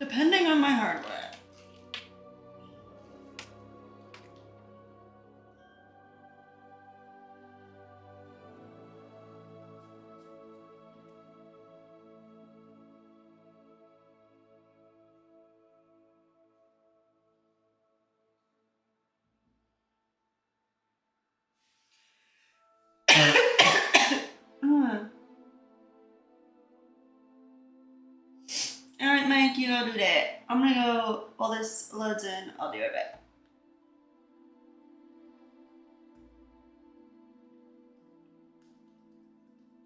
Depending on my hardware. Alright, Mike, you go do that. I'm gonna go, while this loads in, I'll do it back.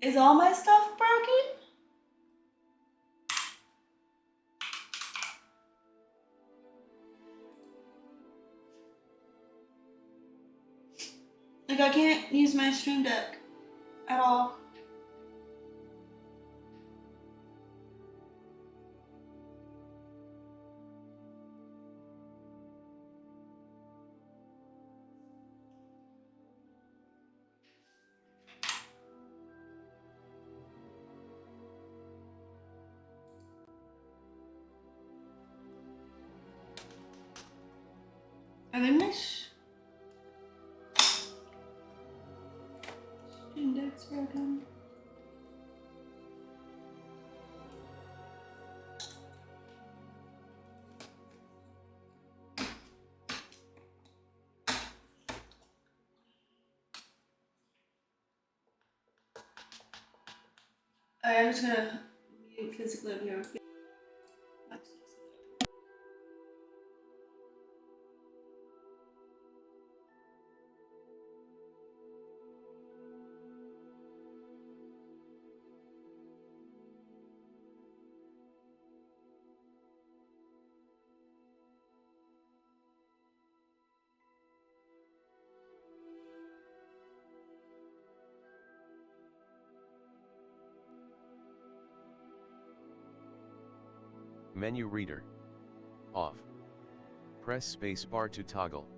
Is all my stuff broken? Like, I can't use my Stream Deck at all. I think my Stream Deck's broken. I'm just gonna mute physically over here. Menu reader. Off. Press spacebar to toggle.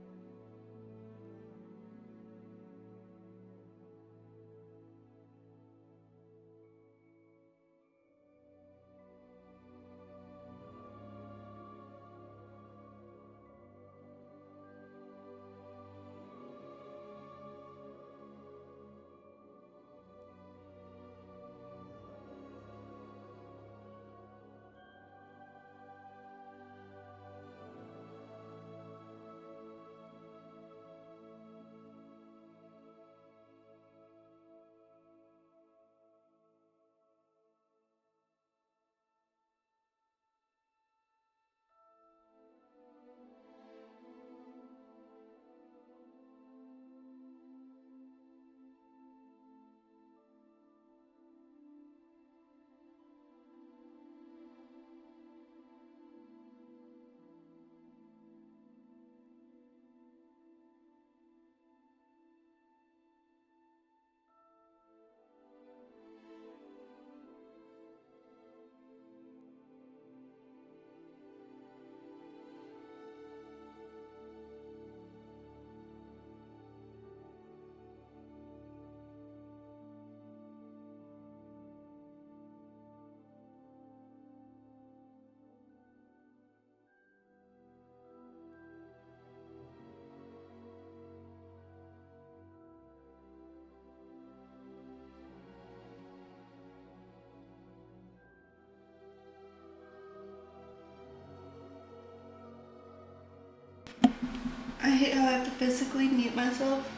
I hate how I have to physically mute myself.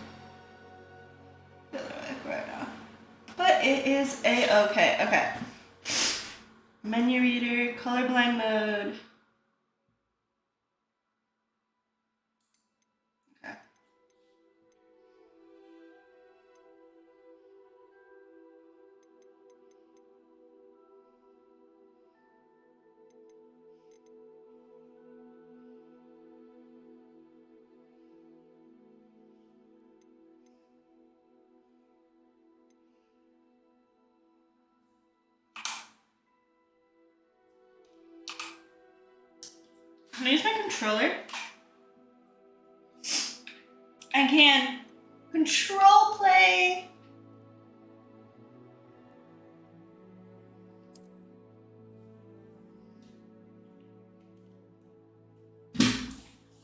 Right now. But it is a-okay. Okay. Menu reader, colorblind mode. Okay. Can I use my controller? I can control play.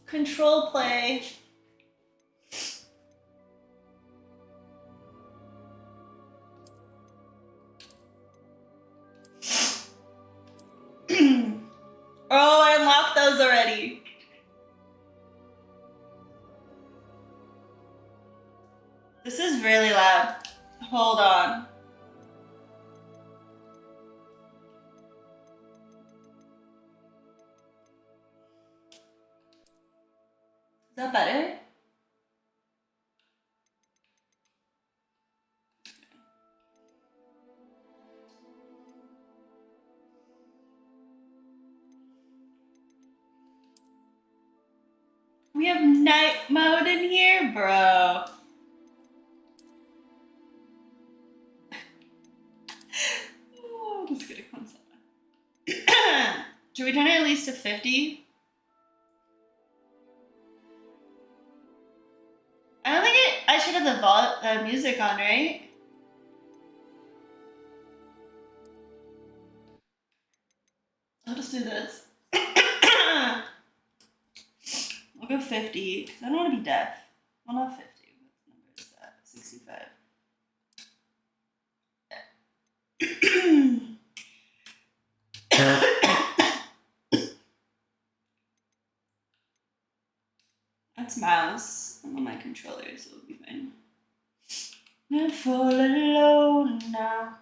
Control play. Oh, I unlocked those already. This is really loud. Hold on. Is that better? We have night mode in here, bro. Oh, just gonna come someone. Should we turn it at least to 50? I don't think I should have the music on, right? I'll just do this. We'll go 50, because I don't want to be deaf. Well, not 50. What number is that? 65. That's mouse. I'm on my controller, so it'll be fine. Not fall alone now.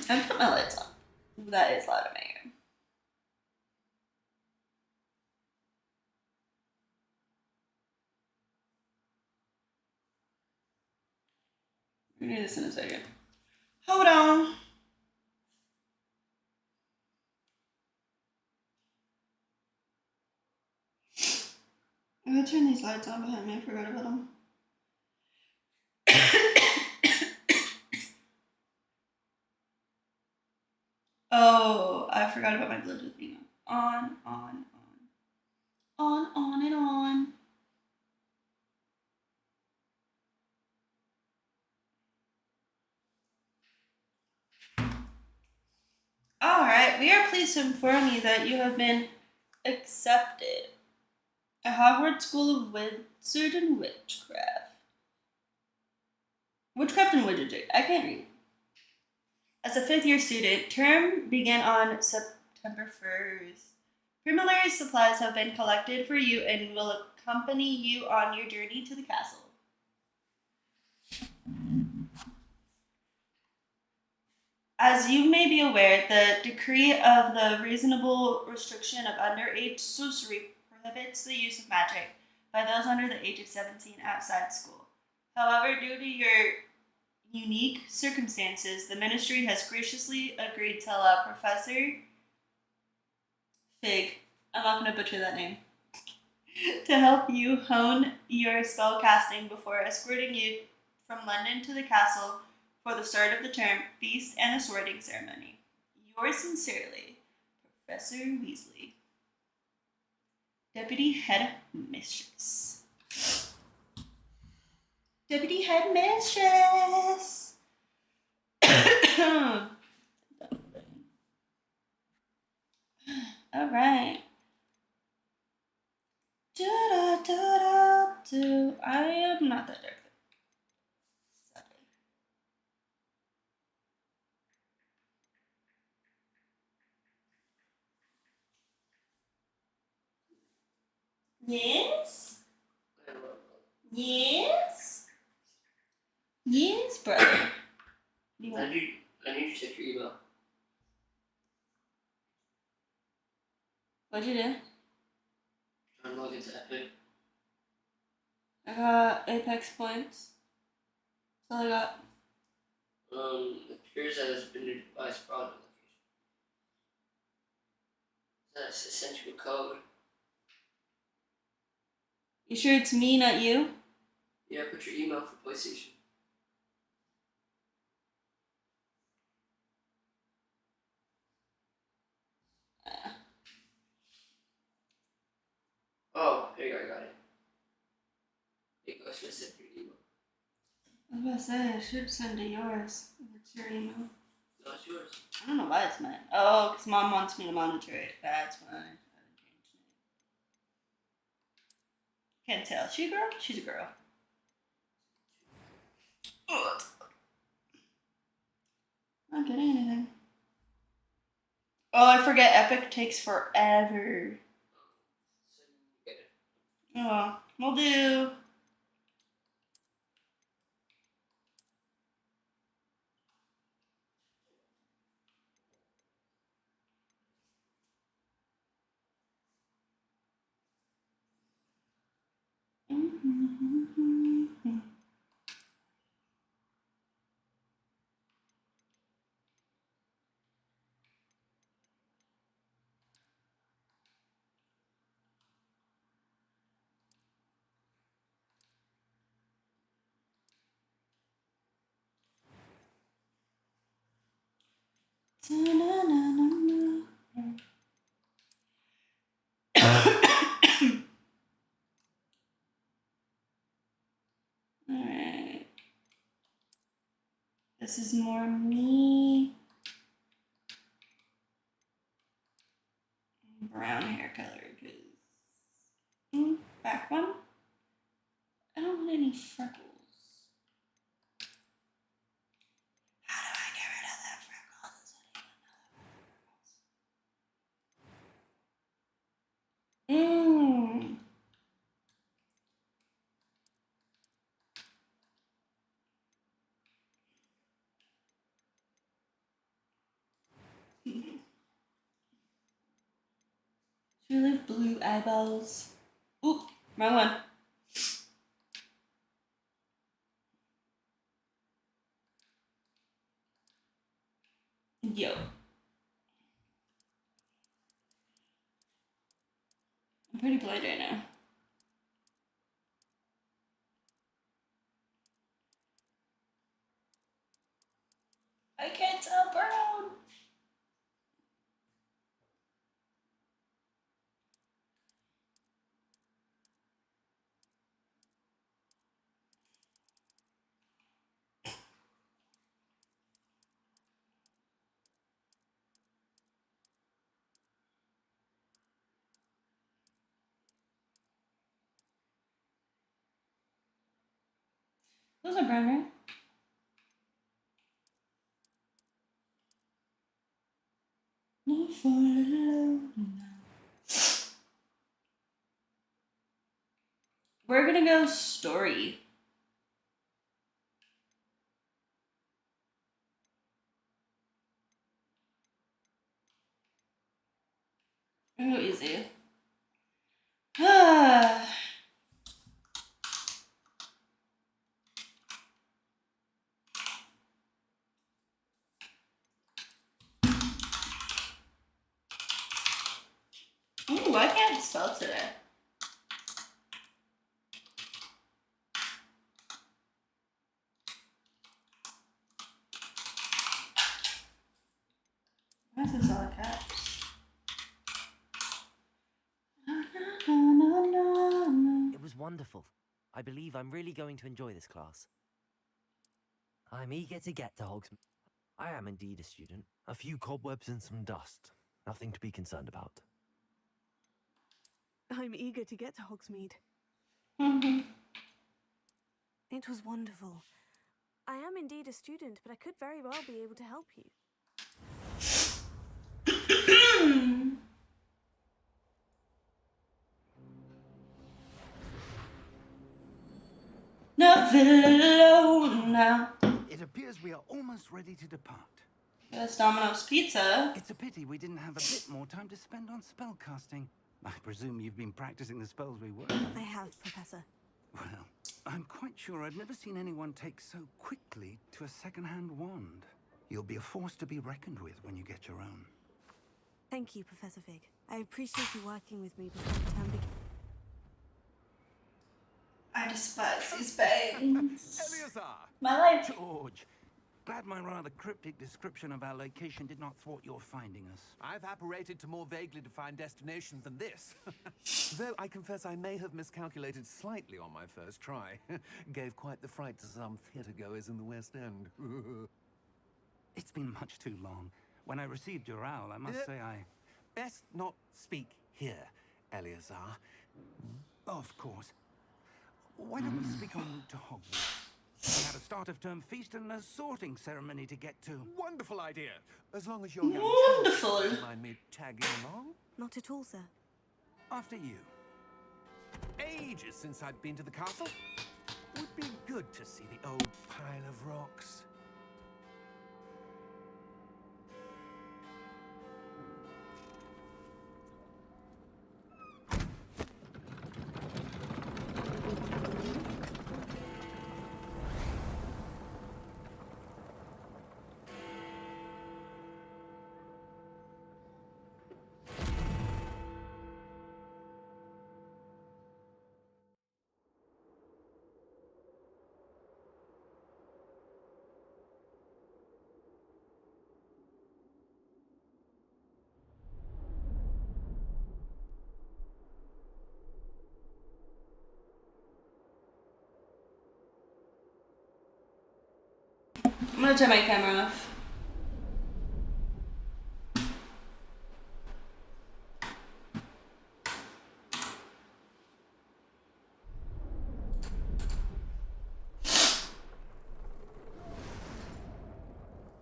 I put my lights on. That is loud in my ear. We're gonna do this in a second. Hold on. I'm gonna turn these lights on behind me. I forgot about them. Oh, I forgot about my Bluetooth being on. On and on. Alright, we are pleased to inform you that you have been accepted at Hogwarts School of Wizard and Witchcraft. Witchcraft and Wizardry. I can't read. As a fifth-year student, term began on September 1st. Primary supplies have been collected for you and will accompany you on your journey to the castle. As you may be aware, the decree of the reasonable restriction of underage sorcery prohibits the use of magic by those under the age of 17 outside school. However, due to your unique circumstances, the ministry has graciously agreed to allow Professor Fig, I'm not going to butcher that name, to help you hone your spell casting before escorting you from London to the castle for the start of the term, feast, and the sorting ceremony. Yours sincerely, Professor Weasley, Deputy Headmistress. Deputy Headmistress! Alright. I am not that dark. Yes? Yes? Yes, brother. I need to check your email. What'd you do? Trying to log into Epic. I got Apex points. That's all I got. It appears that it's been your device fraud application. That sent you a code. You sure it's me, not you? Yeah, put your email for PlayStation. Oh, here you go, I got it. Here you go, I should have sent your email. I was about to say, I should send to yours. What's your email? No, it's yours. I don't know why it's mine. Oh, because mom wants me to monitor it. That's why I haven't changed it. Can't tell. She a girl? She's a girl. Ugh. Not getting anything. Oh, I forget. Epic takes forever. So you get it. Oh, we'll do. Alright. This is more me. Brown hair color, because back one. I don't want any freckles. How do I get rid of that freckles? She really have blue eyeballs. Oop, wrong one. Yo. I'm pretty blind right now. I can't tell brown. Those are brown, right? No, for a little now. We're gonna go story. I'm gonna go easy. Ooh, I can't spell today. Why is this all caps? It was wonderful. I believe I'm really going to enjoy this class. I'm eager to get to Hogsmeade. I am indeed a student. A few cobwebs and some dust. Nothing to be concerned about. I'm eager to get to Hogsmeade. It was wonderful. I am indeed a student, but I could very well be able to help you. Not alone now. It appears we are almost ready to depart. That's Domino's Pizza. It's a pity we didn't have a bit more time to spend on spellcasting. I presume you've been practicing the spells we worked on. I have, Professor. Well, I'm quite sure I've never seen anyone take so quickly to a second-hand wand. You'll be a force to be reckoned with when you get your own. Thank you, Professor Fig. I appreciate you working with me before the term begins. I despise these bangs. Eleazar! My life. George! Glad my rather cryptic description of our location did not thwart your finding us. I've apparated to more vaguely defined destinations than this. Though I confess I may have miscalculated slightly on my first try. Gave quite the fright to some theatre-goers in the West End. It's been much too long. When I received your owl, I must say I... Best not speak here, Eleazar. Of course. Why don't we speak on route to Hogwarts? We had a start-of-term feast and a sorting ceremony to get to. Wonderful idea. As long as you're going Wonderful. to mind me tagging along. Not at all, sir. After you. Ages since I'd been to the castle. Would be good to see the old pile of rocks. I'm gonna turn my camera off.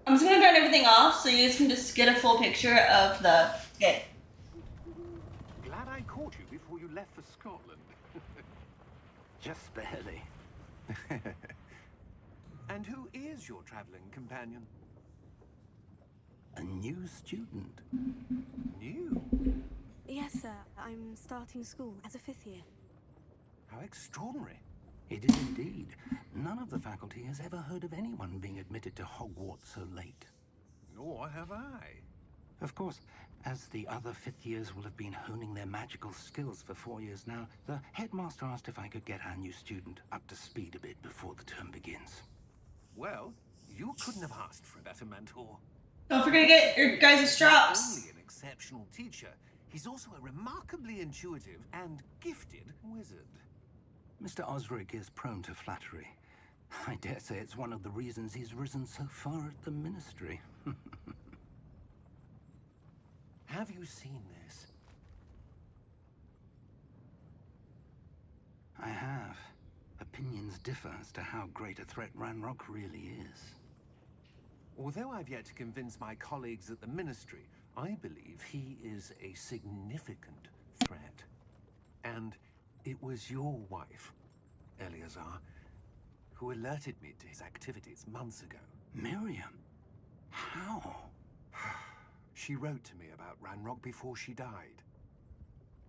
I'm just gonna turn everything off so you guys can just get a full picture of the game. Glad I caught you before you left for Scotland. Just barely. And who is your traveling companion? A new student. New? Yes, sir. I'm starting school as a 5th year. How extraordinary. It is indeed. None of the faculty has ever heard of anyone being admitted to Hogwarts so late. Nor have I. Of course, as the other 5th years will have been honing their magical skills for 4 years now, the headmaster asked if I could get our new student up to speed a bit before the term begins. Well, you couldn't have asked for a better mentor. Don't forget to get your guys' Not straps. only an exceptional teacher, he's also a remarkably intuitive and gifted wizard. Mr. Osric is prone to flattery. I dare say it's one of the reasons he's risen so far at the Ministry. Have you seen this? I have. Opinions differ as to how great a threat Ranrock really is. Although I've yet to convince my colleagues at the Ministry, I believe he is a significant threat. And it was your wife, Eleazar, who alerted me to his activities months ago. Miriam? How? She wrote to me about Ranrock before she died,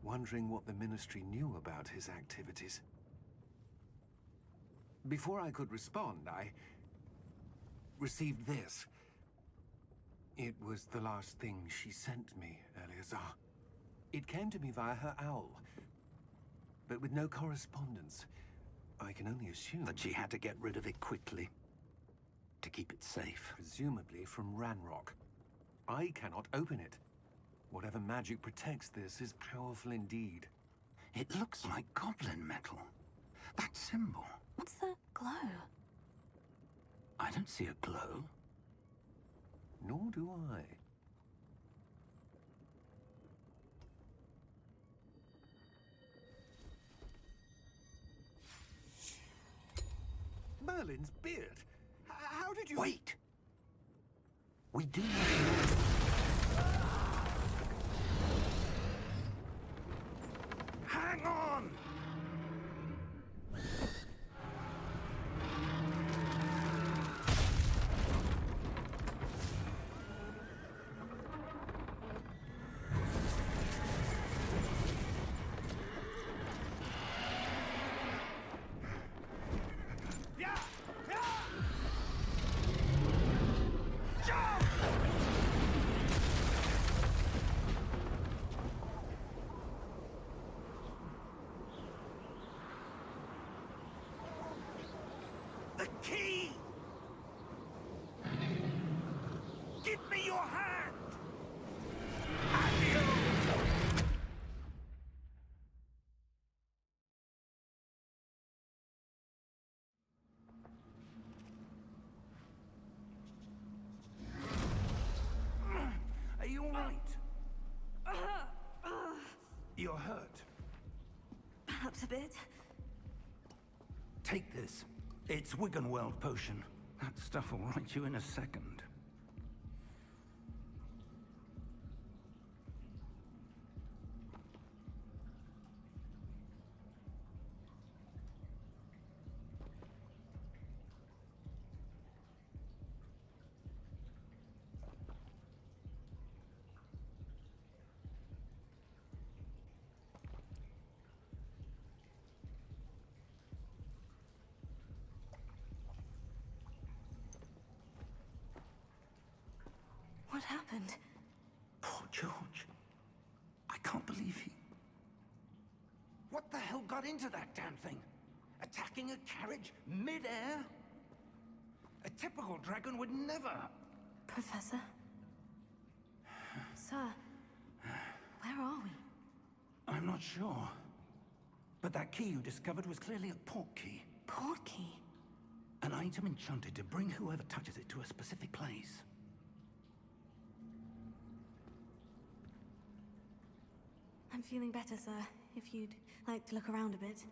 wondering what the Ministry knew about his activities. Before I could respond, I received this. It was the last thing she sent me, Eleazar. It came to me via her owl, but with no correspondence. I can only assume That she had to get rid of it quickly. To keep it safe. presumably from Ranrock. I cannot open it. Whatever magic protects this is powerful indeed. It looks like goblin metal. That symbol. What's the glow? I don't see a glow. Nor do I. Merlin's beard. How did you... Wait! We do not know. Hang on! bit. Take this. It's Wiggenweld potion. That stuff will right you in a second. What happened? Poor George. I can't believe he... What the hell got into that damn thing? Attacking a carriage mid-air? A typical dragon would never... Professor? Sir, where are we? I'm not sure. But that key you discovered was clearly a port key. Port key? An item enchanted to bring whoever touches it to a specific place. I'm feeling better, sir. If you'd like to look around a bit.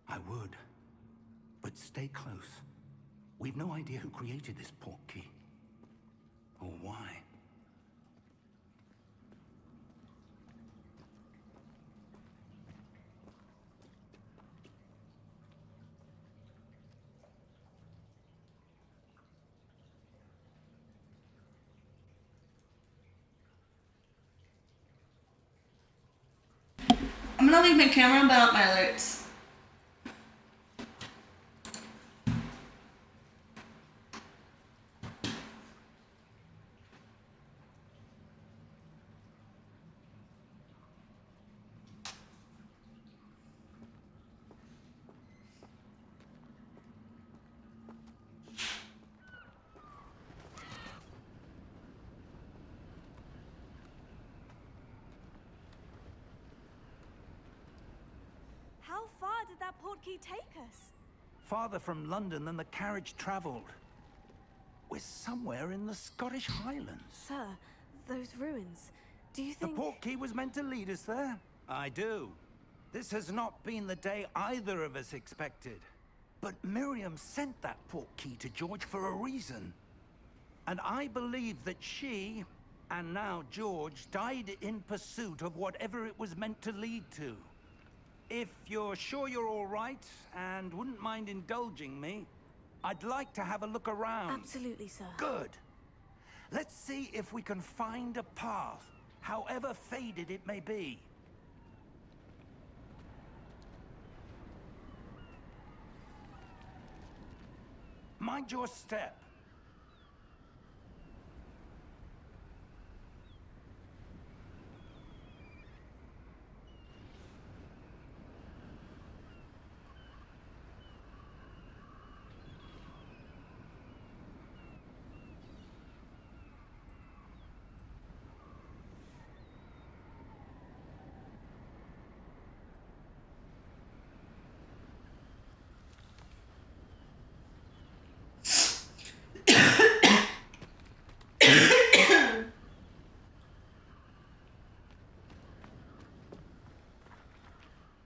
I would. But stay close. We've no idea who created this port key. Or why. I'm gonna leave my camera but not my alerts. How far did that port key take us? Farther from London than the carriage travelled. We're somewhere in the Scottish Highlands. Sir, those ruins. Do you The think... port key was meant to lead us there? I do. This has not been the day either of us expected. But Miriam sent that port key to George for a reason. And I believe that she, and now George, died in pursuit of whatever it was meant to lead to. If you're sure you're all right, and wouldn't mind indulging me, I'd like to have a look around. Absolutely, sir. Good. Let's see if we can find a path, however faded it may be. Mind your step.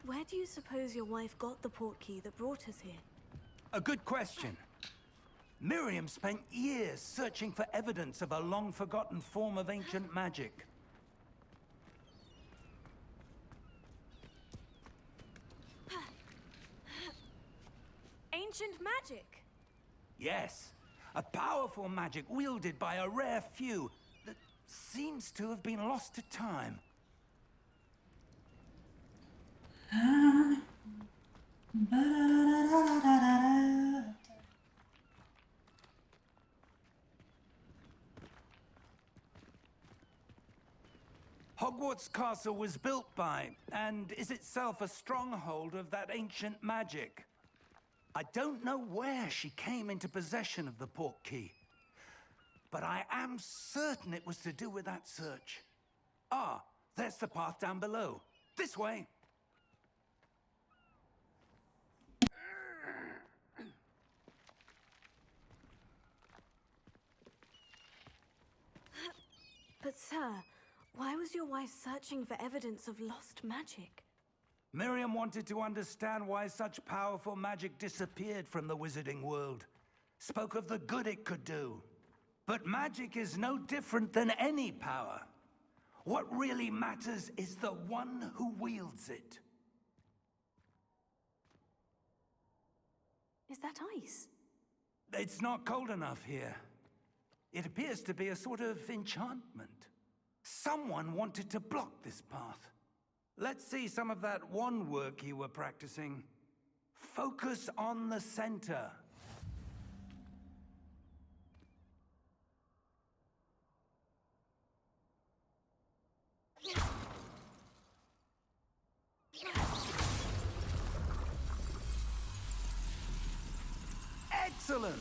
Where do you suppose your wife got the port key that brought us here? A good question. Miriam spent years searching for evidence of a long-forgotten form of ancient magic. Ancient magic? Yes, a powerful magic wielded by a rare few that seems to have been lost to time. Hogwarts Castle was built by, and is itself a stronghold of that ancient magic. I don't know where she came into possession of the port key, but I am certain it was to do with that search. Ah, there's the path down below. This way. But sir, why was your wife searching for evidence of lost magic? Miriam wanted to understand why such powerful magic disappeared from the wizarding world. Spoke of the good it could do. But magic is no different than any power. What really matters is the one who wields it. Is that ice? It's not cold enough here. It appears to be a sort of enchantment. Someone wanted to block this path. Let's see some of that wand work you were practicing. Focus on the center. Excellent!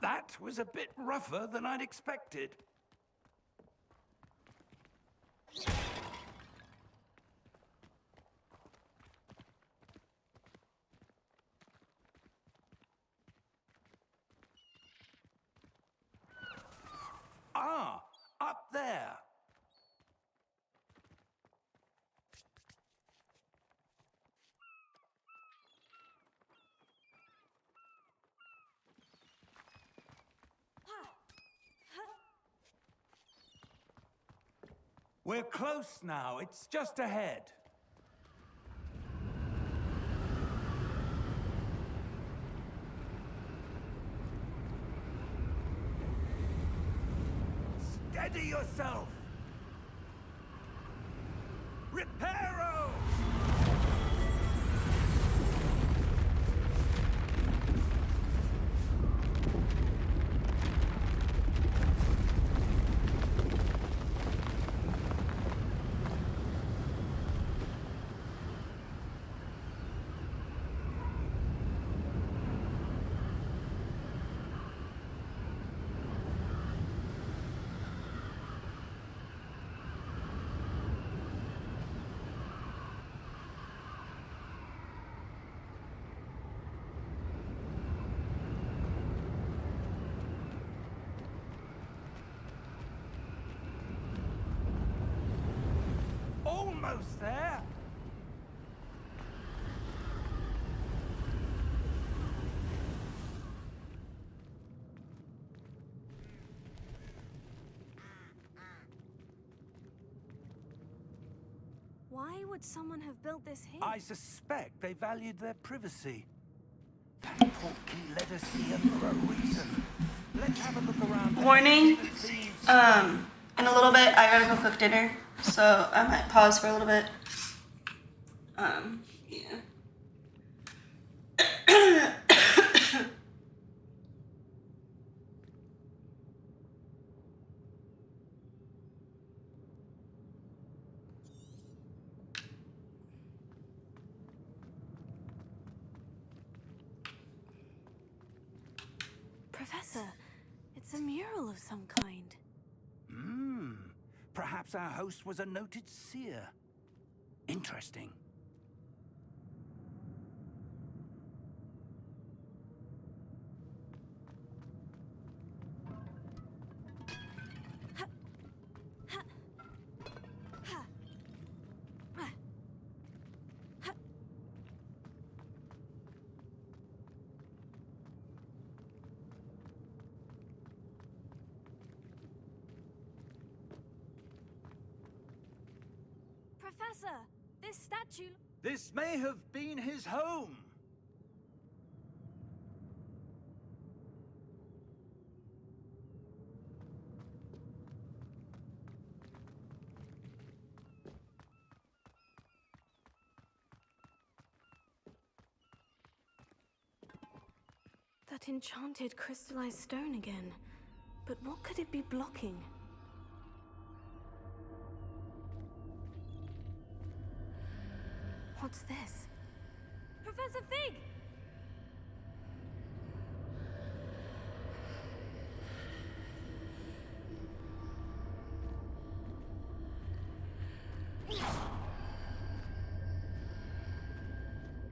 That was a bit rougher than I'd expected. Ah, up there. We're close now. It's just ahead. Steady yourself! Reparo! Almost there. Why would someone have built this here? I suspect they valued their privacy. That portkey led us here for a reason. Let's have a look around. Warning. In a little bit, I gotta go cook dinner, so I might pause for a little bit. Yeah. Professor, it's a mural of some kind. Perhaps our host was a noted seer. Interesting. Professor, this statue... This may have been his home. That enchanted crystallized stone again. But what could it be blocking? What's this? Professor Fig!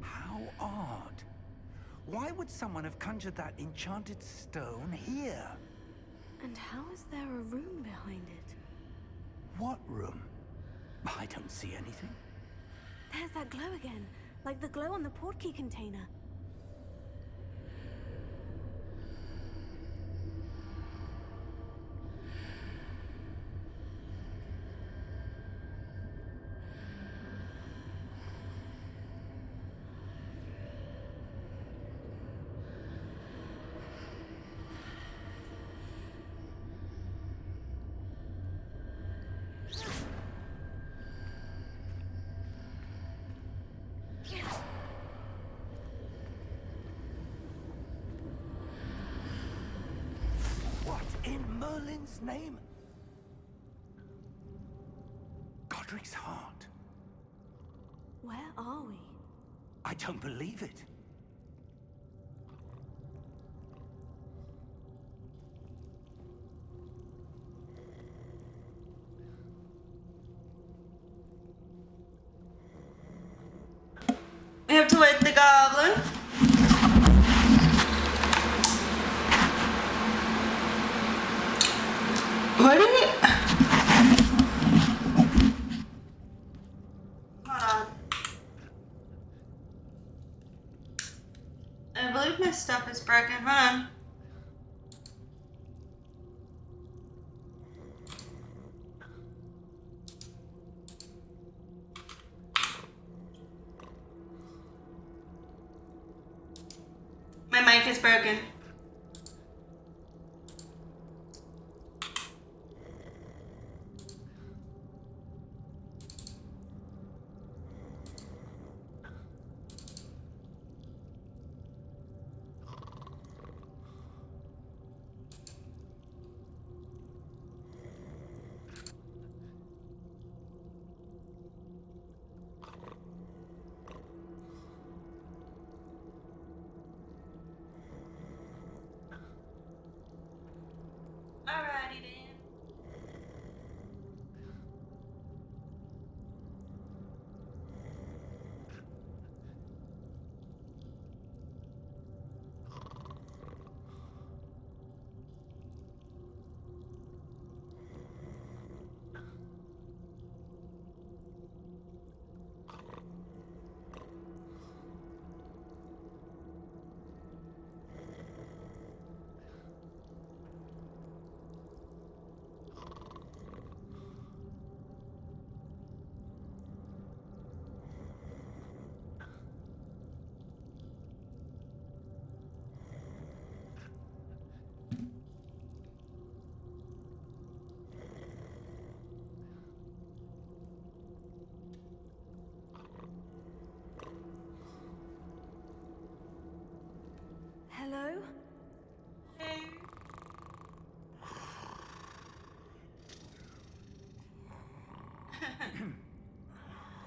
How odd. Why would someone have conjured that enchanted stone here? And how is there a room behind it? What room? I don't see anything. There's that glow again, like the glow on the portkey container. What in Merlin's name? Godric's heart. Where are we? I don't believe it. We have to wake the goblin. What did it? Hold on. I believe my stuff is broken. Hold on. My mic is broken. Alrighty then. Hello? Hey.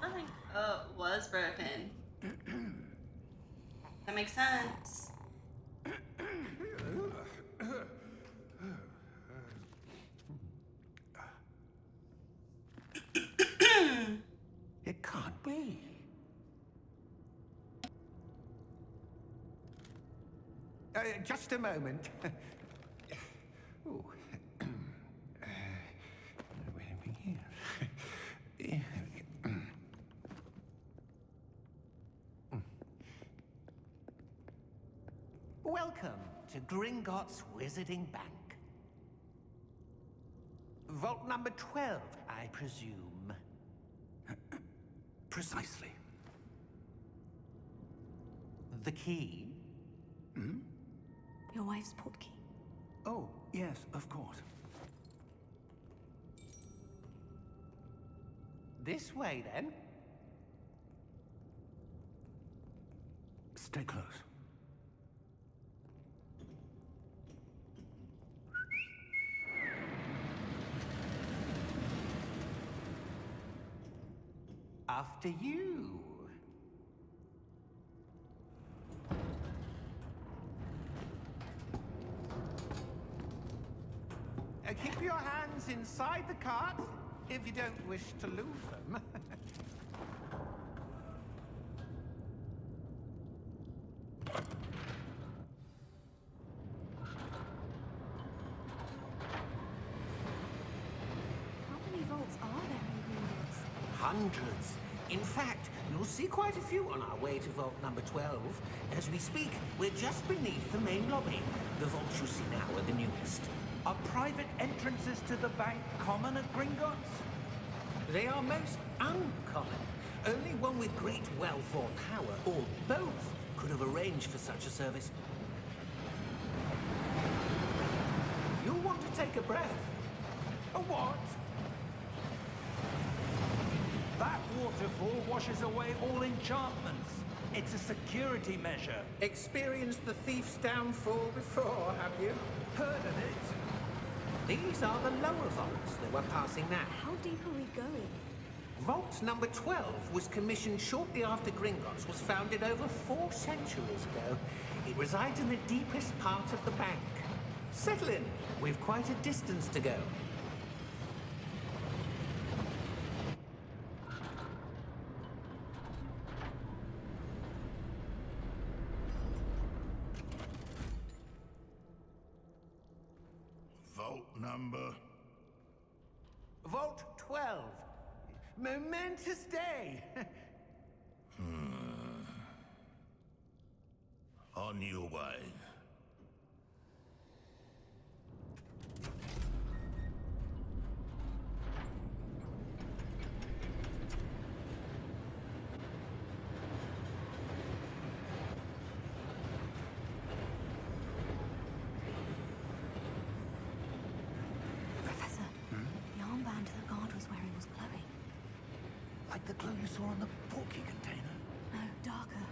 Nothing was broken. That makes sense. It can't be. Just a moment. Ooh. Where do we begin? Welcome to Gringotts Wizarding Bank. Vault number 12, I presume. Precisely. The key? Your wife's portkey. Oh, yes, of course. This way, then. Stay close. After you. Keep your hands inside the cart if you don't wish to lose them. vaults are there in Gringotts? Hundreds. In fact, you'll see quite a few on our way to Vault number 12. As we speak, we're just beneath the main lobby. The vaults you see now are the newest. Are private entrances to the bank common at Gringotts? They are most uncommon. Only one with great wealth or power, or both, could have arranged for such a service. You'll want to take a breath. A what? That waterfall washes away all enchantments. It's a security measure. Experienced the thief's downfall before, have you? Heard of it? These are the lower vaults that we're passing now. How deep are we going? Vault number 12 was commissioned shortly after Gringotts was founded over 4 centuries ago. It resides in the deepest part of the bank. Settle in. We've quite a distance to go. Vault number? Vault 12. Momentous day. On your way. Professor, the armband the guard was wearing was glowing. Like the glow you saw on the porky container? No, darker.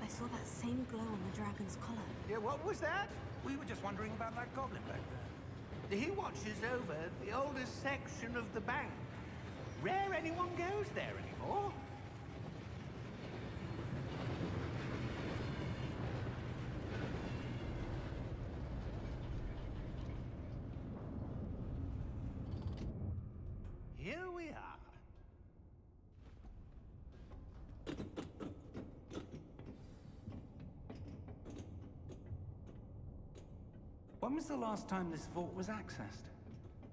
I saw that same glow on the dragon's collar. Yeah, what was that? We were just wondering about that goblin back there. He watches over the oldest section of the bank. Rare anyone goes there anymore. Here we are. When was the last time this vault was accessed?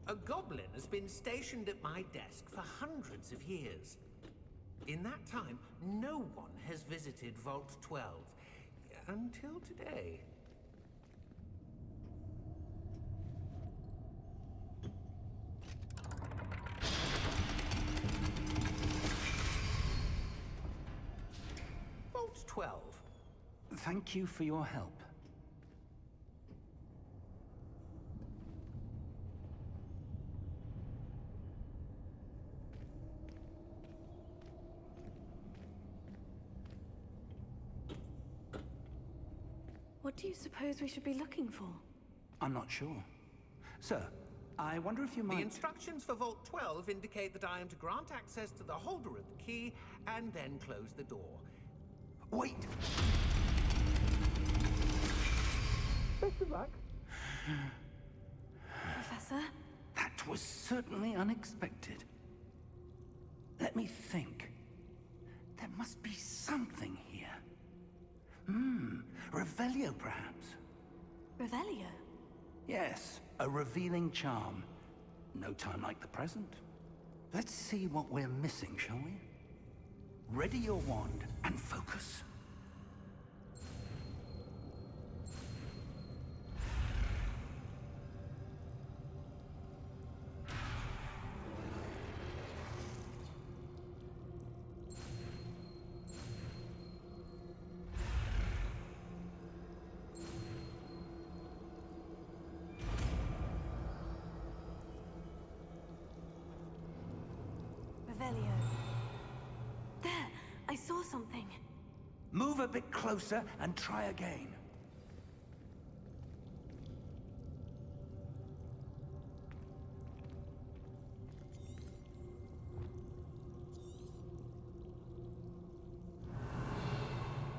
A goblin has been stationed at my desk for hundreds of years. In that time, no one has visited Vault 12. Until today. Vault 12. Thank you for your help. What do you suppose we should be looking for? I'm not sure. Sir, I wonder if you The might... instructions for Vault 12 indicate that I am to grant access to the holder of the key and then close the door. Wait! Best of luck. Professor? That was certainly unexpected. Let me think. There must be something here. Revelio, perhaps? Revelio? Yes, a revealing charm. No time like the present. Let's see what we're missing, shall we? Ready your wand and focus. Revelio. There! I saw something. Move a bit closer and try again.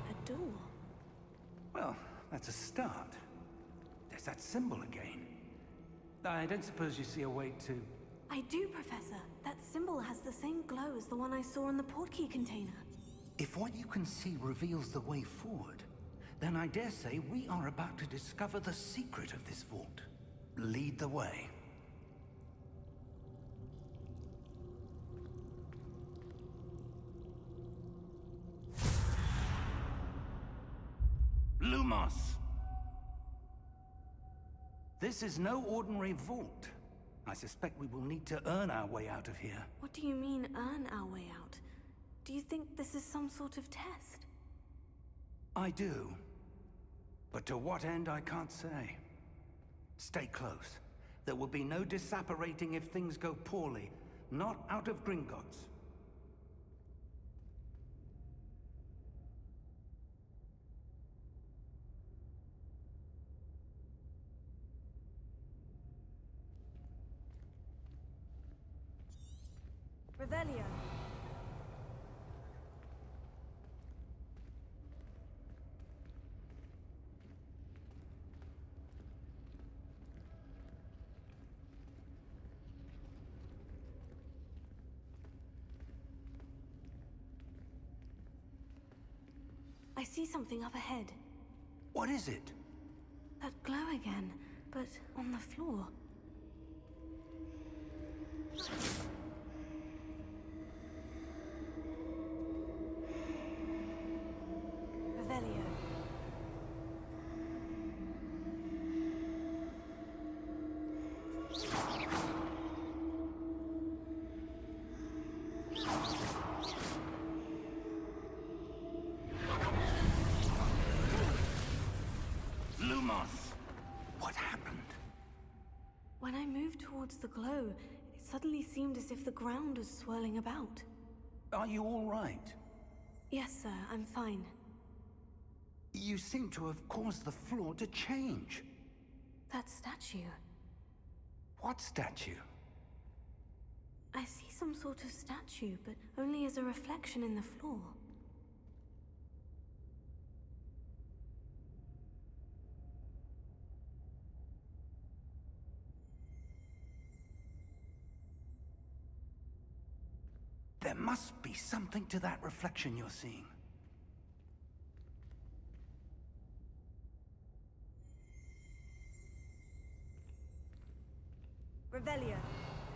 A door. Well, that's a start. There's that symbol again. I don't suppose you see a way to... I do, Professor. That symbol has the same glow as the one I saw on the portkey container. If what you can see reveals the way forward, then I dare say we are about to discover the secret of this vault. Lead the way. This is no ordinary vault. I suspect we will need to earn our way out of here. What do you mean, earn our way out? Do you think this is some sort of test? I do. But to what end, I can't say. Stay close. There will be no disapparating if things go poorly. Not out of Gringotts. Revelio. I see something up ahead. What is it? That glow again, but on the floor. Revelio. Lumos! What happened? When I moved towards the glow, it suddenly seemed as if the ground was swirling about. Are you all right? Yes, sir, I'm fine. You seem to have caused the floor to change. That statue. What statue? I see some sort of statue, but only as a reflection in the floor. There must be something to that reflection you're seeing. Revelio.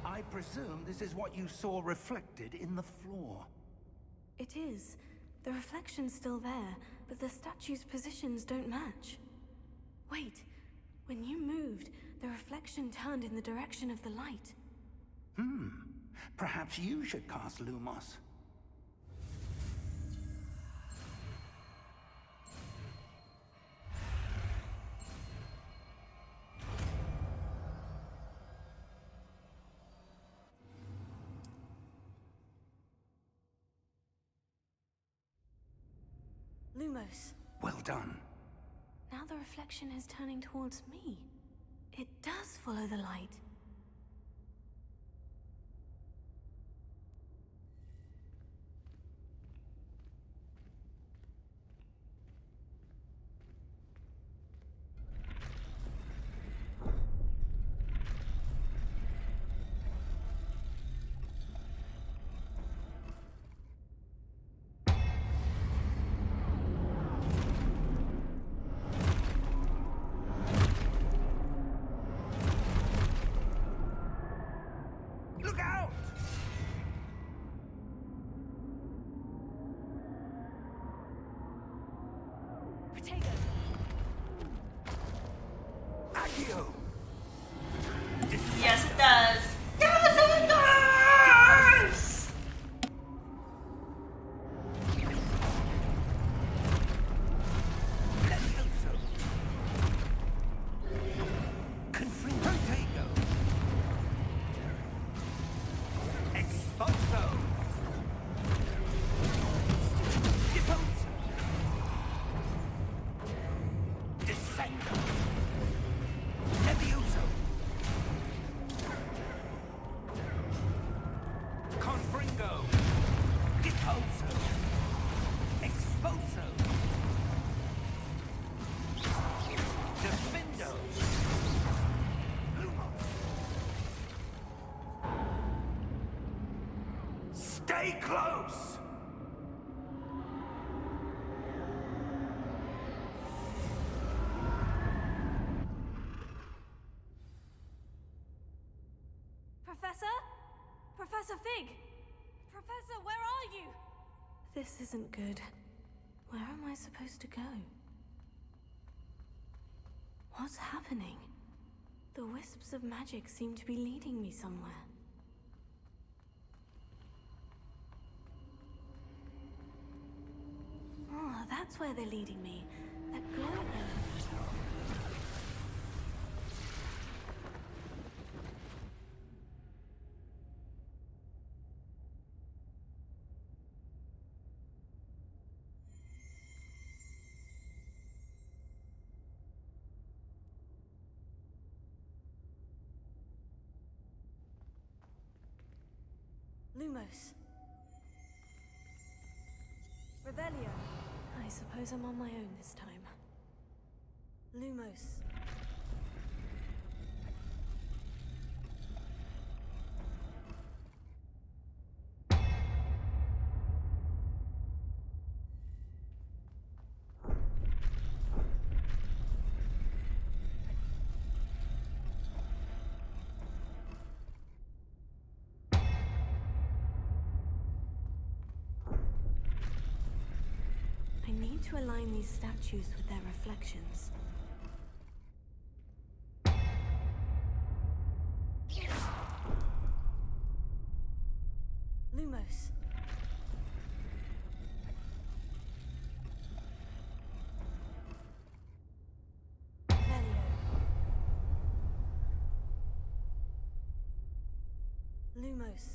I presume this is what you saw reflected in the floor. It is. The reflection's still there, but the statue's positions don't match. Wait. When you moved, the reflection turned in the direction of the light. Perhaps you should cast Lumos. Lumos. Well done. Now the reflection is turning towards me. It does follow the light. Look out! Protego. Accio! Yes, it does. Yes, it does! Levioso! Confringo! Expulso! Deposo! Descendo! Levioso! Confringo! Deposo! Expulso! Defendo! Lumos! Stay close! Professor? Professor Fig! Professor, where are you? This isn't good. Where am I supposed to go? What's happening? wisps of magic seem to be leading me somewhere. Oh, that's where they're leading me. That glow there. Lumos. Revelio. I suppose I'm on my own this time. Lumos. I need to align these statues with their reflections. Lumos. Revelio. Lumos.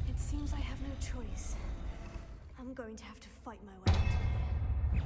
It seems I have no choice. I'm going to have to fight my way out of here.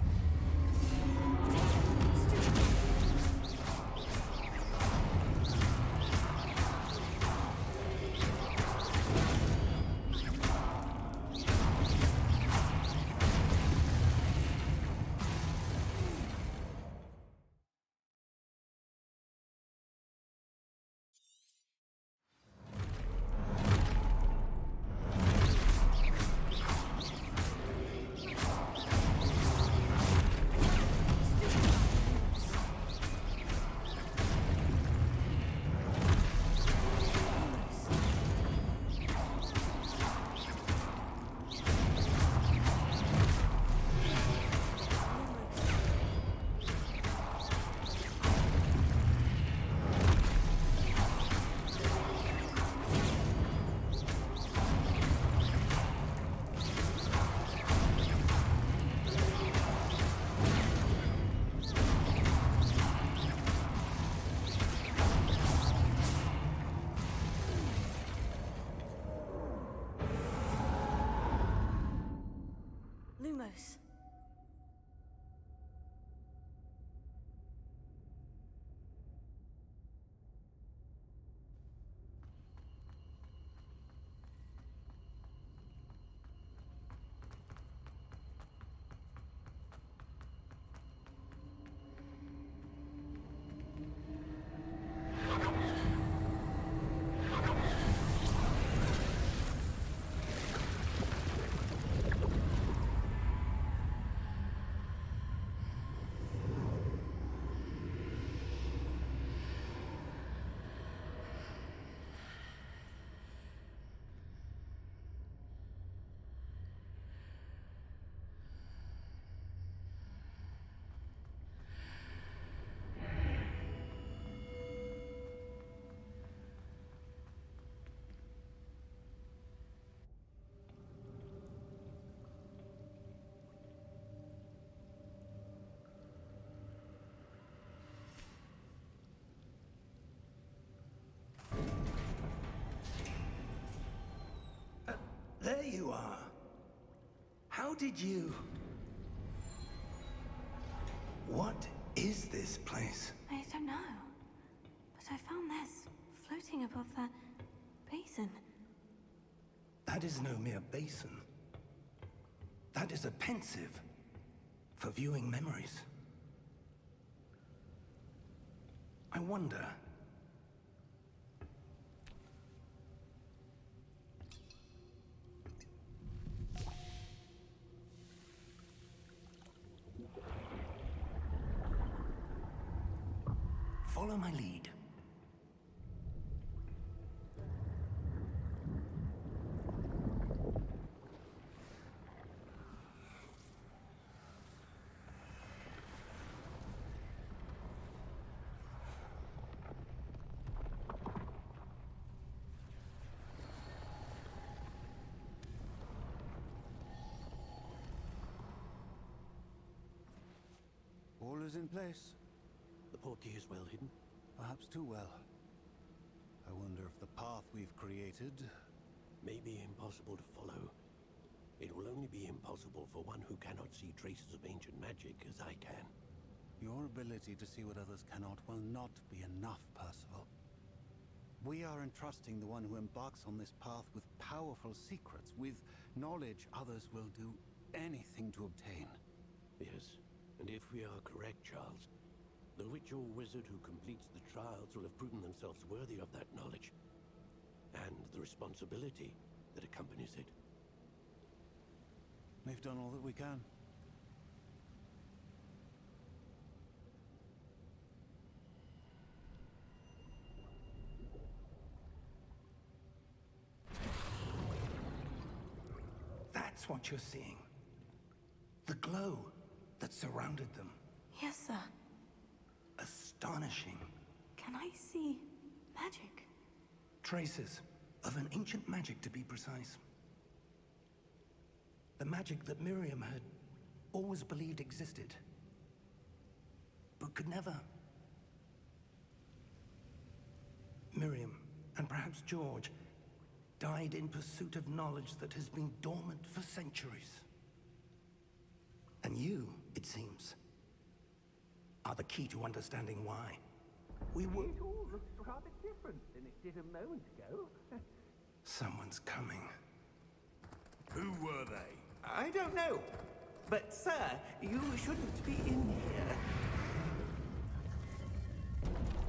Lumos. There you are. How did you... What is this place? I don't know. But I found this floating above that basin. That is no mere basin. That is a pensive for viewing memories. I wonder... Follow my lead. is in place. The portkey is well hidden. Perhaps too well. I wonder if the path we've created... May be impossible to follow. It will only be impossible for one who cannot see traces of ancient magic as I can. Your ability to see what others cannot will not be enough, Percival. We are entrusting the one who embarks on this path with powerful secrets, with knowledge others will do anything to obtain. Yes, and if we are correct, Charles, the witch or wizard who completes the trials will have proven themselves worthy of that knowledge, and the responsibility that accompanies it. We've done all that we can. That's what you're seeing. The glow that surrounded them. Yes, sir. Astonishing. Can I see magic? Traces of an ancient magic, to be precise. The magic that Miriam had always believed existed, but could never. Miriam, and perhaps George, died in pursuit of knowledge that has been dormant for centuries. And you, it seems, are the key to understanding why. We were... It all looks rather different than it did a moment ago. Someone's coming. Who were they? I don't know. But, sir, you shouldn't be in here.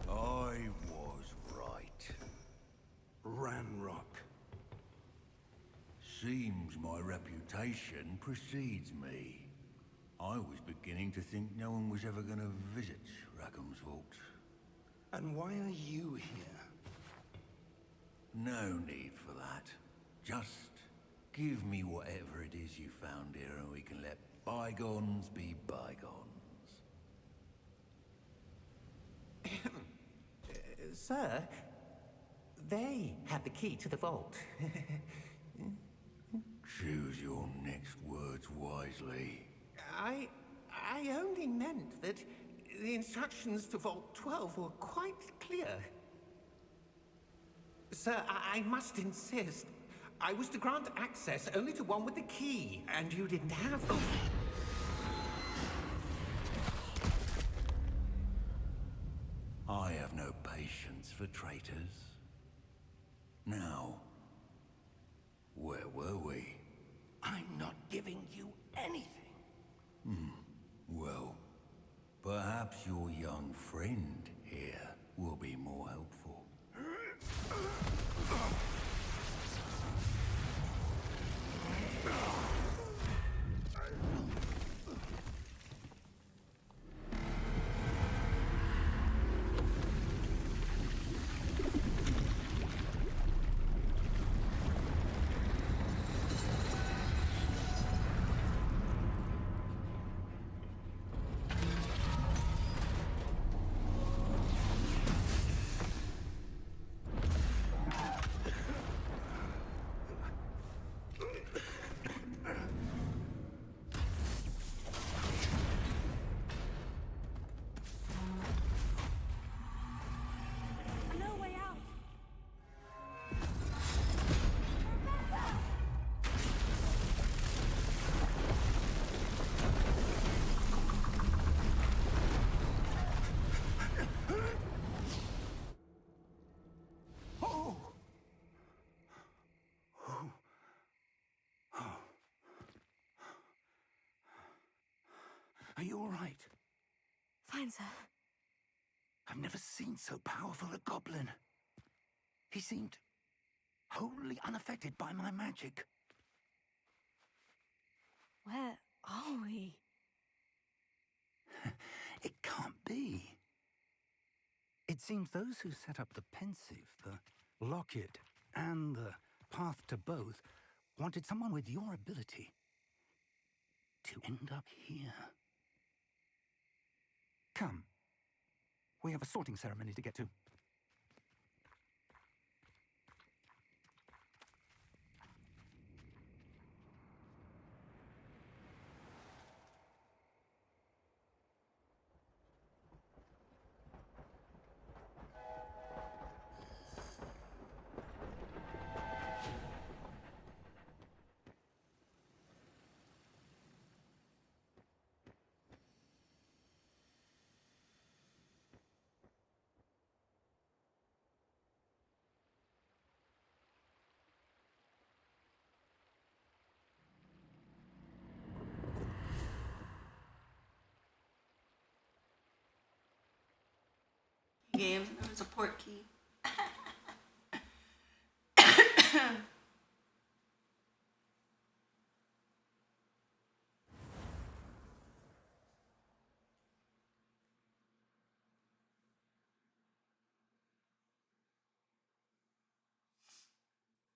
I was right. Ranrock. Seems my reputation precedes me. I was beginning to think no one was ever going to visit Rackham's Vault. And why are you here? No need for that. Just give me whatever it is you found here and we can let bygones be bygones. Sir, they have the key to the vault. Choose your next words wisely. I only meant that the instructions to Vault 12 were quite clear. Sir, I must insist. I was to grant access only to one with the key, and you didn't have them. I have no patience for traitors. Now, where were we? I'm not giving you anything. Well, perhaps your young friend here will be more helpful. No way out! Are you all right? Fine, sir. I've never seen so powerful a goblin. He seemed wholly unaffected by my magic. Where are we? It can't be. It seems those who set up the Pensieve, the Locket, and the Path to Both wanted someone with your ability to end up here. Come. We have a sorting ceremony to get to. game. It was a port key.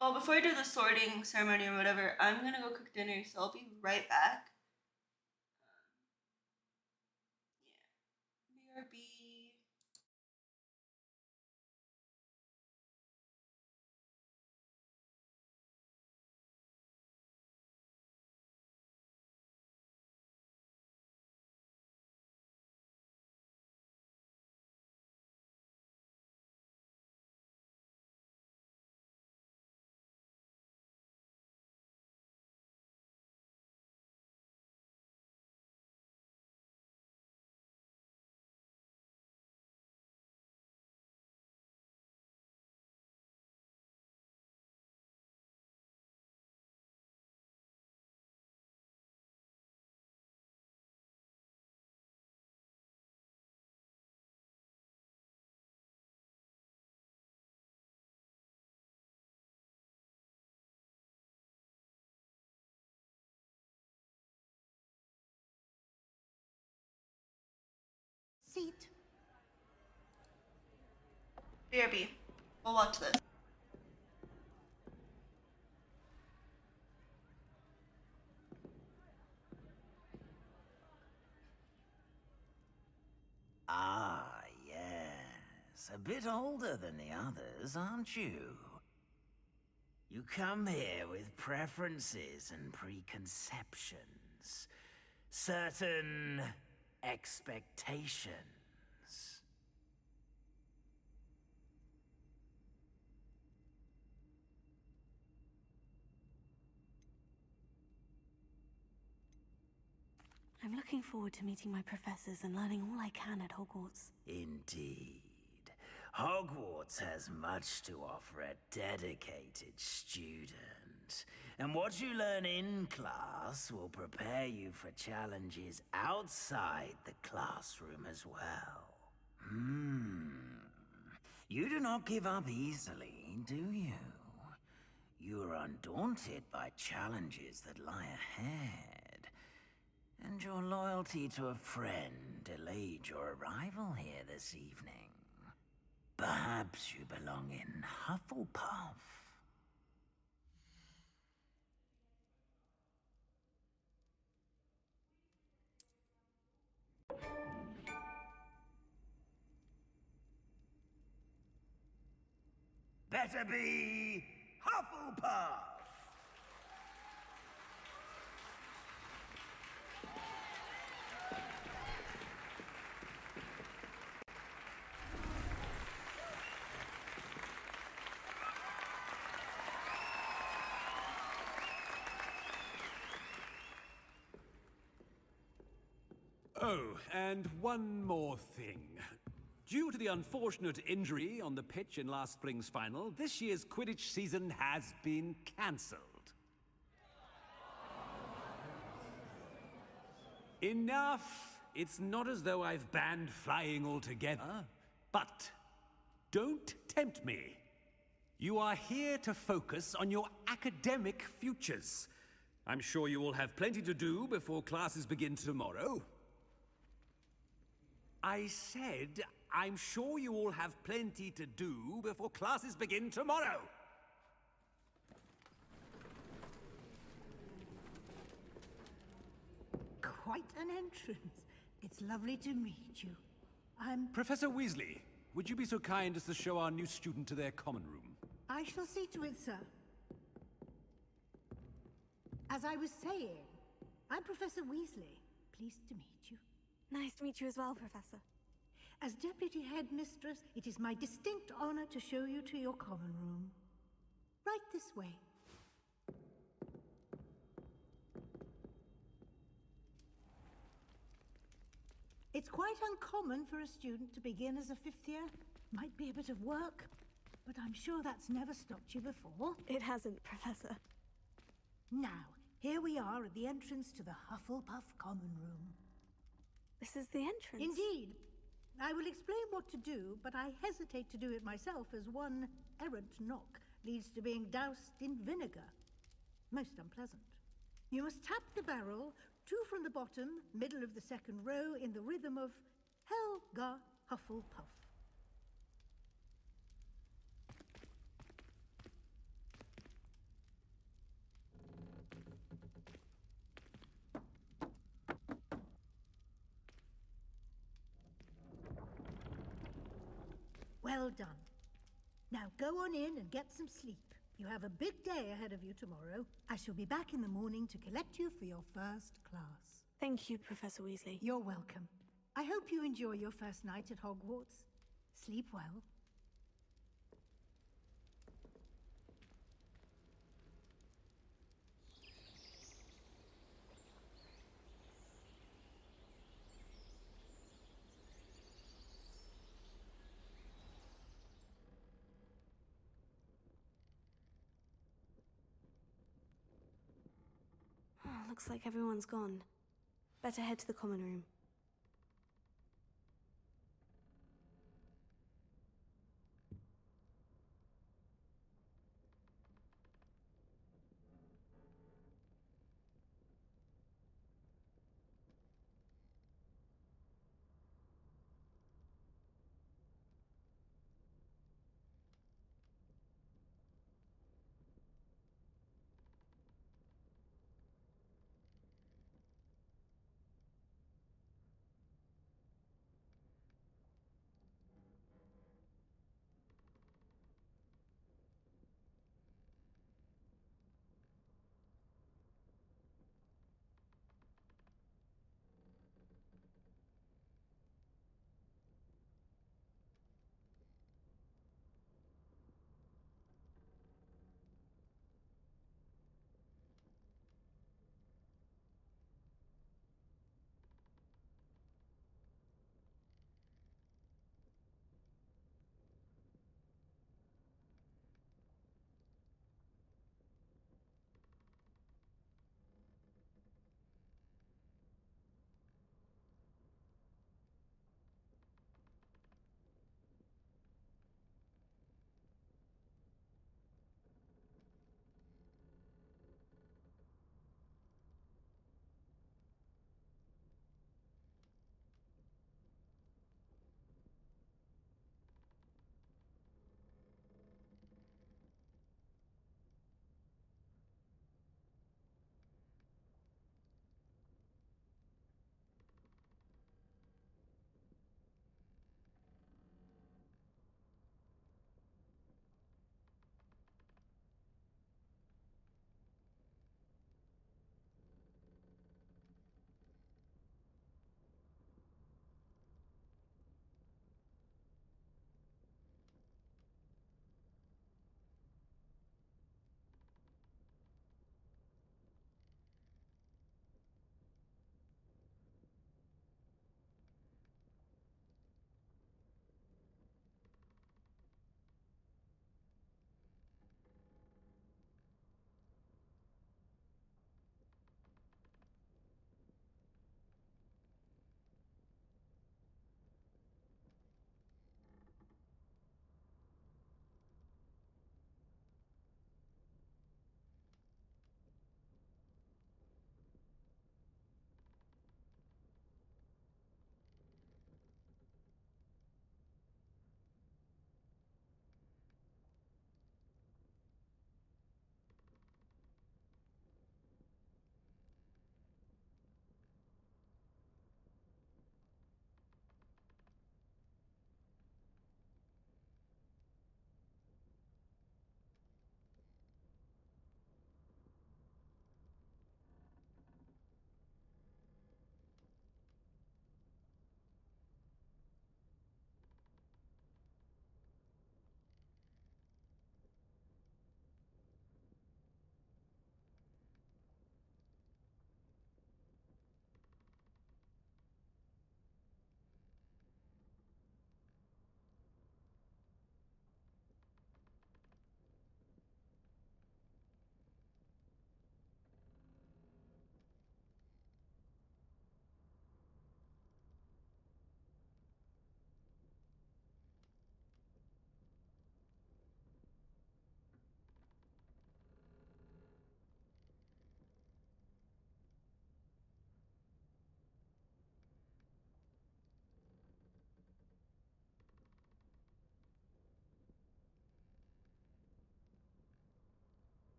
Well, before I do the sorting ceremony or whatever, I'm gonna go cook dinner, so I'll be right back. Yeah. BRB. Seat. BRB. We'll watch this. Ah, yes. A bit older than the others, aren't you? You come here with preferences and preconceptions. Certain expectations. I'm looking forward to meeting my professors and learning all I can at Hogwarts. Indeed. Hogwarts has much to offer a dedicated student. And what you learn in class will prepare you for challenges outside the classroom as well. You do not give up easily, do you? You are undaunted by challenges that lie ahead. And your loyalty to a friend delayed your arrival here this evening. Perhaps you belong in Hufflepuff. Better be Hufflepuff! Oh, and one more thing. Due to the unfortunate injury on the pitch in last spring's final, this year's Quidditch season has been cancelled. Enough! It's not as though I've banned flying altogether. But don't tempt me. You are here to focus on your academic futures. I'm sure you will have plenty to do before classes begin tomorrow. I said, I'm sure you all have plenty to do before classes begin tomorrow. Quite an entrance. It's lovely to meet you. I'm... Professor Weasley, would you be so kind as to show our new student to their common room? I shall see to it, sir. As I was saying, I'm Professor Weasley. Pleased to meet you. Nice to meet you as well, Professor. As Deputy Headmistress, it is my distinct honor to show you to your common room. Right this way. It's quite uncommon for a student to begin as a fifth year. Might be a bit of work, but I'm sure that's never stopped you before. It hasn't, Professor. Now, here we are at the entrance to the Hufflepuff common room. This is the entrance? Indeed. I will explain what to do, but I hesitate to do it myself, as one errant knock leads to being doused in vinegar. Most unpleasant. You must tap the barrel, 2 from the bottom, middle of the second row, in the rhythm of Helga Hufflepuff. Well done. Now go on in and get some sleep. You have a big day ahead of you tomorrow. I shall be back in the morning to collect you for your first class. Thank you, Professor Weasley. You're welcome. I hope you enjoy your first night at Hogwarts. Sleep well. Looks like everyone's gone. Better head to the common room.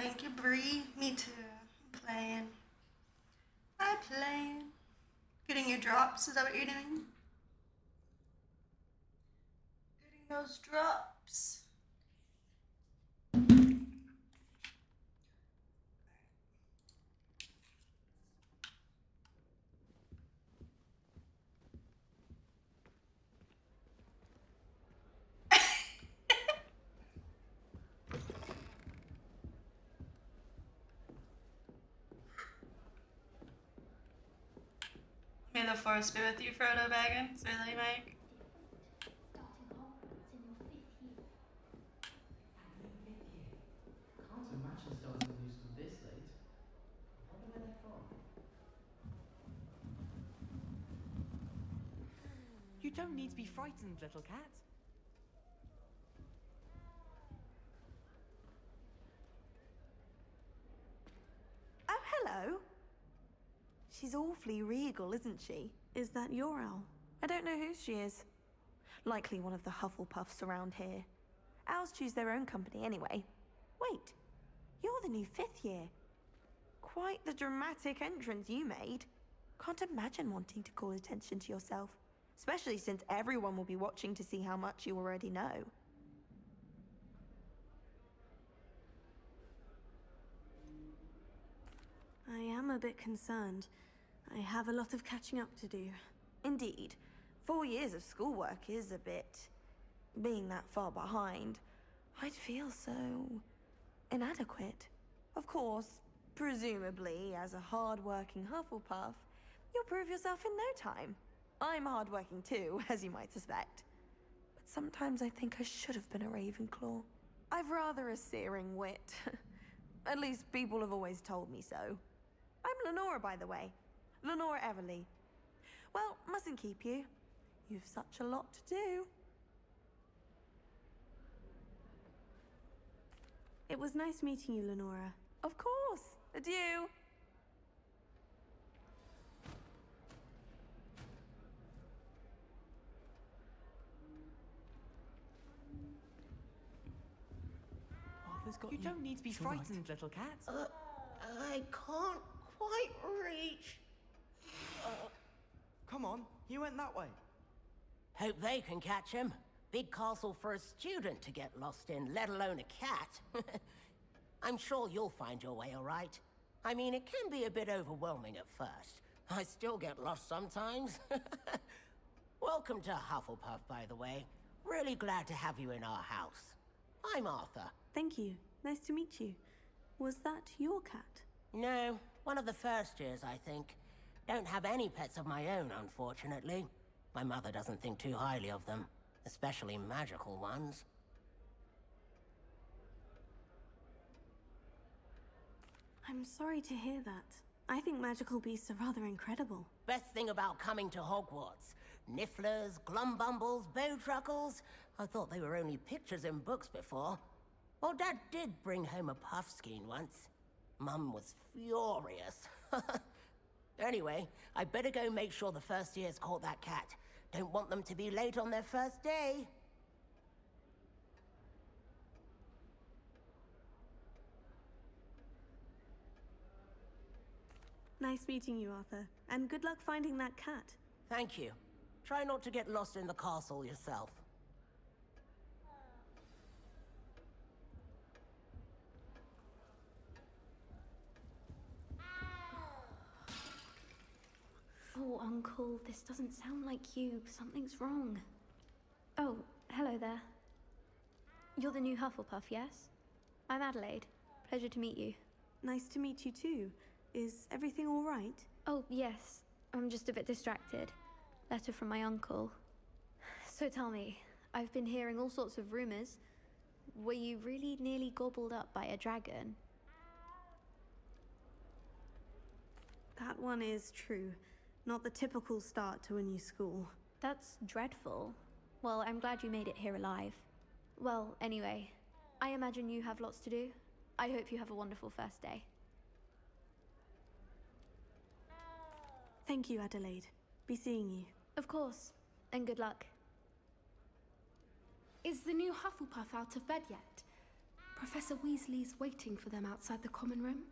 Thank you, Bree. Me too. Playing. I'm playing. Getting your drops, is that what you're doing? Getting those drops. May the force be with you, Frodo Baggins. Really, Mike? Can't imagine starting a new school this late. I wonder where they're from. You don't need to be frightened, little cat. Oh, hello. She's awfully regal, isn't she? Is that your owl? I don't know who she is. Likely one of the Hufflepuffs around here. Owls choose their own company anyway. Wait, you're the new 5th year. Quite the dramatic entrance you made. Can't imagine wanting to call attention to yourself, especially since everyone will be watching to see how much you already know. I am a bit concerned. I have a lot of catching up to do. Indeed. 4 years of schoolwork is a bit... being that far behind. I'd feel so... inadequate. Of course, presumably, as a hard-working Hufflepuff, you'll prove yourself in no time. I'm hard-working too, as you might suspect. But sometimes I think I should have been a Ravenclaw. I've rather a searing wit. At least people have always told me so. I'm Lenora, by the way. Lenora Everly. Well, mustn't keep you. You've such a lot to do. It was nice meeting you, Lenora. Of course. Adieu. Arthur's got you. You don't need to be frightened, little cat. I can't quite reach. Come on, you went that way. Hope they can catch him. Big castle for a student to get lost in, let alone a cat. I'm sure you'll find your way all right. I mean, it can be a bit overwhelming at first. I still get lost sometimes. Welcome to Hufflepuff, by the way. Really glad to have you in our house. I'm Arthur. Thank you. Nice to meet you. Was that your cat? No, one of the first years, I think. Don't have any pets of my own, unfortunately. My mother doesn't think too highly of them, especially magical ones. I'm sorry to hear that. I think magical beasts are rather incredible. Best thing about coming to Hogwarts. Nifflers, Glumbumbles, Bowtruckles. I thought they were only pictures in books before. Well, Dad did bring home a Puffskein once. Mum was furious. Anyway, I better go make sure the first years caught that cat. Don't want them to be late on their first day. Nice meeting you, Arthur. And good luck finding that cat. Thank you. Try not to get lost in the castle yourself. Oh, Uncle, this doesn't sound like you. Something's wrong. Oh, hello there. You're the new Hufflepuff, yes? I'm Adelaide. Pleasure to meet you. Nice to meet you too. Is everything all right? Oh, yes. I'm just a bit distracted. Letter from my uncle. So tell me, I've been hearing all sorts of rumors. Were you really nearly gobbled up by a dragon? That one is true. Not the typical start to a new school. That's dreadful. Well, I'm glad you made it here alive. Well, anyway, I imagine you have lots to do. I hope you have a wonderful first day. Thank you, Adelaide. Be seeing you. Of course, and good luck. Is the new Hufflepuff out of bed yet? Professor Weasley's waiting for them outside the common room.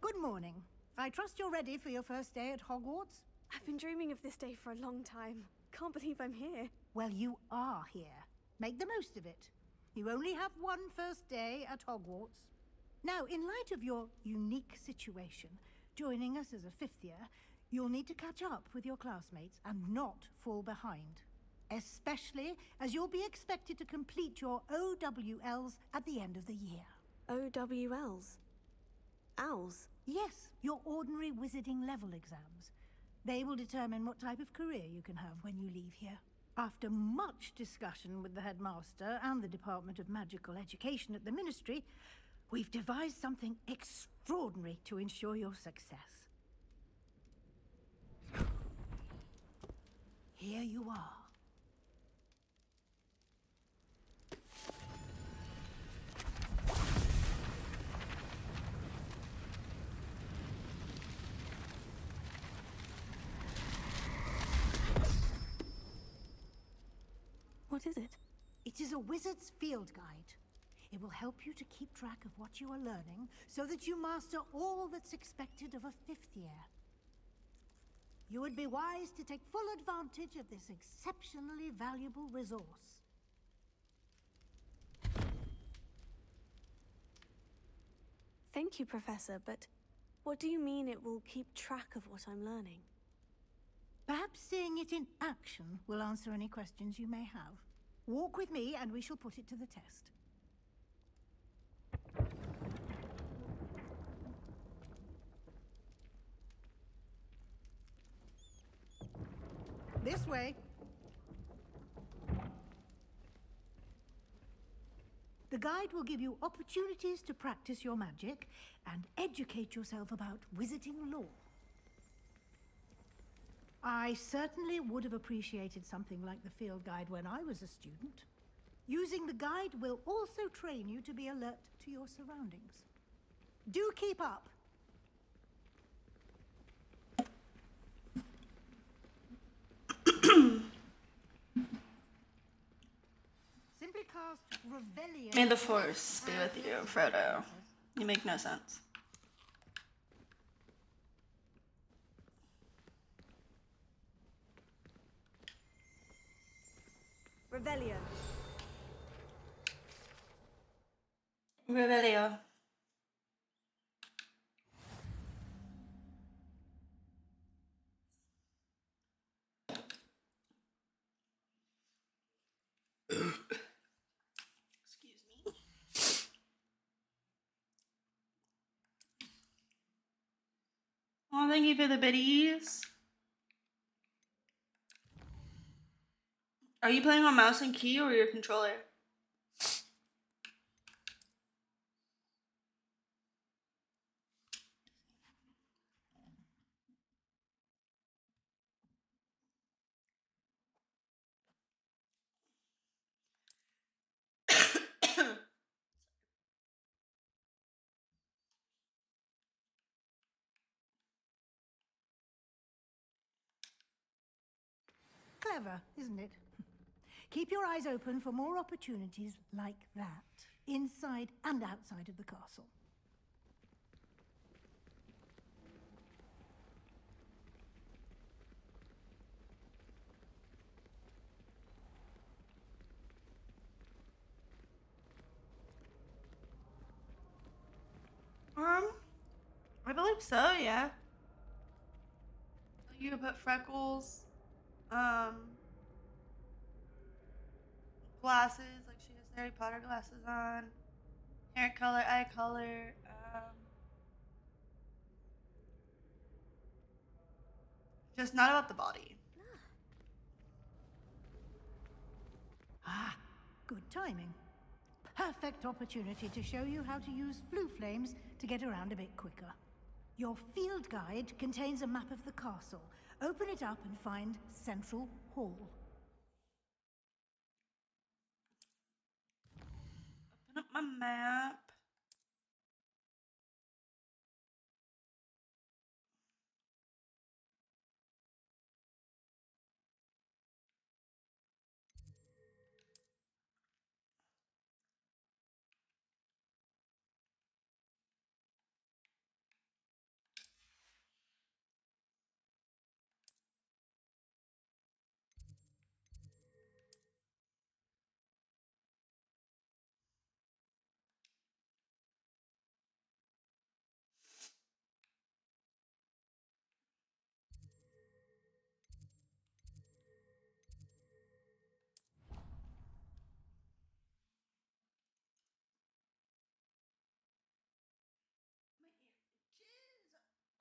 Good morning. I trust you're ready for your first day at Hogwarts? I've been dreaming of this day for a long time. Can't believe I'm here. Well, you are here. Make the most of it. You only have one first day at Hogwarts. Now, in light of your unique situation, joining us as a fifth year, you'll need to catch up with your classmates and not fall behind. Especially as you'll be expected to complete your OWLs at the end of the year. OWLs? Owls? Yes, your ordinary wizarding level exams. They will determine what type of career you can have when you leave here. After much discussion with the headmaster and the Department of Magical Education at the Ministry, we've devised something extraordinary to ensure your success. Here you are. What is it? It is a wizard's field guide. It will help you to keep track of what you are learning so that you master all that's expected of a fifth year. You would be wise to take full advantage of this exceptionally valuable resource. Thank you, Professor, but what do you mean it will keep track of what I'm learning? Perhaps seeing it in action will answer any questions you may have. Walk with me and we shall put it to the test. This way. The guide will give you opportunities to practice your magic and educate yourself about wizarding lore. I certainly would have appreciated something like the field guide when I was a student. Using the guide will also train you to be alert to your surroundings. Do keep up. Simply cast Revelio. May the Force be with you, Frodo. You make no sense. Revelio. Revelio. Excuse me. Oh, thank you for the biddies. Are you playing on mouse and key or your controller? Clever, isn't it? Keep your eyes open for more opportunities like that, inside and outside of the castle. I believe so, yeah. You could put freckles, glasses, like she has Harry Potter glasses on, hair color, eye color, just not about the body. Ah, good timing. perfect opportunity to show you how to use flue flames to get around a bit quicker. Your field guide contains a map of the castle. Open it up and find Central Hall. Open up my map.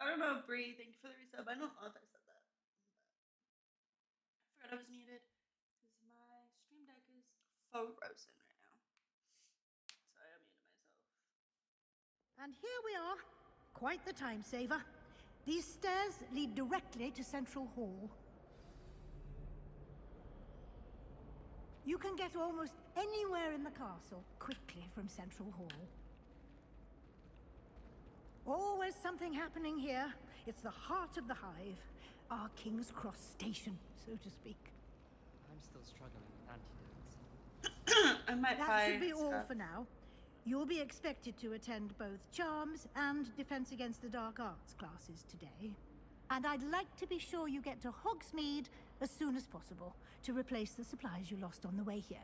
I don't know, Bree. Thank you for the resub. I don't know if I said that. I forgot I was muted because my stream deck is frozen right now. So I muted myself. And here we are. Quite the time saver. These stairs lead directly to Central Hall. You can get almost anywhere in the castle quickly from Central Hall. Always something happening here. It's the heart of the hive. Our King's Cross station, so to speak. I'm still struggling with antidotes. I might That should find be all stuff. for now. You'll be expected to attend both Charms and Defense Against the Dark Arts classes today. And I'd like to be sure you get to Hogsmeade as soon as possible to replace the supplies you lost on the way here.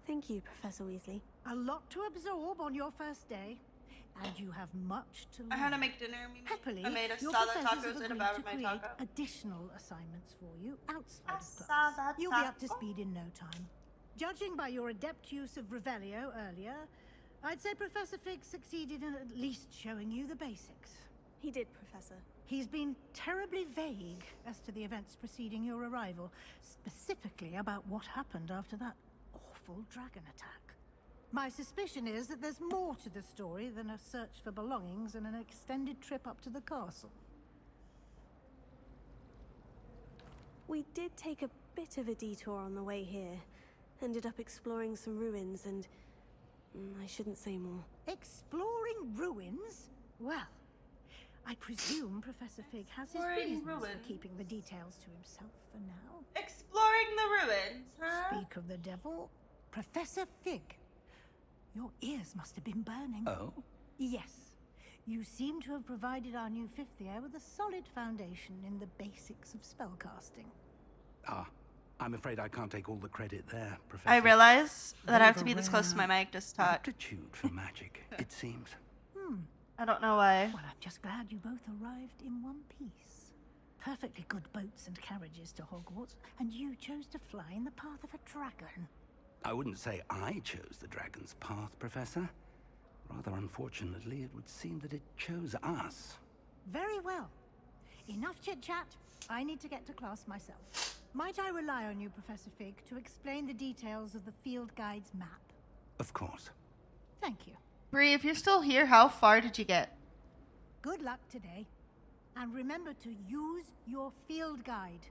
Thank you, Professor Weasley. A lot to absorb on your first day, and you have much to learn. I had to make dinner. Happily, I made a your salad professors tacos have and agreed devoured to my create taco. additional assignments for you outside of class. salad You'll be up to taco. speed in no time. Judging by your adept use of Revelio earlier, I'd say Professor Fig succeeded in at least showing you the basics. He did, Professor. He's been terribly vague as to the events preceding your arrival, specifically about what happened after that awful dragon attack. My suspicion is that there's more to the story than a search for belongings and an extended trip up to the castle. We did take a bit of a detour on the way here. Ended up exploring some ruins and... I shouldn't say more. Exploring ruins? Well, I presume Professor Fig has his Exploring reasons ruins? for keeping the details to himself for now. Exploring the ruins, huh? Speak of the devil, Professor Fig. Your ears must have been burning. Oh? Yes. You seem to have provided our new fifth year with a solid foundation in the basics of spellcasting. Ah, I'm afraid I can't take all the credit there, Professor. I realize that I have to They've be a this close to my rare mic to talk. aptitude for magic, it seems. I don't know why. Well, I'm just glad you both arrived in one piece. Perfectly good boats and carriages to Hogwarts, and you chose to fly in the path of a dragon. I wouldn't say I chose the dragon's path, Professor. Rather unfortunately, it would seem that it chose us. Very well. Enough chit-chat. I need to get to class myself. Might I rely on you, Professor Fig, to explain the details of the field guide's map? Of course. Thank you. Bree, if you're still here, how far did you get? Good luck today. And remember to use your field guide.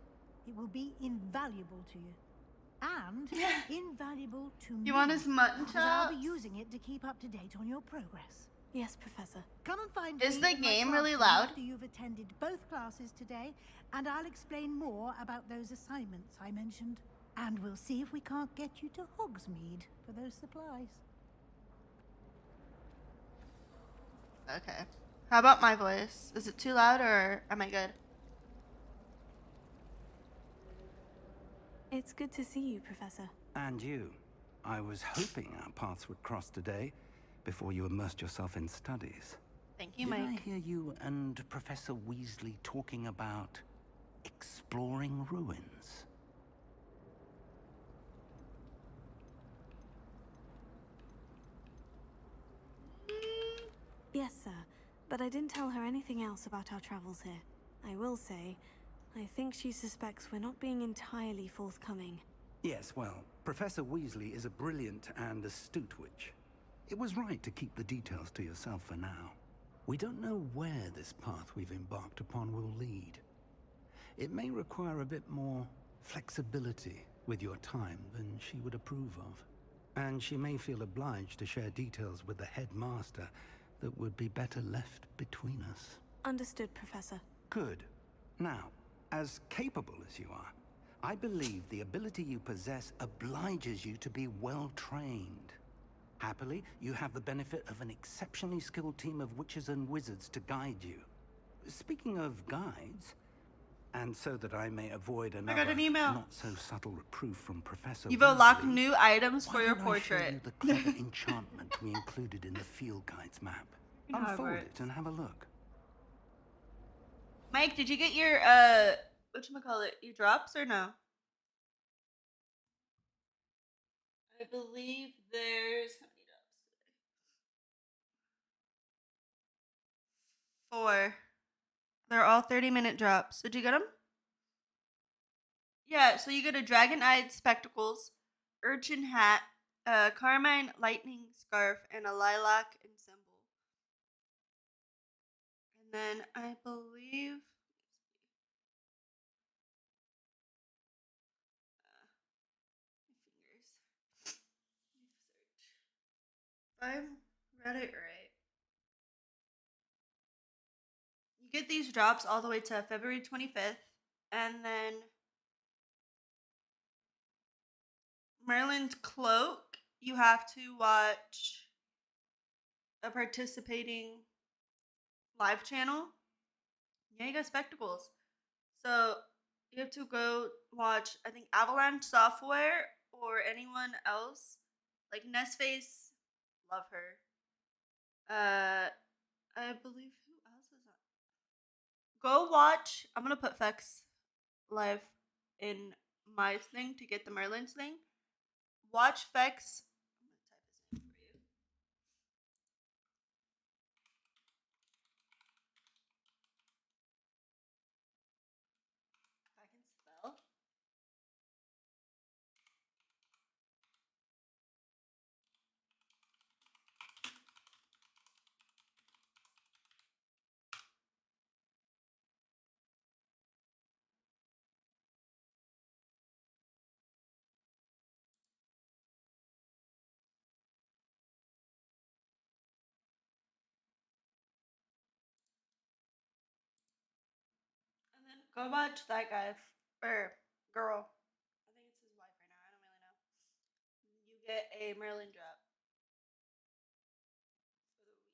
It will be invaluable to you. And invaluable to me. You want his mutton because I'll be chops? using it to keep up to date on your progress. Yes, Professor. Come and find Is me the in my game really classroom loud? after you've attended both classes today, and I'll explain more about those assignments I mentioned. And we'll see if we can't get you to Hogsmeade for those supplies. Okay. How about my voice? Is it too loud or am I good? It's good to see you, Professor. And you. I was hoping our paths would cross today, before you immersed yourself in studies. Thank you, Did I Mike. hear you and Professor Weasley talking about exploring ruins? Yes, sir. But I didn't tell her anything else about our travels here. I will say, I think she suspects we're not being entirely forthcoming. Yes, well, Professor Weasley is a brilliant and astute witch. It was right to keep the details to yourself for now. We don't know where this path we've embarked upon will lead. It may require a bit more flexibility with your time than she would approve of. And she may feel obliged to share details with the headmaster that would be better left between us. Understood, Professor. Good. Now, as capable as you are, I believe the ability you possess obliges you to be well trained. Happily, you have the benefit of an exceptionally skilled team of witches and wizards to guide you. Speaking of guides, and so that I may avoid another got an email. not so subtle reproof from Professor You've unlocked Weasley, new items for why your don't I show portrait. you the clever enchantment we included in the field guides map. You know how it Unfold works. it and have a look. Mike, did you get your whatchamacallit, your drops or no? I believe there's how many drops? 4. They're all 30-minute drops. Did you get them? Yeah, so you get a dragon-eyed spectacles, urchin hat, a carmine lightning scarf, and a lilac ensemble. And then I believe if I read it right. You get these drops all the way to February 25th, and then Merlin's Cloak, you have to watch a participating live channel. Yeah, you got spectacles. So you have to go watch, I think, Avalanche Software or anyone else. Like Nestface, love her. I believe who else is on? Go watch. I'm gonna put Fex live in my thing to get the Merlin's thing. Watch Fex. I'm gonna type this in for you. If I can spell. And then go watch that guy or girl. I think it's his wife right now. I don't really know. You get a Merlin drop for the week.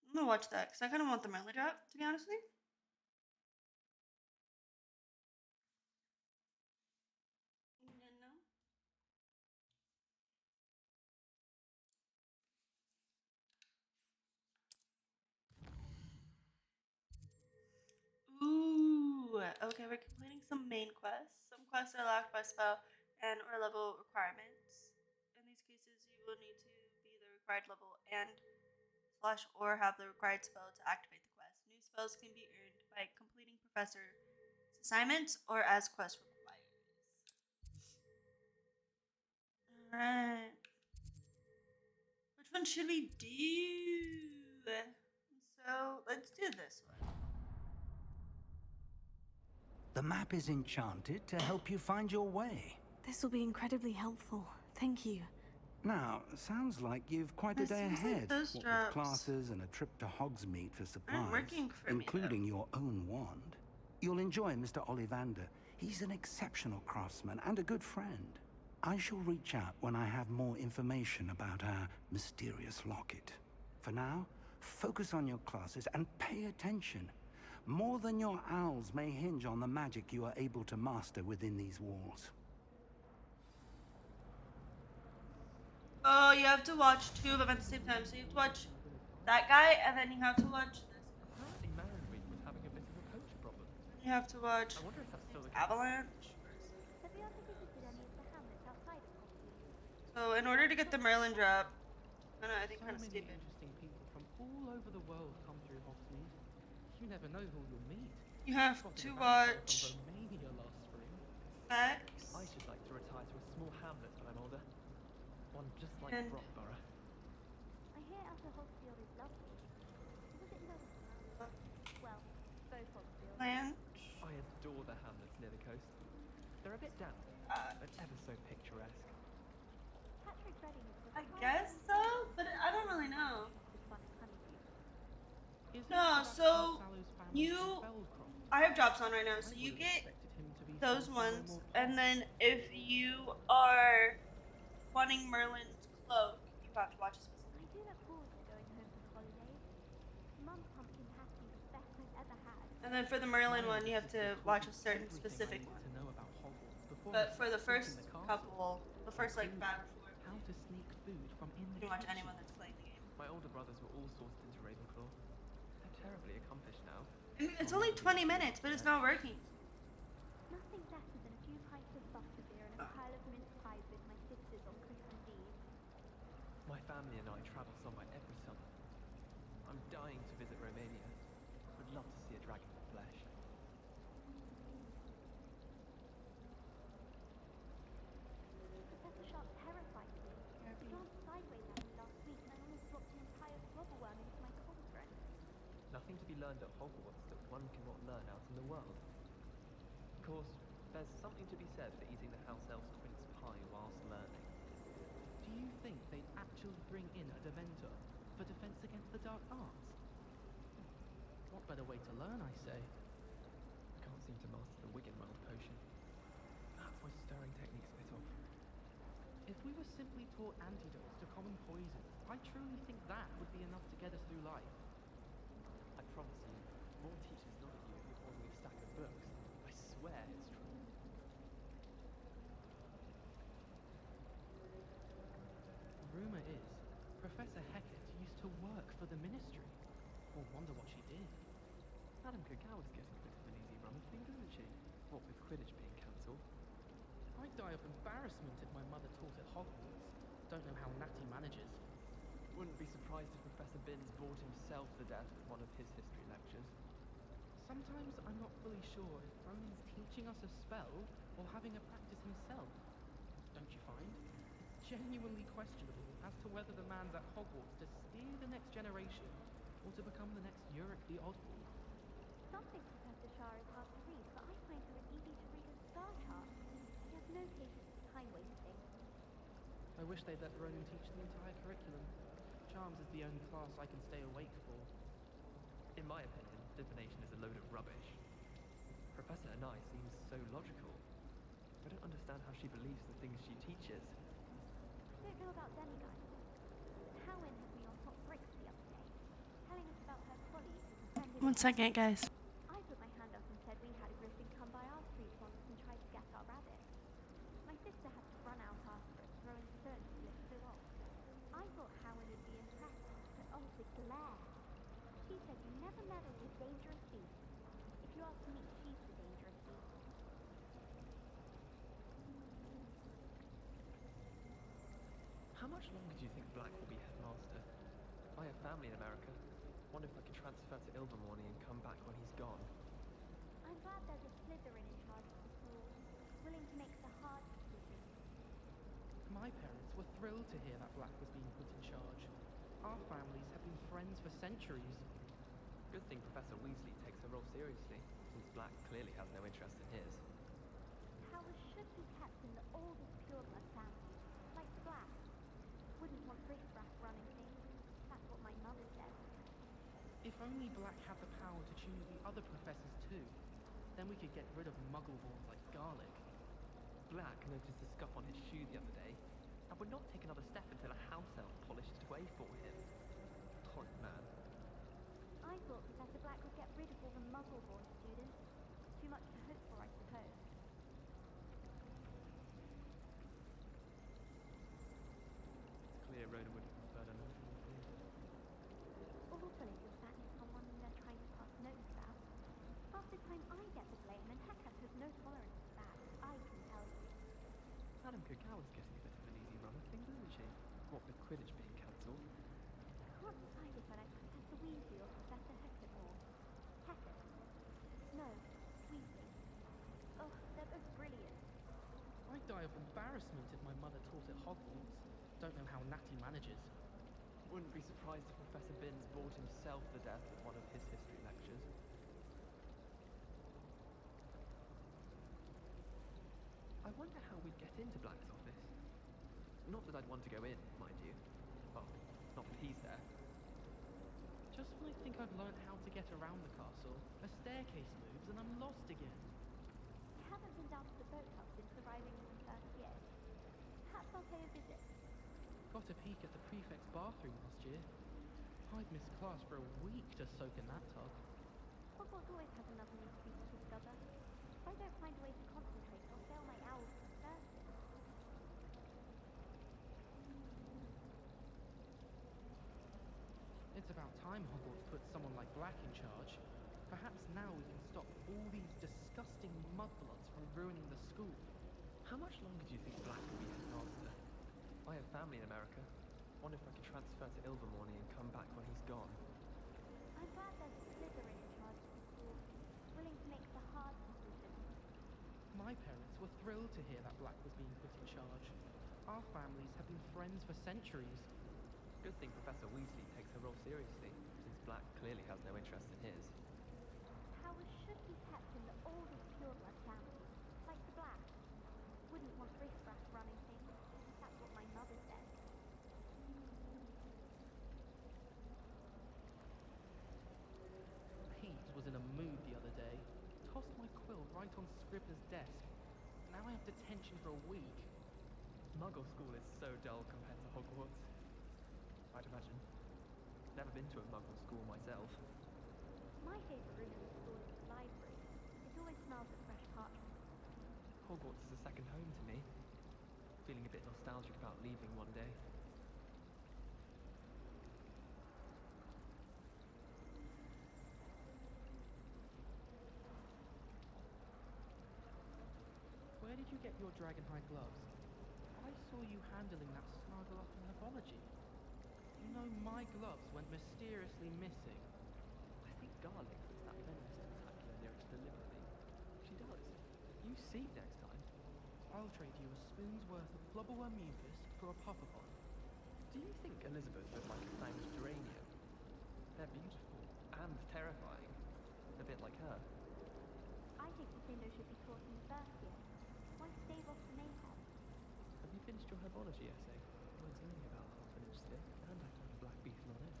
I'm gonna watch that because I kind of want the Merlin drop, to be honest with you. Ooh, okay, we're completing some main quests. Some quests are locked by spell and or level requirements. In these cases, you will need to be the required level and / or have the required spell to activate the quest. New spells can be earned by completing professor's assignments or as quest requires. Alright. Which one should we do? So, let's do this one. The map is enchanted to help you find your way. This will be incredibly helpful. Thank you. Now, sounds like you've quite a This day seems like ahead. those What drops with classes and a trip to Hogsmeade for supplies, working for me, including your own wand. You'll enjoy Mr. Ollivander. He's an exceptional craftsman and a good friend. I shall reach out when I have more information about our mysterious locket. For now, focus on your classes and pay attention. More than your owls may hinge on the magic you are able to master within these walls. Oh, you have to watch 2 of them at the same time. So you have to watch that guy, and then you have to watch this. Apparently Marienweed was having a bit of a poacher problem. You have to watch I wonder if that's still the Avalanche. So in order to get the Merlin drop, I think kind of many stupid. interesting people from all over the world come through Hogsmeade. You never know who you'll meet. You have Spotted to a vampire watch from Romania. Specs. I should like to retire to a small hamlet when I'm older. One just like And- Brockborough. I hear Outer Hogsfield is lovely. Was it lovely? Well, both Hogsfields. Land. I adore the hamlets near the coast. They're a bit damp, but ever so picturesque. Patrick Redding is I guess so, but I don't really know. Is it No, perhaps so Sallows family you, from Feldcroft? I have drops on right now, so you get those ones, and then if you are wanting Merlin's cloak, you have to watch a specific. I do look forward to going home for the holidays. Mum's pumpkin pasty is the best I've ever had. And then for the Merlin one, you have to watch a certain specific one. To know about Hogwarts before But for the I first in the castle. couple, the first like battle floor, How to sneak food from in you the can watch kitchen. anyone that's playing the game. My older brothers were all sourced into Ravenclaw. They're terribly accomplished now. I mean, it's only 20 minutes, but it's not working. Nothing better than a few pints of butterbeer and a pile of mince pies with my sisters on Christmas Eve. My family and I travel somewhere every summer. I'm dying to visit Romania. Would love to see a dragon in the flesh. Professor Sharp terrified me. He glanced sideways at me last week and I almost dropped an entire flobberworm into my cauldron. Nothing to be learned at Hogwarts that one cannot learn out in the world. Of course, there's something to be said for eating the house elf's quince pie whilst learning. Do you think they'd actually bring in a Dementor for defense against the dark arts? What better way to learn, I say? I can't seem to master the Wiggenweld potion. Perhaps my stirring technique's a bit off. If we were simply taught antidotes to common poisons, I truly think that would be enough to get us through life. I promise you, more teachers look at you if you're holding a stack of books. I swear it's true. Rumour is, Professor Hecat used to work for the Ministry. Or wonder what she did. Madame Kagawa's getting a bit of an easy run of things, isn't she? What with Quidditch being cancelled. I'd die of embarrassment if my mother taught at Hogwarts. Don't know how Natty manages. Wouldn't be surprised if Professor Binns bored himself to death with one of his history lectures. Sometimes I'm not fully sure if Ronin's teaching us a spell or having a practice himself. Don't you find? It's genuinely questionable as to whether the man's at Hogwarts to steer the next generation or to become the next Yorick the Oddball. Some think Professor Shar is hard to read, but I find her easy to read as star charts. She has no patience for time wasting. I wish they'd let Ronan teach the entire curriculum. Charms is the only class I can stay awake for. In my opinion, divination is a load of rubbish. Professor Anai seems so logical. I don't understand how she believes the things she teaches. I don't know about demigods. Howin had me on top bricks the other day, telling us about her colleagues and One second, guys. I put my hand up and said we had a griffin come by our street once and tried to get our rabbit. My sister had to run out after it, throwing stones till it flew off. I thought Howin would be impressed, but oh, the glare. She said you never meddle with dangerous beasts. If you ask me, she's the dangerous beast. How much longer do you think Black will be headmaster? I have family in America. Wonder if I can transfer to Ilvermorny and come back when he's gone. I'm glad there's a Slytherin in charge of the school, willing to make the hard decisions. My parents were thrilled to hear that Black was being put in charge. Our families have been friends for centuries. Good thing Professor Weasley takes her role seriously, since Black clearly has no interest in his. Powers should be kept in the oldest pureblood families, like the Black. Wouldn't want riffraff running things. That's what my mother said. If only Black had the power to choose the other professors too, then we could get rid of muggleborns like Garlic. Black noticed a scuff on his shoe the other day, and would not take another step until a house elf polished it away for him. Horrid man. I thought Professor Black would get rid of all the muggleborn students. Too much to hope for, I suppose. It's clear Rhoda would have preferred a little more food. Awful if you're sat near someone and they're trying to pass notes about. Half the time I get the blame, and Hecat has no tolerance for that, I can tell you. Madame Kagawa's getting a bit of an easy run of things, isn't she? What with Quidditch being cancelled. I can't decide if I like Professor Weasley or Professor Hecat more. Hecat. No, Weasley. Oh, they're both brilliant. cry of embarrassment if my mother taught at Hogwarts. Don't know how Natty manages. Wouldn't be surprised if Professor Binns bored himself to death with one of his history lectures. I wonder how we'd get into Black's office. Not that I'd want to go in, mind you. Well, not that he's there. Just when I think I've learned how to get around the castle, a staircase moves and I'm lost again. I haven't been down to the boathouse since arriving in the first year. Perhaps I'll pay a visit. Got a peek at the prefect's bathroom last year. I'd missed class for a week to soak in that tub. Hogwarts always has another new student to discover. If I don't find a way to concentrate, I'll fail my owls for Thursday. It's about time Hogwarts put someone like Black in charge. Perhaps now we can stop all these disgusting mudbloods from ruining the school. How much longer do you think Black will be headmaster? I have family in America. Wonder if I could transfer to Ilvermorny and come back when he's gone. I'm glad there's a Slytherin in charge of the school, willing to make the hard decisions. My parents were thrilled to hear that Black was being put in charge. Our families have been friends for centuries. Good thing Professor Weasley takes her role seriously, since Black clearly has no interest in his. Powers should be kept in the oldest pureblood families, like the Black. Wouldn't want riffraff running things. That's what my mother said. Pete was in a mood the other day. Tossed my quill right on Scribner's desk. Now I have detention for a week. Muggle school is so dull compared to Hogwarts. I'd imagine. Never been to a Muggle school myself. My favourite room in the school is the library. It always smells of fresh parchment. Hogwarts is a second home to me. Feeling a bit nostalgic about leaving one day. Where did you get your Dragonhide gloves? I saw you handling that Snargle up in Herbology. You know, my gloves went mysteriously missing. I think Garlic puts that venomous tentacular near it deliberately. She does. You see next time. I'll trade you a spoon's worth of Flubberworm mucus for a Puffapon. Do you think Elizabeth would like a fanged geranium? They're beautiful and terrifying. A bit like her. I think Lucindo should be taught in the first year. Why stave off the mayhem? Have you finished your herbology essay? Mine's only about half an inch thick, and I found a black beetle on it.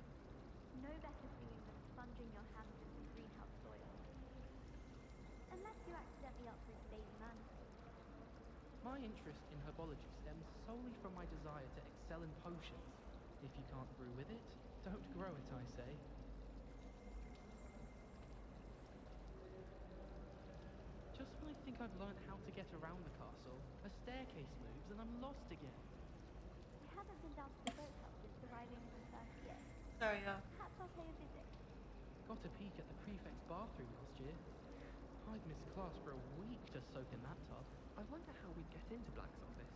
No better feeling than sponging your hands in the greenhouse soil. Unless you accidentally uproot Daisy Mantle. My interest in herbology stems solely from my desire to excel in potions. If you can't brew with it, don't grow it, I say. Just when I think I've learned how to get around the castle, a staircase moves and I'm lost again. I haven't been down to the boathouse since arriving in the first year. Sorry, y'all. Perhaps I'll pay a visit. Got a peek at the prefect's bathroom last year. I'd missed class for a week to soak in that tub. I wonder how we'd get into Black's office.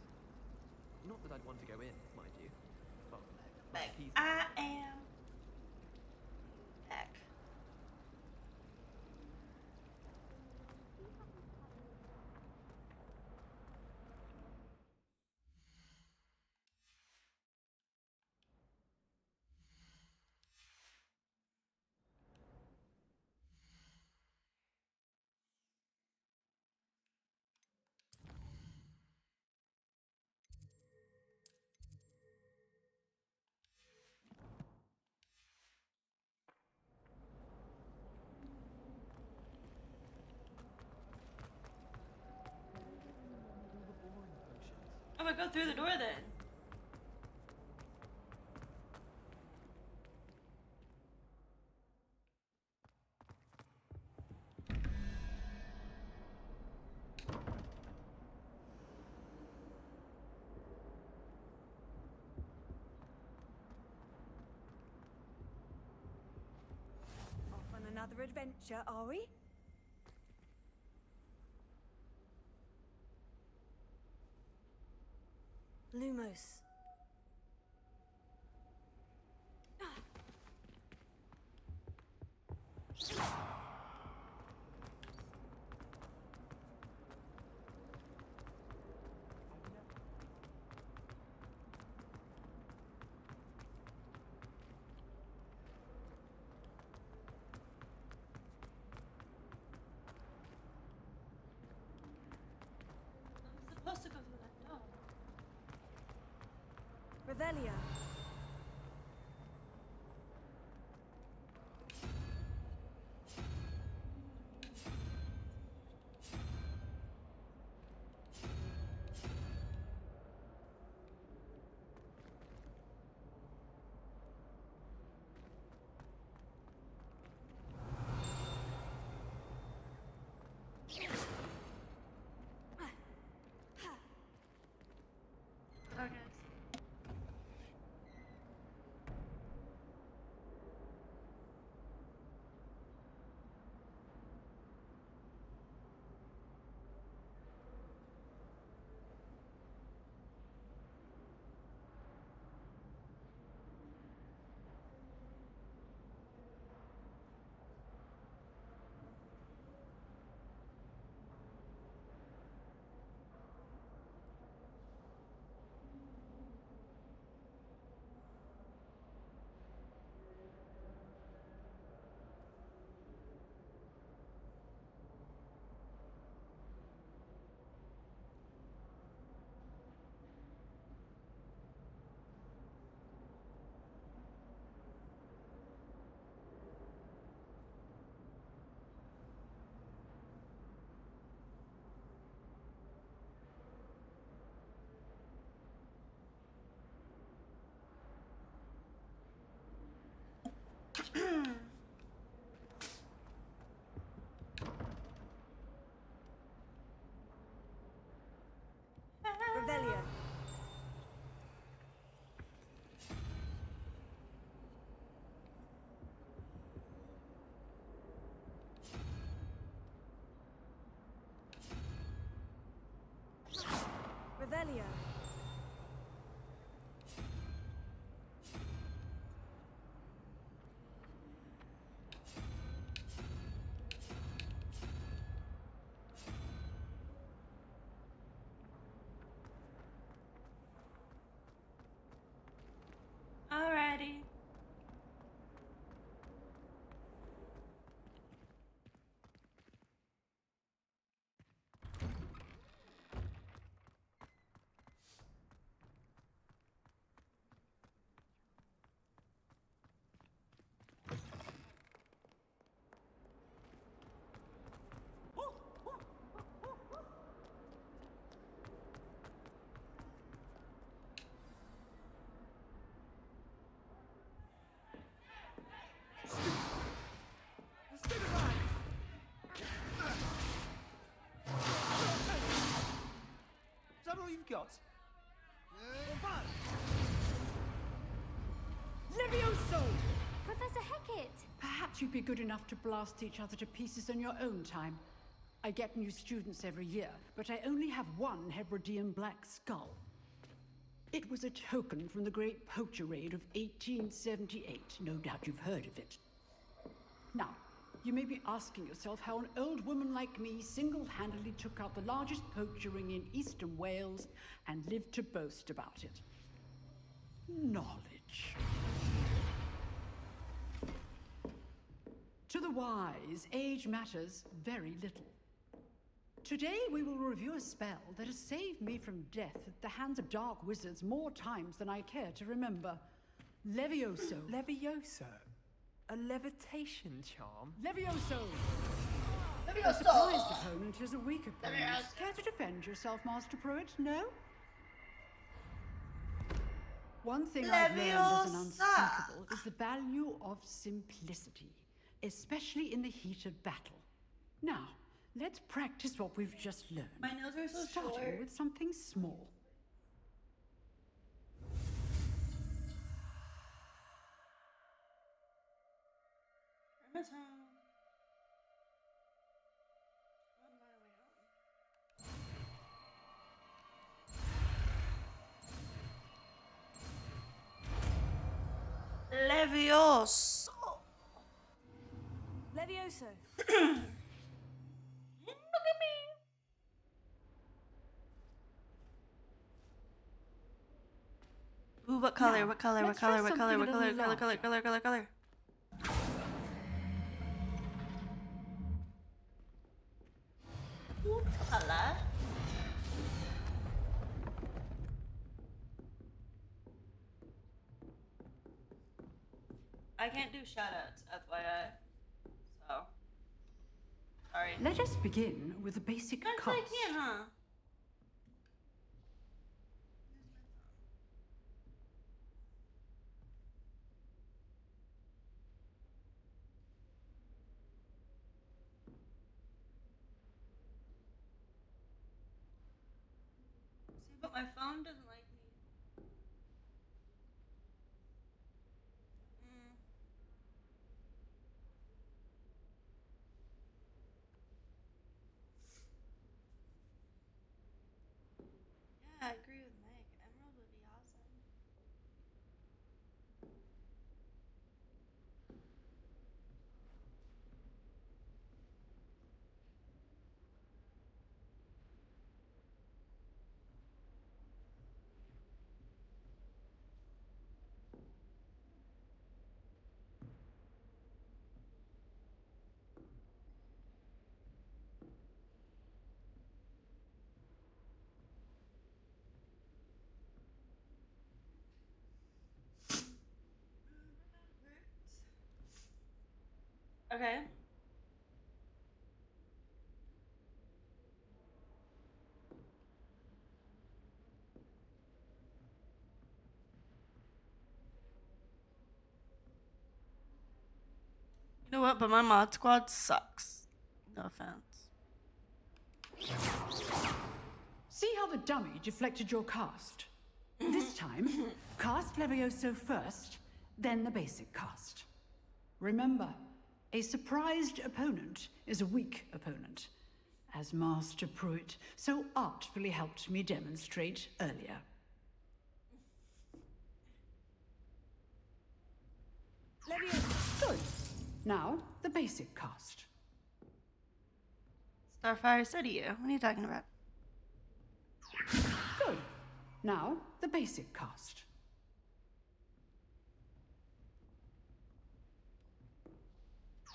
Not that I'd want to go in, mind you. Well, Back. he's I am back. I'm gonna go through the door then. Off on another adventure, are we? Lumos. Revelia. Revelia. Revelia. Alrighty. Is that all you've got? Levioso! Professor Hecat! Perhaps you'd be good enough to blast each other to pieces in your own time. I get new students every year, but I only have one Hebridean black skull. It was a token from the Great Poacher Raid of 1878. No doubt you've heard of it. Now, you may be asking yourself how an old woman like me single-handedly took out the largest poacher ring in eastern Wales and lived to boast about it. Knowledge. To the wise, age matters very little. Today we will review a spell that has saved me from death at the hands of dark wizards more times than I care to remember. Levioso. Levioso? A levitation charm? Levioso! A Levioso! surprised opponent is a weak opponent. Levioso. Care to defend yourself, Master Pruitt? No? One thing I've learned as an unspeakable is the value of simplicity, especially in the heat of battle. Now, let's practice what we've just learned. My nails are so Starting short. with something small. Where's my home? Levioso. Levioso. Look at me. Ooh, what color? Now, What color? What let's color? try What color? What something a color? little Color? Color? Color? Color? Color? What color? I can't do shoutouts, FYI. So, sorry. Let us begin with the basic That's cast. I can't, huh? See, but my phone doesn't like me. Yeah, I agree with Mike. Emerald would be awesome. Okay. You know what? But my mod squad sucks. No offense. See how the dummy deflected your cast? This time, cast Levioso first, then the basic cast. Remember, a surprised opponent is a weak opponent, as Master Pruitt so artfully helped me demonstrate earlier. Levioso. Good. Now, the basic cast. Starfire said to you. What are you talking about? Good. Now, the basic cast.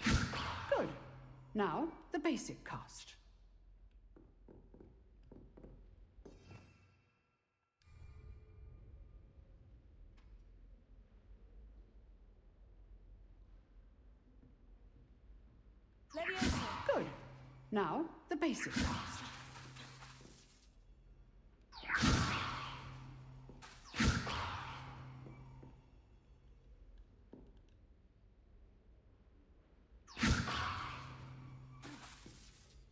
Good. Now, the basic cast. Levioso. Good. Now, the basic cast.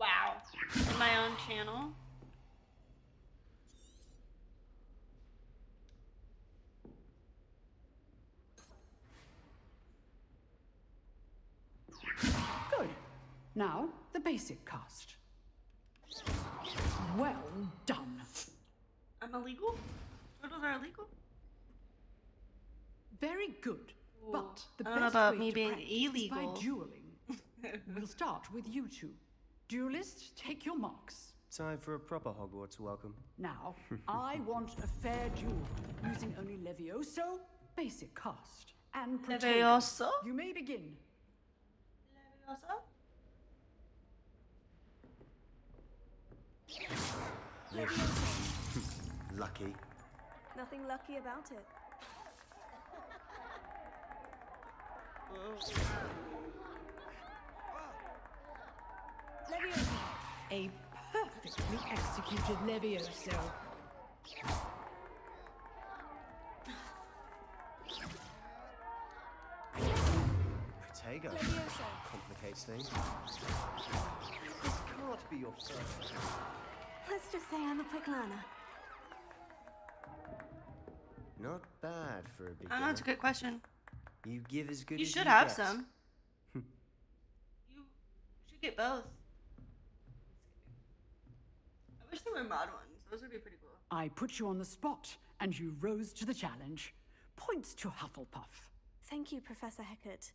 Wow. In my own channel. Good. Now, the basic cast. Well done. I'm illegal? Turtles are illegal? Very good. But the I don't know best about way me to being practice is by illegal. dueling. We'll start with you two. Duelists, take your marks. Time for a proper Hogwarts welcome. Now, I want a fair duel, using only Levioso, basic cast, and Protego. Levioso? You may begin. Levioso? Lucky. Nothing lucky about it. Levioso. A perfectly executed Levioso. Protego. Levioso. Complicates things. This can't be your first. Let's just say I'm a quick learner. Not bad for a I beginner. don't know, it's a good question. You give as good You as should you have get. some. You should get both. I wish there were mod ones. Those would be pretty cool. I put you on the spot, and you rose to the challenge. Points to Hufflepuff. Thank you, Professor Hecat.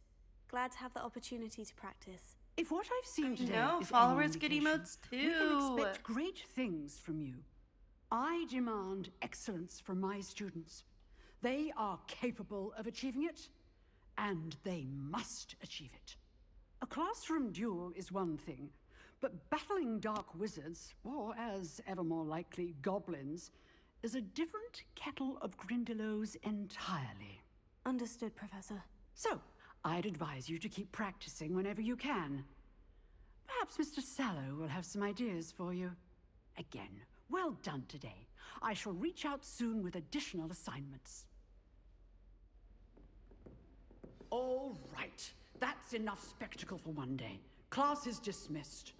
Glad to have the opportunity to practice. If what I've seen today know, is followers any get indication, emotes we can too. expect great things from you. I demand excellence from my students. They are capable of achieving it, and they must achieve it. A classroom duel is one thing, but battling dark wizards, or as ever more likely, goblins, is a different kettle of Grindylows entirely. Understood, Professor. So, I'd advise you to keep practicing whenever you can. Perhaps Mr. Sallow will have some ideas for you. Again, well done today. I shall reach out soon with additional assignments. All right. That's enough spectacle for one day. Class is dismissed.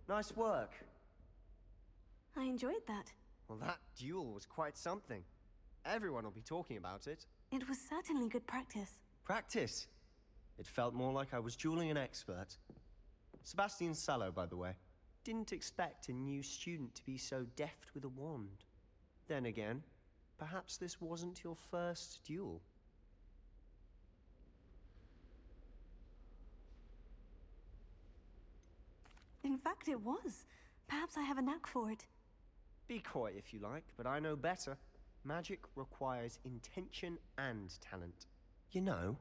Nice work. I enjoyed that. Well, that duel was quite something. Everyone will be talking about it. It was certainly good practice. Practice? It felt more like I was dueling an expert. Sebastian Sallow, by the way. Didn't expect a new student to be so deft with a wand. Then again, perhaps this wasn't your first duel. In fact, it was. Perhaps I have a knack for it. Be coy if you like, but I know better. Magic requires intention and talent. You know,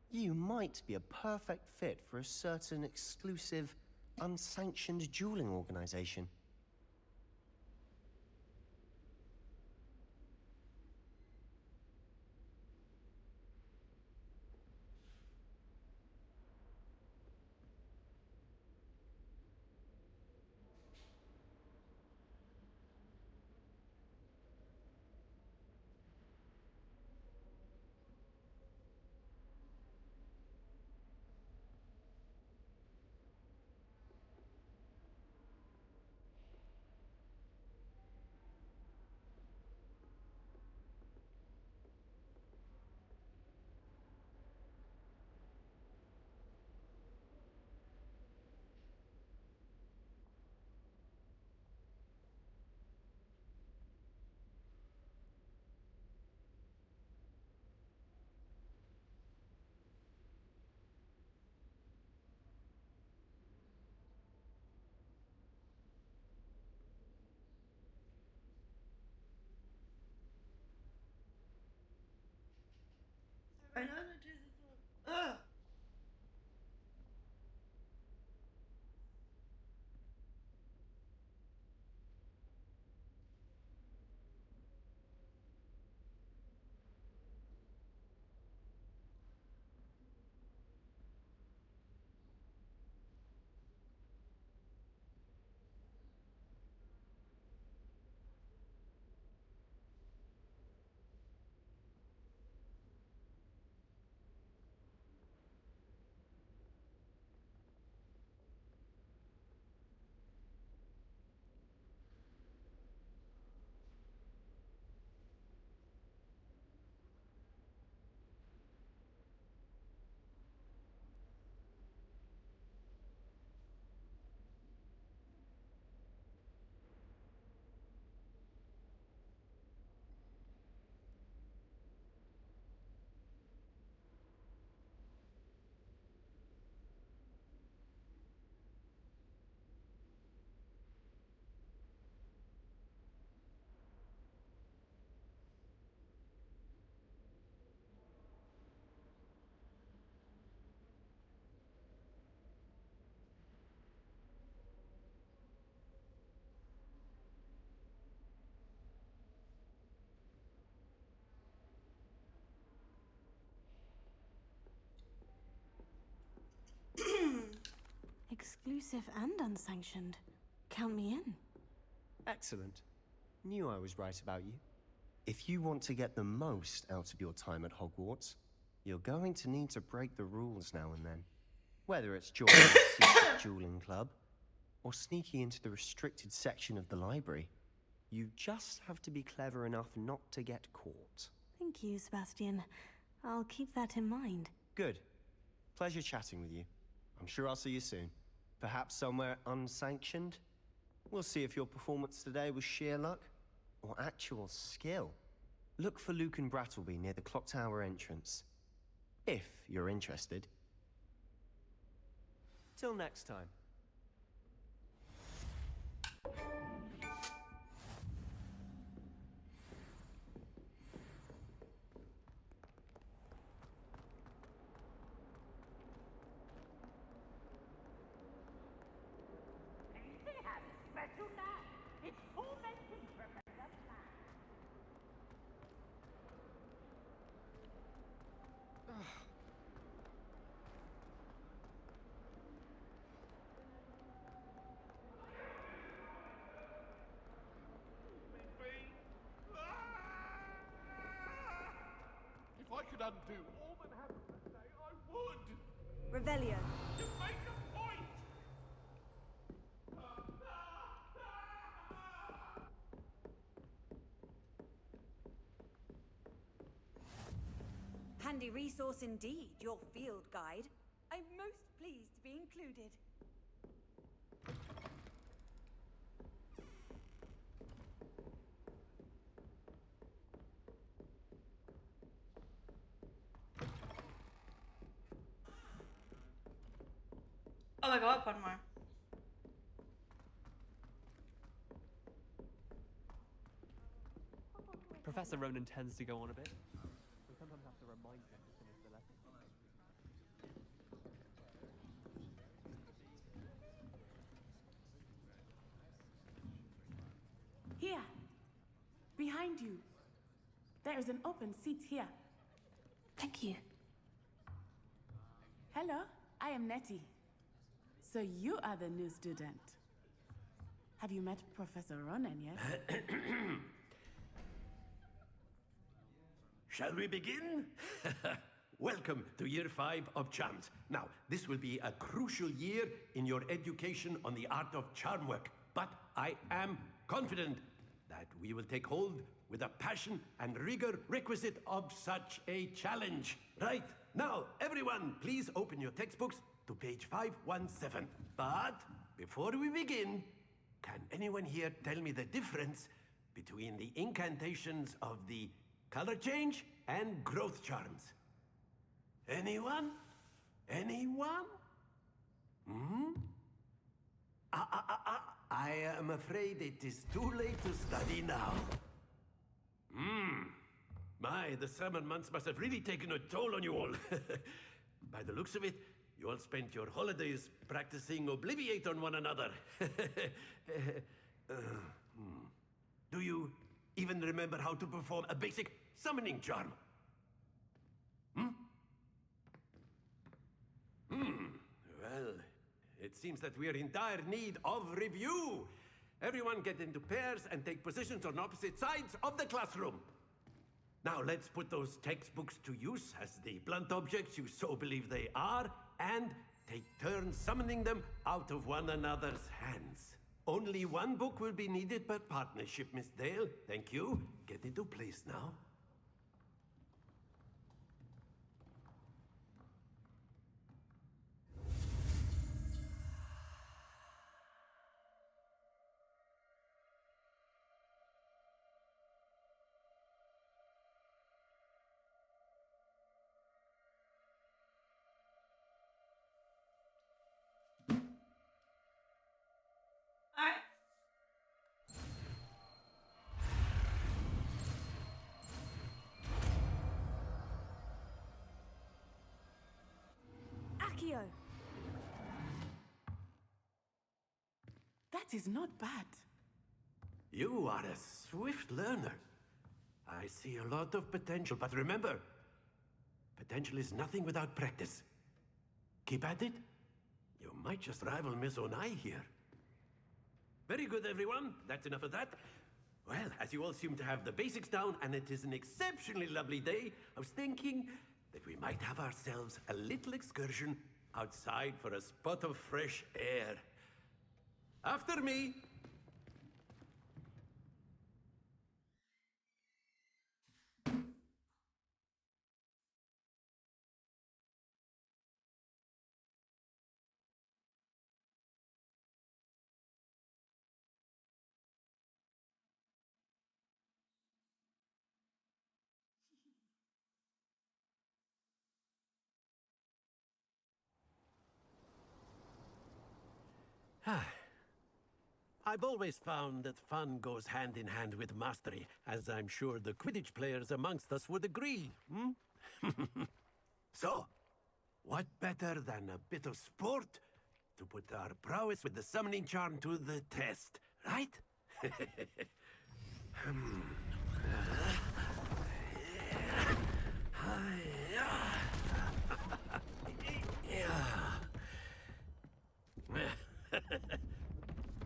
you might be a perfect fit for a certain exclusive, unsanctioned dueling organization. exclusive and unsanctioned. Count me in. Excellent. Knew I was right about you. If you want to get the most out of your time at Hogwarts, you're going to need to break the rules now and then. Whether it's joining a secret dueling club, or sneaking into the restricted section of the library, you just have to be clever enough not to get caught. Thank you, Sebastian. I'll keep that in mind. Good. Pleasure chatting with you. I'm sure I'll see you soon. Perhaps somewhere unsanctioned? We'll see if your performance today was sheer luck or actual skill. Look for Luke and Brattleby near the clock tower entrance. If you're interested. Till next time. If I could undo all that happened that day, I would! Revelio. To make a point! Handy resource indeed, your field guide. I'm most pleased to be included. Oh, I go up one more. Professor Ronan tends to go on a bit. We sometimes have to remind him to finish the lesson. Here, behind you. There is an open seat here. Thank you. Hello, I am Nettie. So you are the new student. Have you met Professor Ronan yet? Shall we begin? Welcome to Year 5 of Charms. Now, this will be a crucial year in your education on the art of charm work, but I am confident that we will take hold with the passion and rigor requisite of such a challenge. Right, now, everyone, please open your textbooks to page 517. But before we begin, can anyone here tell me the difference between the incantations of the color change and growth charms? Anyone? Anyone? Hmm? I am afraid it is too late to study now. My, the summer months must have really taken a toll on you all. By the looks of it, you all spent your holidays practicing Obliviate on one another. Do you even remember how to perform a basic summoning charm? Well, it seems that we are in dire need of review. Everyone get into pairs and take positions on opposite sides of the classroom. Now let's put those textbooks to use as the blunt objects you so believe they are, and take turns summoning them out of one another's hands. Only one book will be needed per partnership, Miss Dale. Thank you. Get into place now. Accio. That is not bad. You are a swift learner. I see a lot of potential, but remember, potential is nothing without practice. Keep at it. You might just rival Miss Onai here. Very good, everyone. That's enough of that. Well, as you all seem to have the basics down, and it is an exceptionally lovely day, I was thinking that we might have ourselves a little excursion outside for a spot of fresh air. After me. I've always found that fun goes hand in hand with mastery, as I'm sure the Quidditch players amongst us would agree. So, what better than a bit of sport to put our prowess with the summoning charm to the test, right?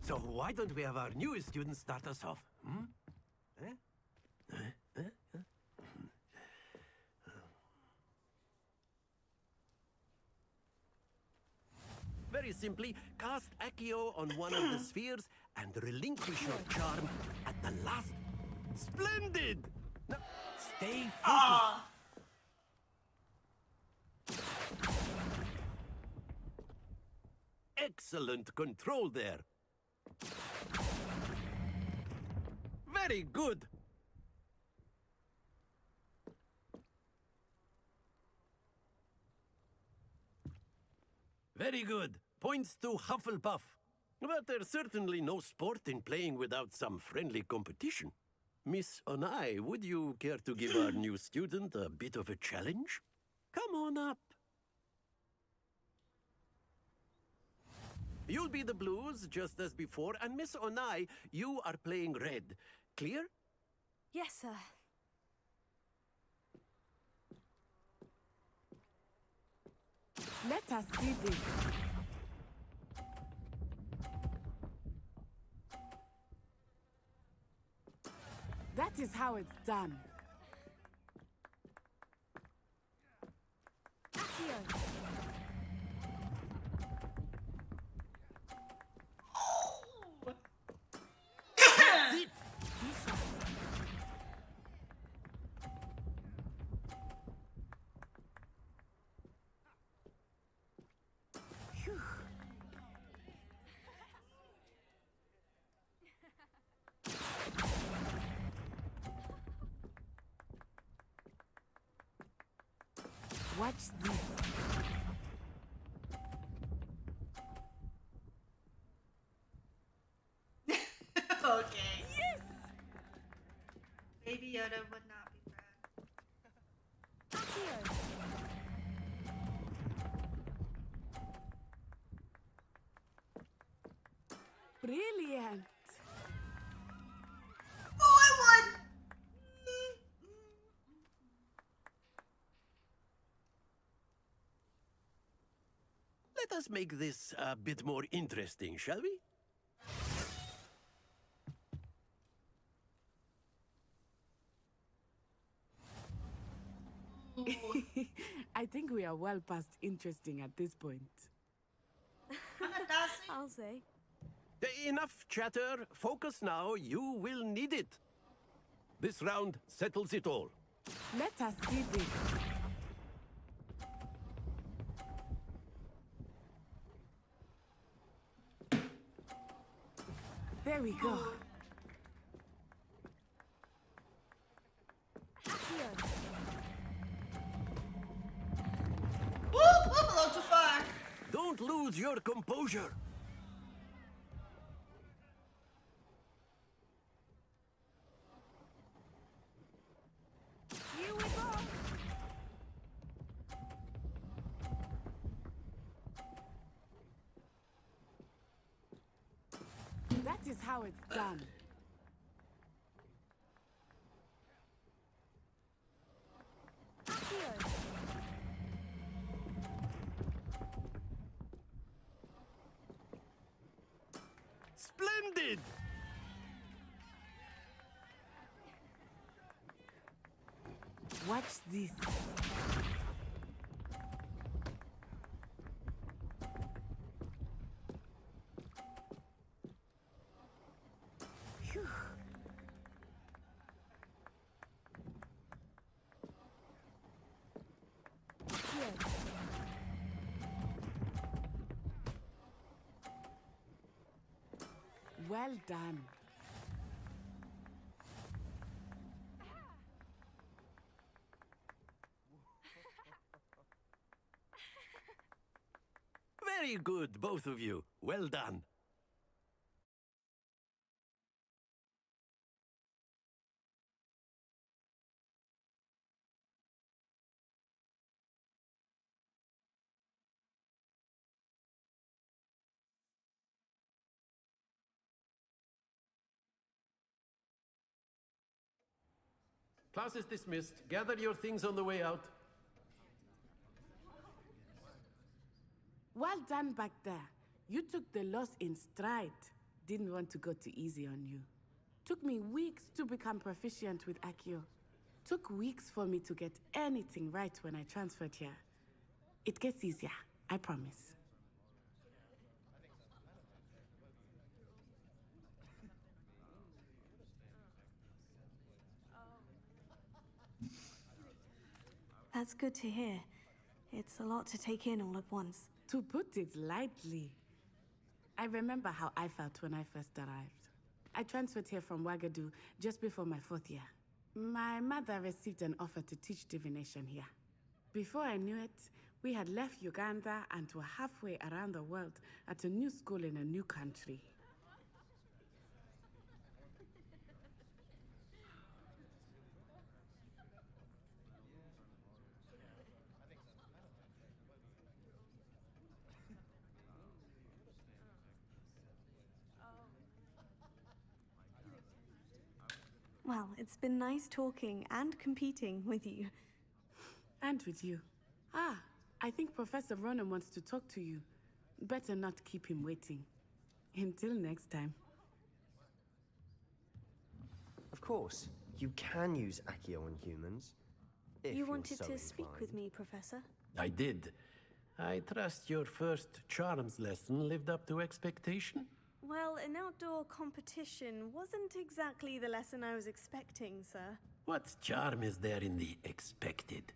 So why don't we have our newest student start us off? Very simply, cast Accio on one of the spheres and relinquish your charm at the last. Splendid! Now, stay focused. Excellent control there. Very good. Very good. Points to Hufflepuff. But there's certainly no sport in playing without some friendly competition. Miss Onai, would you care to give our new student a bit of a challenge? Come on up. You'll be the blues, just as before, and Miss Onai, you are playing red. Clear? Yes, sir. Let us see this. That is how it's done. Accio. That's it. Watch this. Okay. Yes! Baby Yoda would not be proud. Brilliant. Oh, I won! Let us make this a bit more interesting, shall we? I think we are well past interesting at this point. I'll say. Enough chatter. Focus now. You will need it. This round settles it all. Let us see this. There we go. Whoop, whoop, a little too far. Don't lose your composure. Here we go. That is how it's done. did! Watch this. Phew. Well done. Very good, both of you. Well done. Class is dismissed. Gather your things on the way out. Well done back there. You took the loss in stride. Didn't want to go too easy on you. Took me weeks to become proficient with Accio. Took weeks for me to get anything right when I transferred here. It gets easier, I promise. That's good to hear. It's a lot to take in all at once. To put it lightly, I remember how I felt when I first arrived. I transferred here from Wagadu just before my 4th year. My mother received an offer to teach divination here. Before I knew it, we had left Uganda and were halfway around the world at a new school in a new country. Well, it's been nice talking and competing with you. And with you. Ah, I think Professor Ronan wants to talk to you. Better not keep him waiting. Until next time. Of course, you can use Accio on humans. If You you're wanted so to speak inclined. with me, Professor? I did. I trust your first charms lesson lived up to expectation? Well, an outdoor competition wasn't exactly the lesson I was expecting, sir. What charm is there in the expected?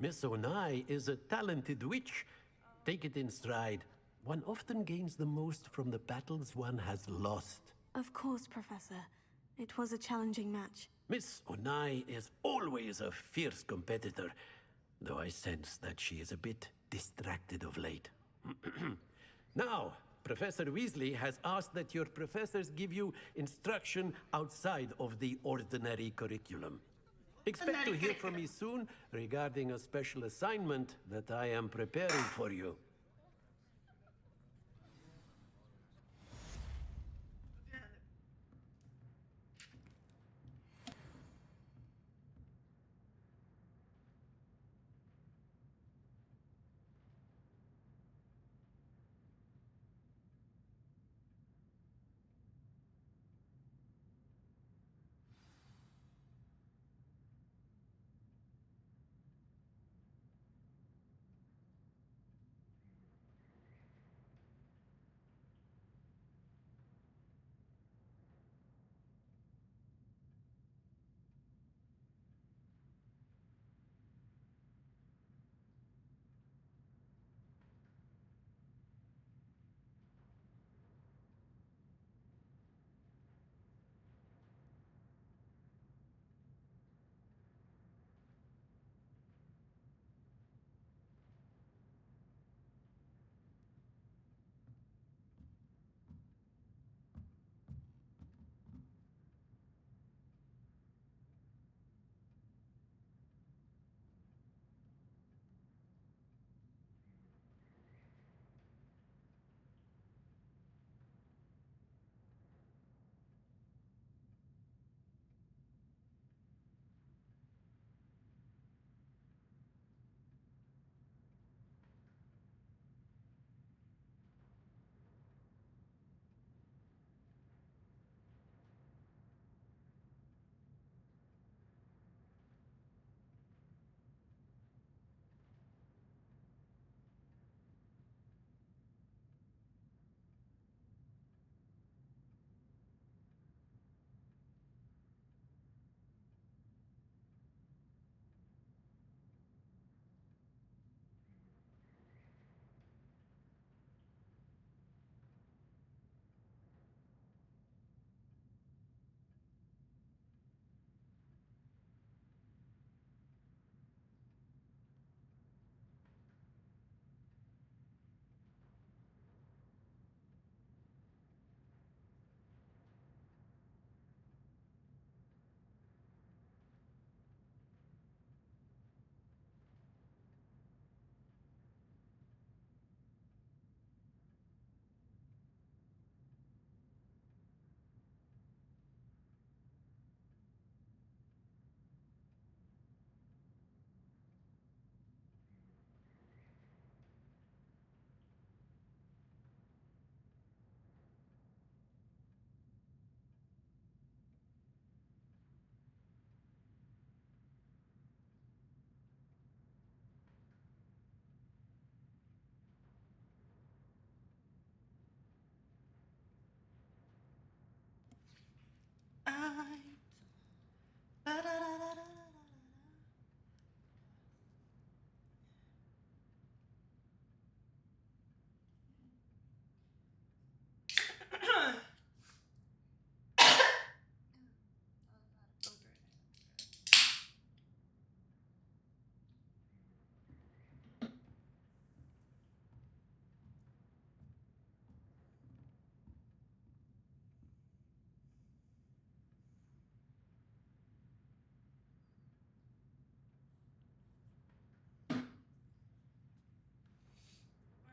Miss Onai is a talented witch. Take it in stride. One often gains the most from the battles one has lost. Of course, Professor. It was a challenging match. Miss Onai is always a fierce competitor, though I sense that she is a bit distracted of late. Now, Professor Weasley has asked that your professors give you instruction outside of the ordinary curriculum. Expect to hear from me soon regarding a special assignment that I am preparing for you.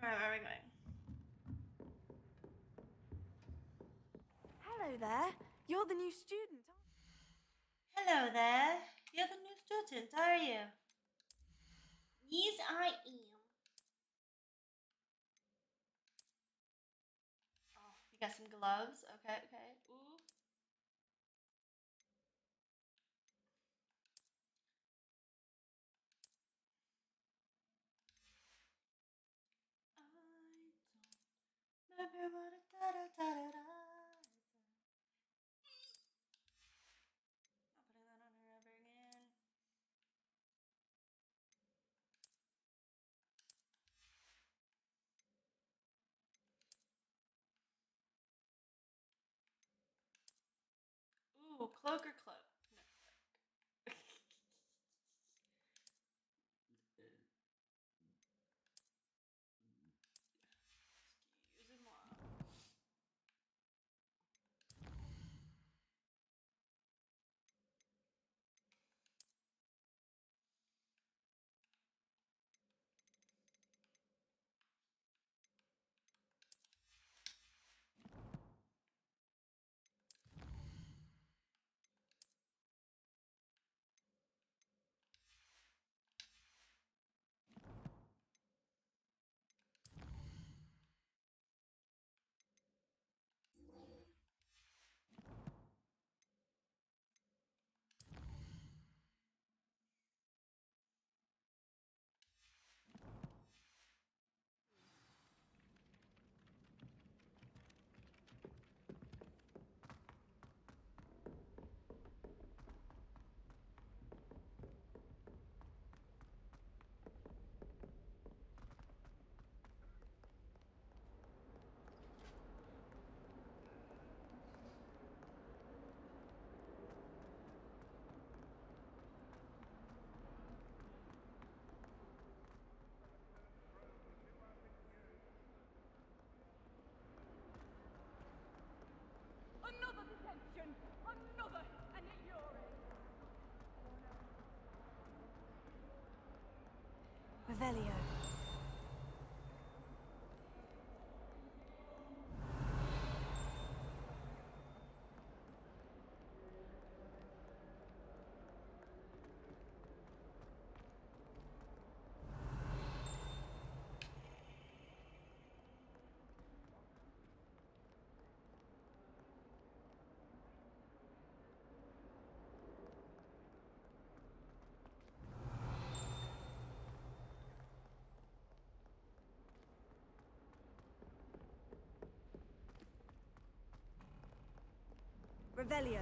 Alright, where are we going? Hello there. You're the new student. Hello there. You're the new student, are you? Yes, I am. Oh, you got some gloves? Okay, okay. Ooh. Ooh, cloak or cloak? No. Excusez-moi. Another detention! Another! And at your age! Revelio. Revelio.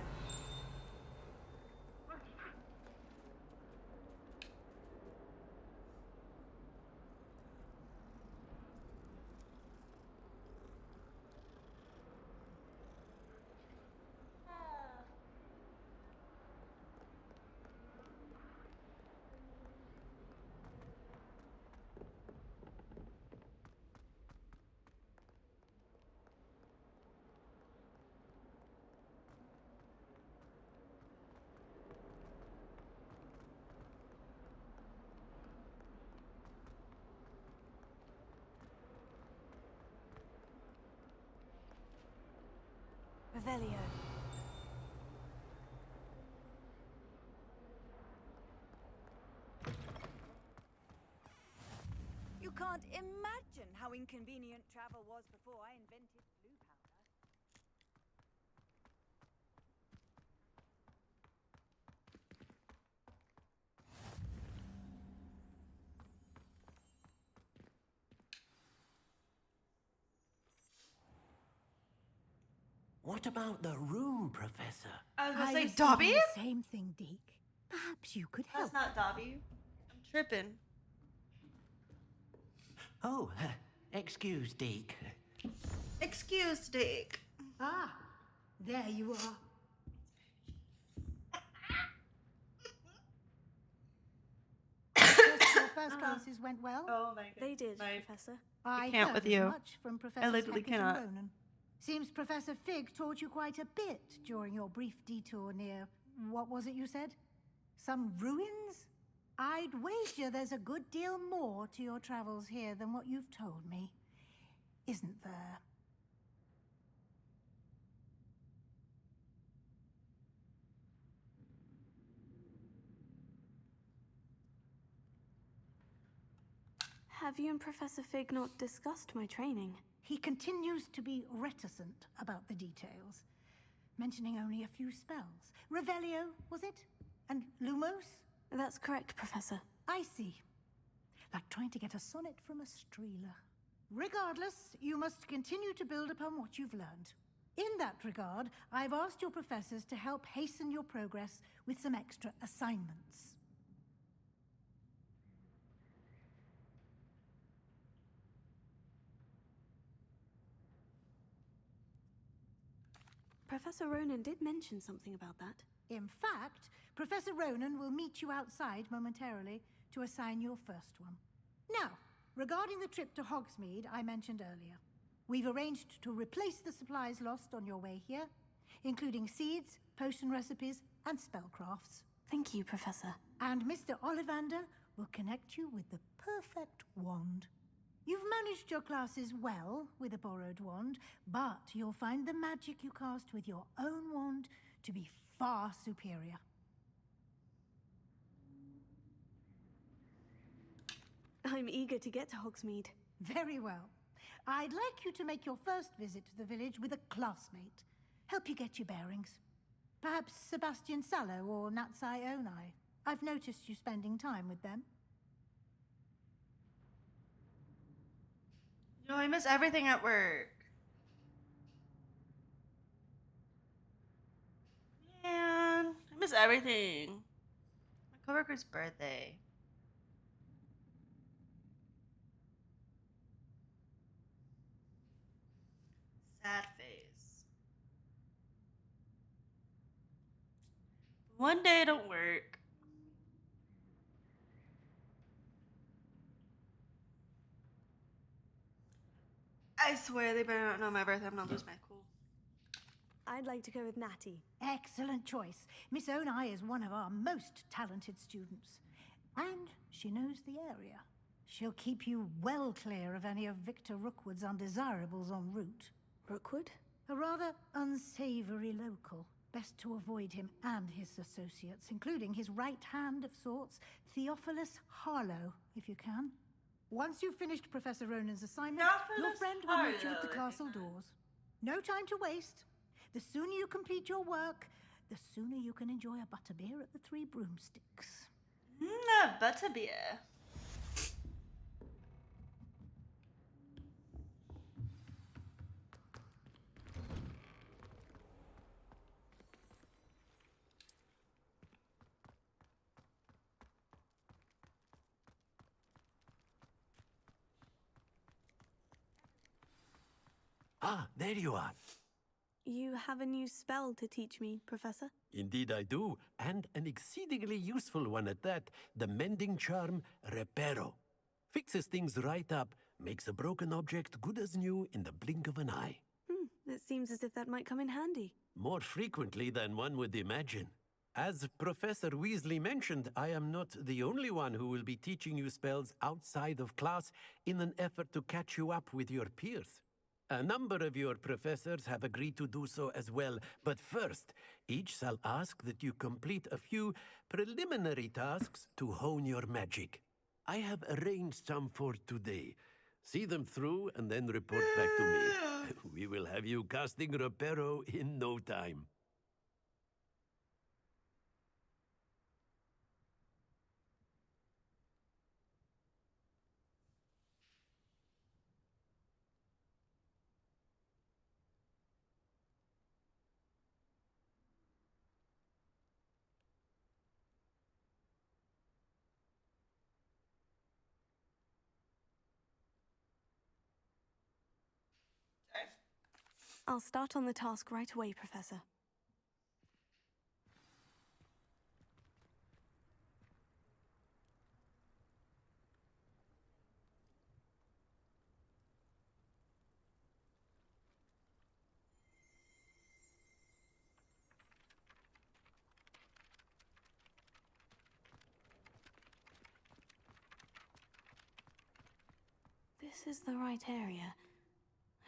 Revelio. You can't imagine how inconvenient travel was before I invented blue powder. What about the room, Professor? I was gonna I say was thinking Dobby? the same thing, Deke. Perhaps you could help. That's not Dobby. I'm tripping. Oh, excuse, Deke. Excuse, Dick. Ah, there you are. Your first classes went well? Oh my god. They did, Professor. I can't heard with as you. much from Professor literally Hackett and cannot. Ronan. Seems Professor Fig taught you quite a bit during your brief detour near, what was it you said? Some ruins? I'd wager there's a good deal more to your travels here than what you've told me. Isn't there? Have you and Professor Fig not discussed my training? He continues to be reticent about the details, mentioning only a few spells. Revelio, was it? And Lumos? That's correct, Professor. I see. Like trying to get a sonnet from a streeler. Regardless, you must continue to build upon what you've learned. In that regard, I've asked your professors to help hasten your progress with some extra assignments. Professor Ronan did mention something about that. In fact, Professor Ronan will meet you outside momentarily to assign your first one. Now, regarding the trip to Hogsmeade I mentioned earlier, we've arranged to replace the supplies lost on your way here, including seeds, potion recipes, and spellcrafts. Thank you, Professor. And Mr. Ollivander will connect you with the perfect wand. You've managed your classes well with a borrowed wand, but you'll find the magic you cast with your own wand to be far superior. I'm eager to get to Hogsmeade. Very well. I'd like you to make your first visit to the village with a classmate. Help you get your bearings. Perhaps Sebastian Sallow or Natsai Onai. I've noticed you spending time with them. No, I miss everything at work. Man, I miss everything. My coworker's birthday. Sad face. One day it'll work. I swear they better not know my birthday. I'm not lose my cool. I'd like to go with Natty. Excellent choice. Miss Onai is one of our most talented students. And she knows the area. She'll keep you well clear of any of Victor Rookwood's undesirables en route. Rookwood? A rather unsavory local. Best to avoid him and his associates, including his right hand of sorts, Theophilus Harlow, if you can. Once you've finished Professor Ronan's assignment, your friend will meet you at the castle doors. No time to waste. The sooner you complete your work, the sooner you can enjoy a butterbeer at the Three Broomsticks. Butterbeer. Ah, there you are. You have a new spell to teach me, Professor? Indeed I do, and an exceedingly useful one at that, the mending charm Reparo. Fixes things right up, makes a broken object good as new in the blink of an eye. It seems as if that might come in handy. More frequently than one would imagine. As Professor Weasley mentioned, I am not the only one who will be teaching you spells outside of class in an effort to catch you up with your peers. A number of your professors have agreed to do so as well, but first, each shall ask that you complete a few preliminary tasks to hone your magic. I have arranged some for today. See them through and then report back to me. We will have you casting Reparo in no time. I'll start on the task right away, Professor. This is the right area.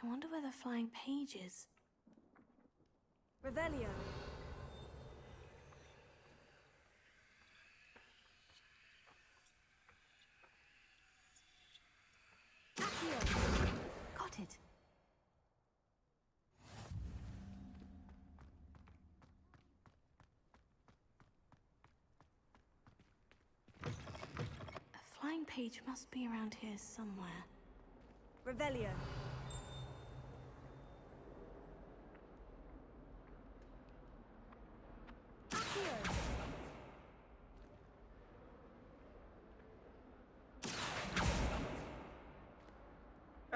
I wonder where the flying page is. Revelio. Got it. A flying page must be around here somewhere. Revelio.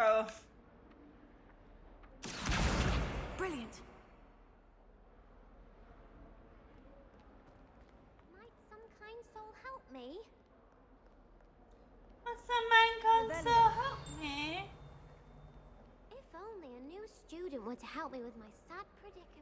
Oh. Brilliant. Might some kind soul help me? What's the man console help me? If only a new student were to help me with my sad predicament.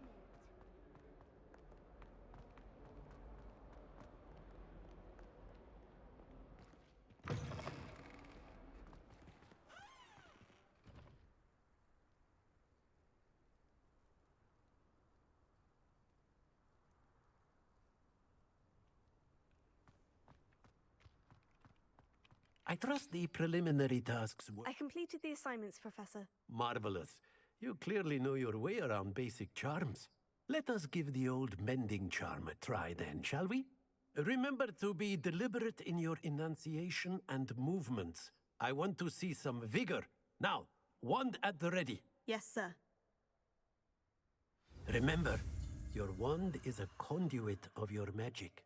I trust the preliminary tasks were I completed the assignments, Professor. marvelous. You clearly know your way around basic charms. Let us give the old mending charm a try then, shall we? Remember to be deliberate in your enunciation and movements. I want to see some vigor. Now, wand at the ready. Yes, sir. Remember, your wand is a conduit of your magic.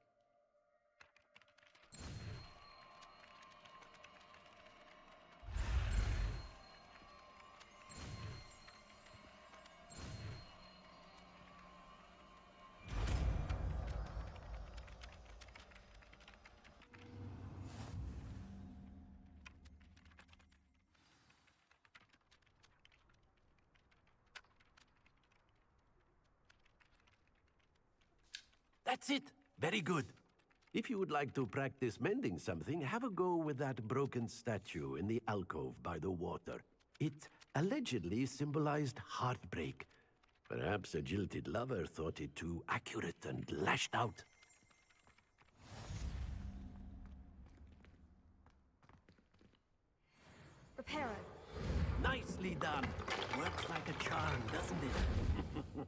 That's it. Very good. If you would like to practice mending something, have a go with that broken statue in the alcove by the water. It allegedly symbolized heartbreak. Perhaps a jilted lover thought it too accurate and lashed out. Reparo. Nicely done. Works like a charm, doesn't it?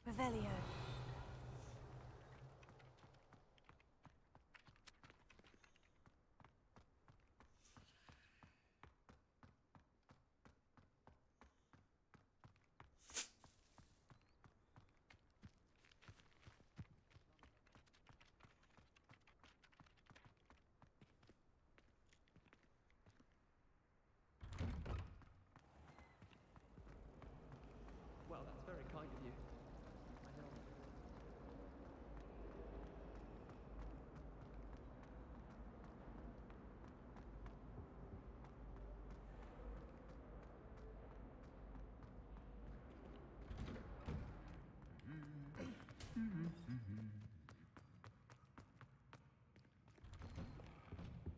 Revelio. Well, that's very kind of you. I know.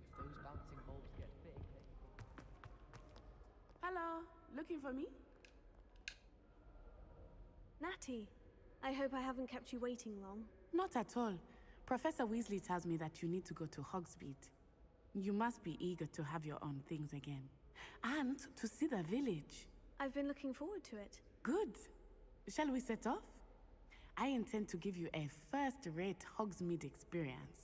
If those bouncing bulbs get big, Hello, looking for me? Natty, I hope I haven't kept you waiting long. Not at all. Professor Weasley tells me that you need to go to Hogsmeade. You must be eager to have your own things again. And to see the village. I've been looking forward to it. Good. Shall we set off? I intend to give you a first-rate Hogsmeade experience.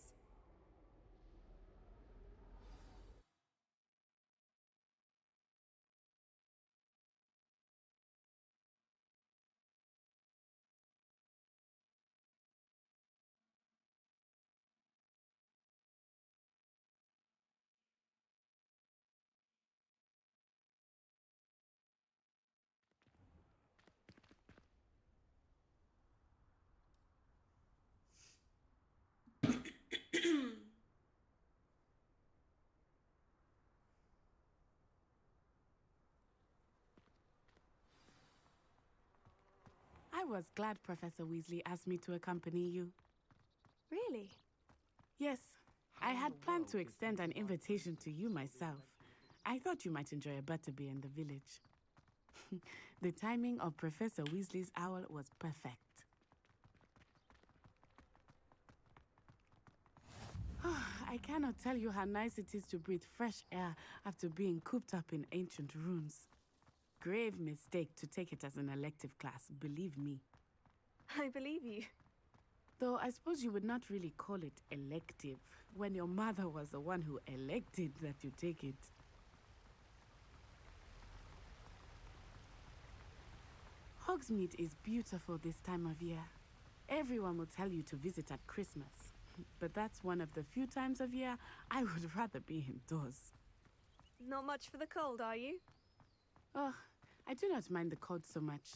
I was glad Professor Weasley asked me to accompany you. Really? Yes, I had planned to extend an invitation to you myself. I thought you might enjoy a butterbeer in the village. The timing of Professor Weasley's owl was perfect. I cannot tell you how nice it is to breathe fresh air after being cooped up in ancient rooms. Grave mistake to take it as an elective class, believe me. I believe you. Though I suppose you would not really call it elective when your mother was the one who elected that you take it. Hogsmeade is beautiful this time of year. Everyone will tell you to visit at Christmas. But that's one of the few times of year I would rather be indoors. Not much for the cold, are you? Oh, I do not mind the cold so much,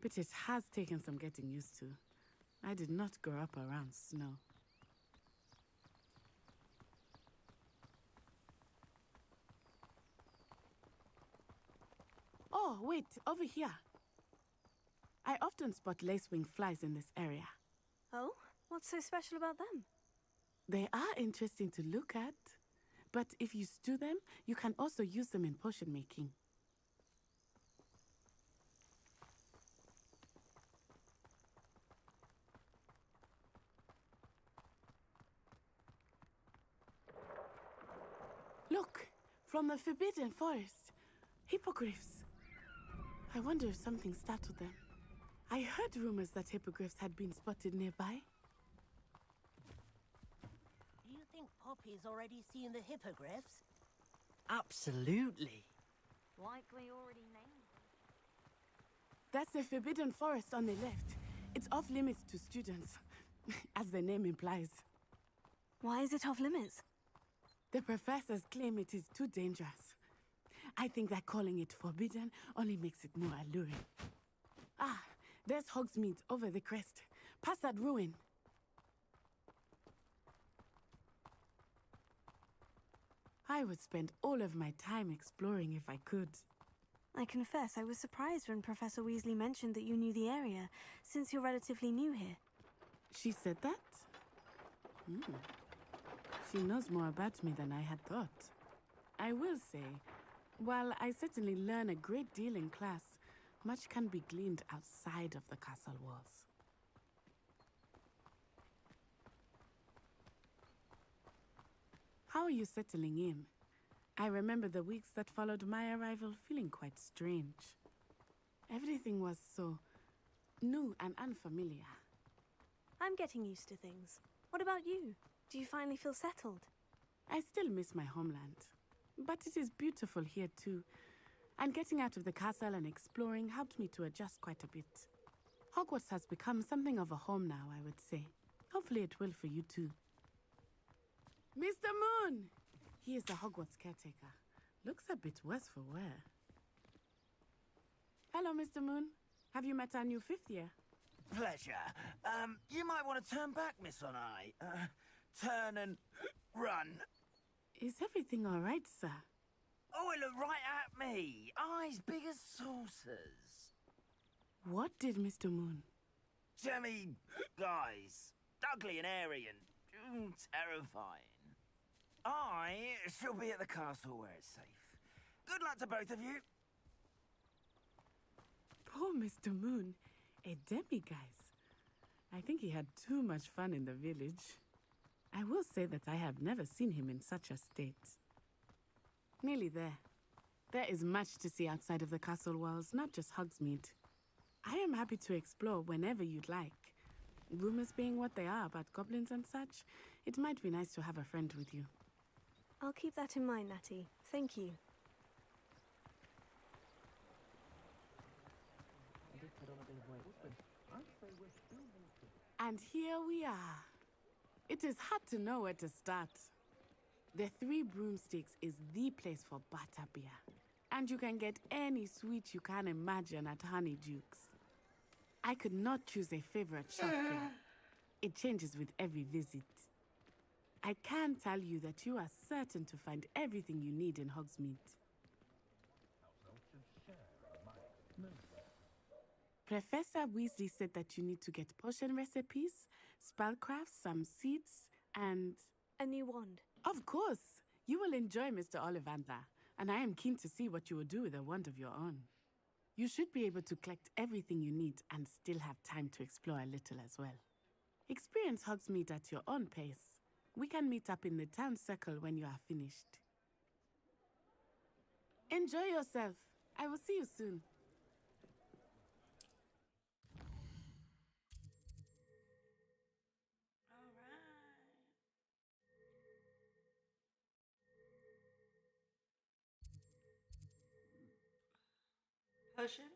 but it has taken some getting used to. I did not grow up around snow. Oh, wait, over here. I often spot lacewing flies in this area. Oh? What's so special about them? They are interesting to look at, but if you stew them, you can also use them in potion making. Look, from the Forbidden Forest, hippogriffs. I wonder if something startled them. I heard rumors that hippogriffs had been spotted nearby. Do you think Poppy's already seen the hippogriffs? Absolutely. Likely already named them. That's the Forbidden Forest on the left. It's off limits to students, as the name implies. Why is it off limits? The professors claim it is too dangerous. I think that calling it forbidden only makes it more alluring. Ah, there's Hogsmeade over the crest. Past that ruin. I would spend all of my time exploring if I could. I confess I was surprised when Professor Weasley mentioned that you knew the area, since you're relatively new here. She said that? She knows more about me than I had thought. I will say, while I certainly learn a great deal in class, much can be gleaned outside of the castle walls. How are you settling in? I remember the weeks that followed my arrival feeling quite strange. Everything was so new and unfamiliar. I'm getting used to things. What about you? Do you finally feel settled? I still miss my homeland, but it is beautiful here too. And getting out of the castle and exploring helped me to adjust quite a bit. Hogwarts has become something of a home now, I would say. Hopefully it will for you too. Mr. Moon! He is the Hogwarts caretaker. Looks a bit worse for wear. Hello, Mr. Moon. Have you met our new fifth year? Pleasure. You might want to turn back, Miss On-Eye. Turn and run. Is everything all right, sir? Oh, it looked right at me. Eyes big as saucers. What did Mr. Moon? Jemmy guys. Ugly and airy and terrifying. I shall be at the castle where it's safe. Good luck to both of you. Poor Mr. Moon. A demiguise. I think he had too much fun in the village. I will say that I have never seen him in such a state. Nearly there. There is much to see outside of the castle walls, not just Hogsmeade. I am happy to explore whenever you'd like. Rumors being what they are about goblins and such, it might be nice to have a friend with you. I'll keep that in mind, Natty. Thank you. And here we are. It is hard to know where to start. The Three Broomsticks is the place for butterbeer. And you can get any sweet you can imagine at Honeydukes. I could not choose a favorite shop here. It changes with every visit. I can tell you that you are certain to find everything you need in Hogsmeade. Professor Weasley said that you need to get potion recipes, spellcrafts, some seeds, and... a new wand. Of course! You will enjoy Mr. Ollivander, and I am keen to see what you will do with a wand of your own. You should be able to collect everything you need and still have time to explore a little as well. Experience Hogsmeade at your own pace. We can meet up in the town circle when you are finished. Enjoy yourself. I will see you soon. Potion.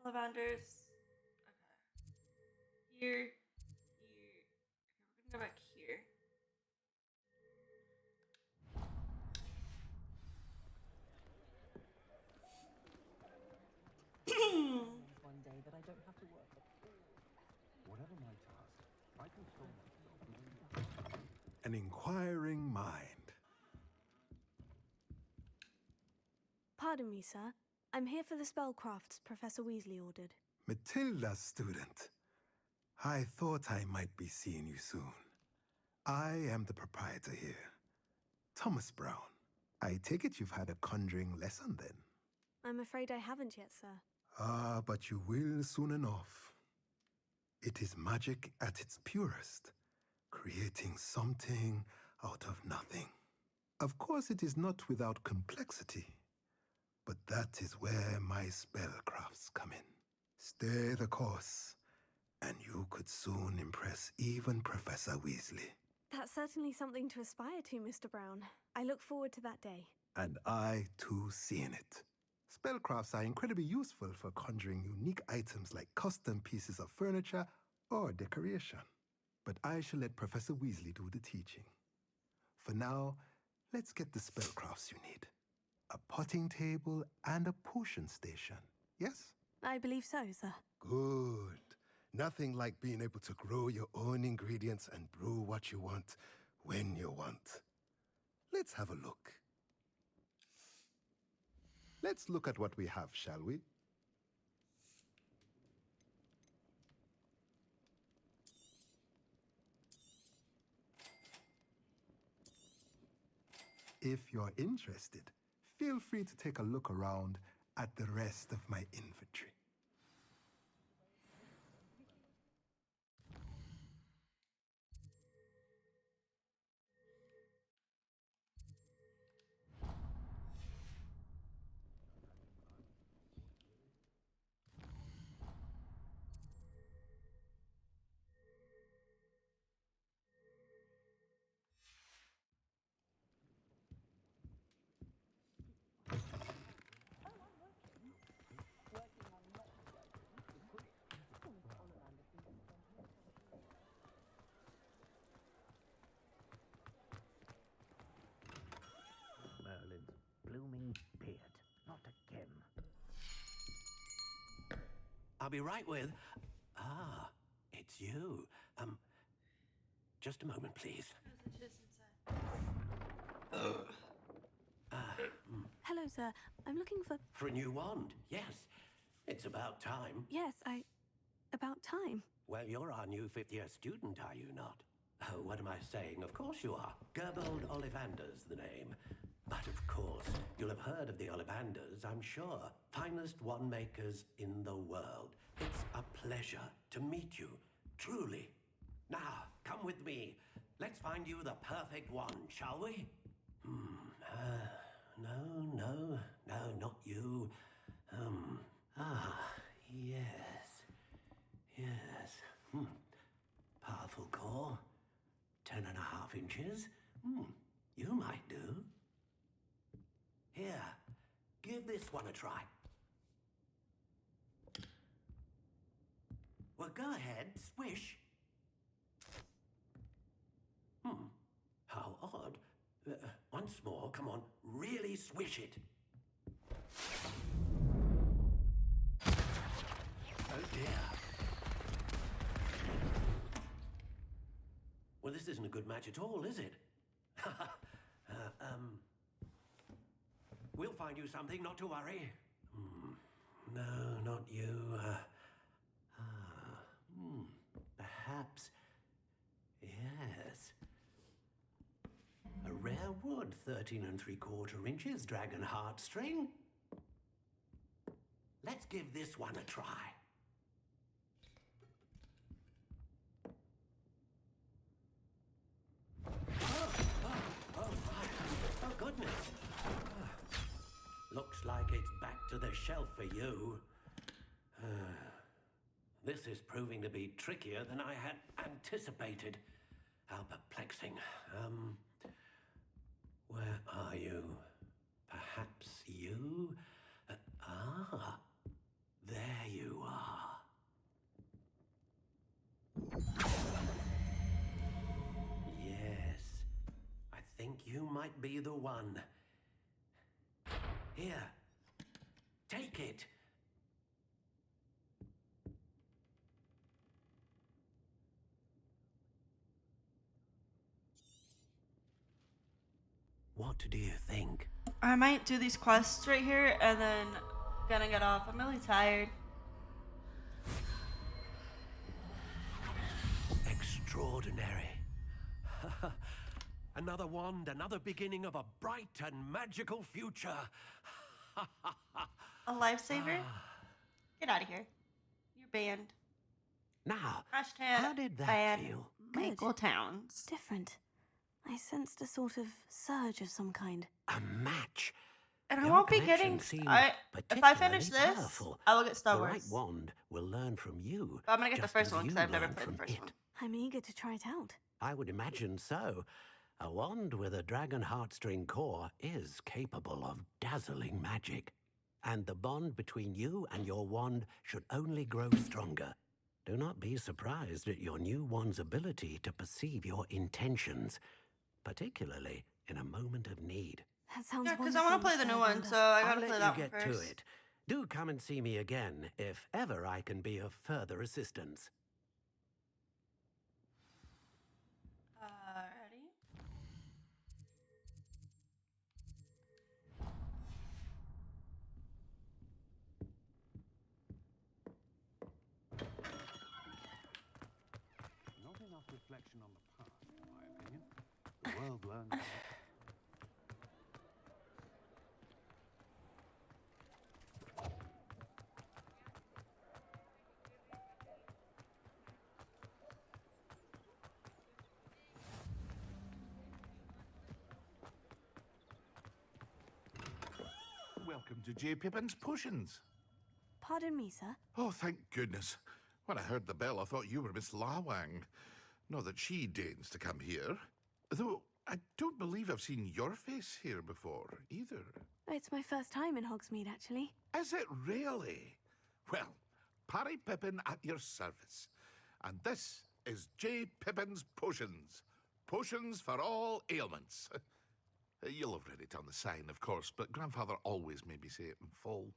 Ollivanders. Okay. Here. Okay, we're gonna go back here. One day that I don't have to work. Whatever my task, I control myself. An inquiring mind. Pardon me, sir. I'm here for the spellcrafts Professor Weasley ordered. Matilda's student. I thought I might be seeing you soon. I am the proprietor here, Thomas Brown. I take it you've had a conjuring lesson then? I'm afraid I haven't yet, sir. Ah, but you will soon enough. It is magic at its purest, creating something out of nothing. Of course, it is not without complexity, but that is where my spellcrafts come in. Stay the course, and you could soon impress even Professor Weasley. That's certainly something to aspire to, Mr. Brown. I look forward to that day. And I, too, seeing it. Spellcrafts are incredibly useful for conjuring unique items like custom pieces of furniture or decoration. But I shall let Professor Weasley do the teaching. For now, let's get the spellcrafts you need. A potting table and a potion station, yes? I believe so, sir. Good. Nothing like being able to grow your own ingredients and brew what you want when you want. Let's have a look. Let's look at what we have, shall we? If you're interested, feel free to take a look around at the rest of my inventory. Merlin's blooming beard. Not again. I'll be right with... Ah, it's you. Just a moment, please. Hello, sir. I'm looking for... For a new wand, yes. It's about time. Yes, about time. Well, you're our new fifth-year student, are you not? Oh, what am I saying? Of course you are. Gerbold Ollivander's the name. But of course, you'll have heard of the Ollivanders, I'm sure. Finest wand makers in the world. It's a pleasure to meet you, truly. Now, come with me. Let's find you the perfect wand, shall we? No, not you. Yes. Powerful core. 10.5 inches. You might do. Here, give this one a try. Well, go ahead, swish. How odd. Once more, come on, really swish it. Oh dear. Well, this isn't a good match at all, is it? We'll find you something, not to worry. No, not you. Perhaps. Yes. A rare wood, 13 3/4 inches, dragon heartstring. Let's give this one a try. Oh, goodness. Looks like it's back to the shelf for you. This is proving to be trickier than I had anticipated. How perplexing. Where are you? Perhaps you? There you are. Yes, I think you might be the one. Here, take it. What do you think? I might do these quests right here and then gonna get off. I'm really tired. Extraordinary. Another wand, another beginning of a bright and magical future. A lifesaver? Get out of here. You're banned. Now, Hashtag how did that ban feel? Michael Towns. Different. I sensed a sort of surge of some kind. A match. And I Your won't be connection getting. seemed If I particularly finish this, powerful. I will get Star The Wars. right wand will learn from you. But I'm gonna get the just first as one because you I've never learn played the from first it. one. I'm eager to try it out. I would imagine so. A wand with a dragon heartstring core is capable of dazzling magic. And the bond between you and your wand should only grow stronger. Do not be surprised at your new wand's ability to perceive your intentions, particularly in a moment of need. That sounds Yeah, because I want to play the new one, so I I'll gotta let play you that one get first. to it. Do come and see me again if ever I can be of further assistance. Ready? Not enough reflection on the past, in my opinion. The world learns a lot. Welcome to J. Pippin's Potions. Pardon me, sir. Oh, thank goodness. When I heard the bell, I thought you were Miss Lawang. Not that she deigns to come here. Though I don't believe I've seen your face here before, either. It's my first time in Hogsmeade, actually. Is it really? Well, Parry Pippin at your service. And this is J. Pippin's Potions. Potions for all ailments. You'll have read it on the sign, of course, but Grandfather always made me say it in full.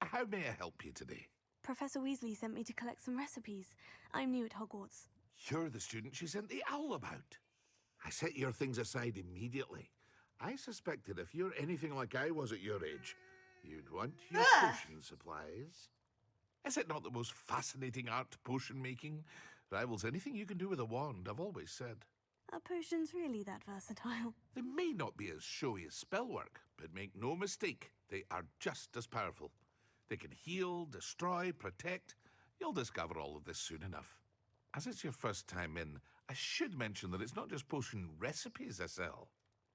How may I help you today? Professor Weasley sent me to collect some recipes. I'm new at Hogwarts. You're the student she sent the owl about. I set your things aside immediately. I suspected if you're anything like I was at your age, you'd want your potion supplies. Is it not the most fascinating art, potion making? Rivals anything you can do with a wand, I've always said. Are potions really that versatile? They may not be as showy as spellwork, but make no mistake, they are just as powerful. They can heal, destroy, protect. You'll discover all of this soon enough. As it's your first time in, I should mention that it's not just potion recipes I sell.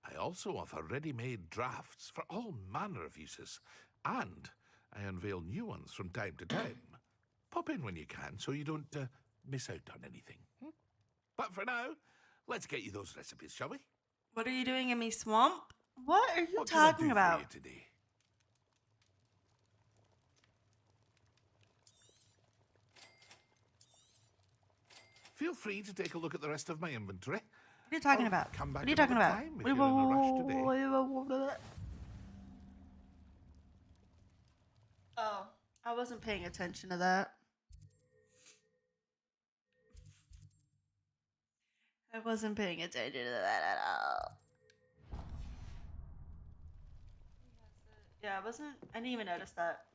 I also offer ready-made drafts for all manner of uses, and I unveil new ones from time to time. Pop in when you can so you don't miss out on anything. But for now, let's get you those recipes, shall we? What are you doing in me swamp? What are you What can I talking do about? for you today? Feel free to take a look at the rest of my inventory. What are you talking Or about? Come back What are you talking another about? time if What are you're in a rush you- today. Oh, I wasn't paying attention to that. I wasn't paying attention to that at all. Yeah, I didn't even notice that.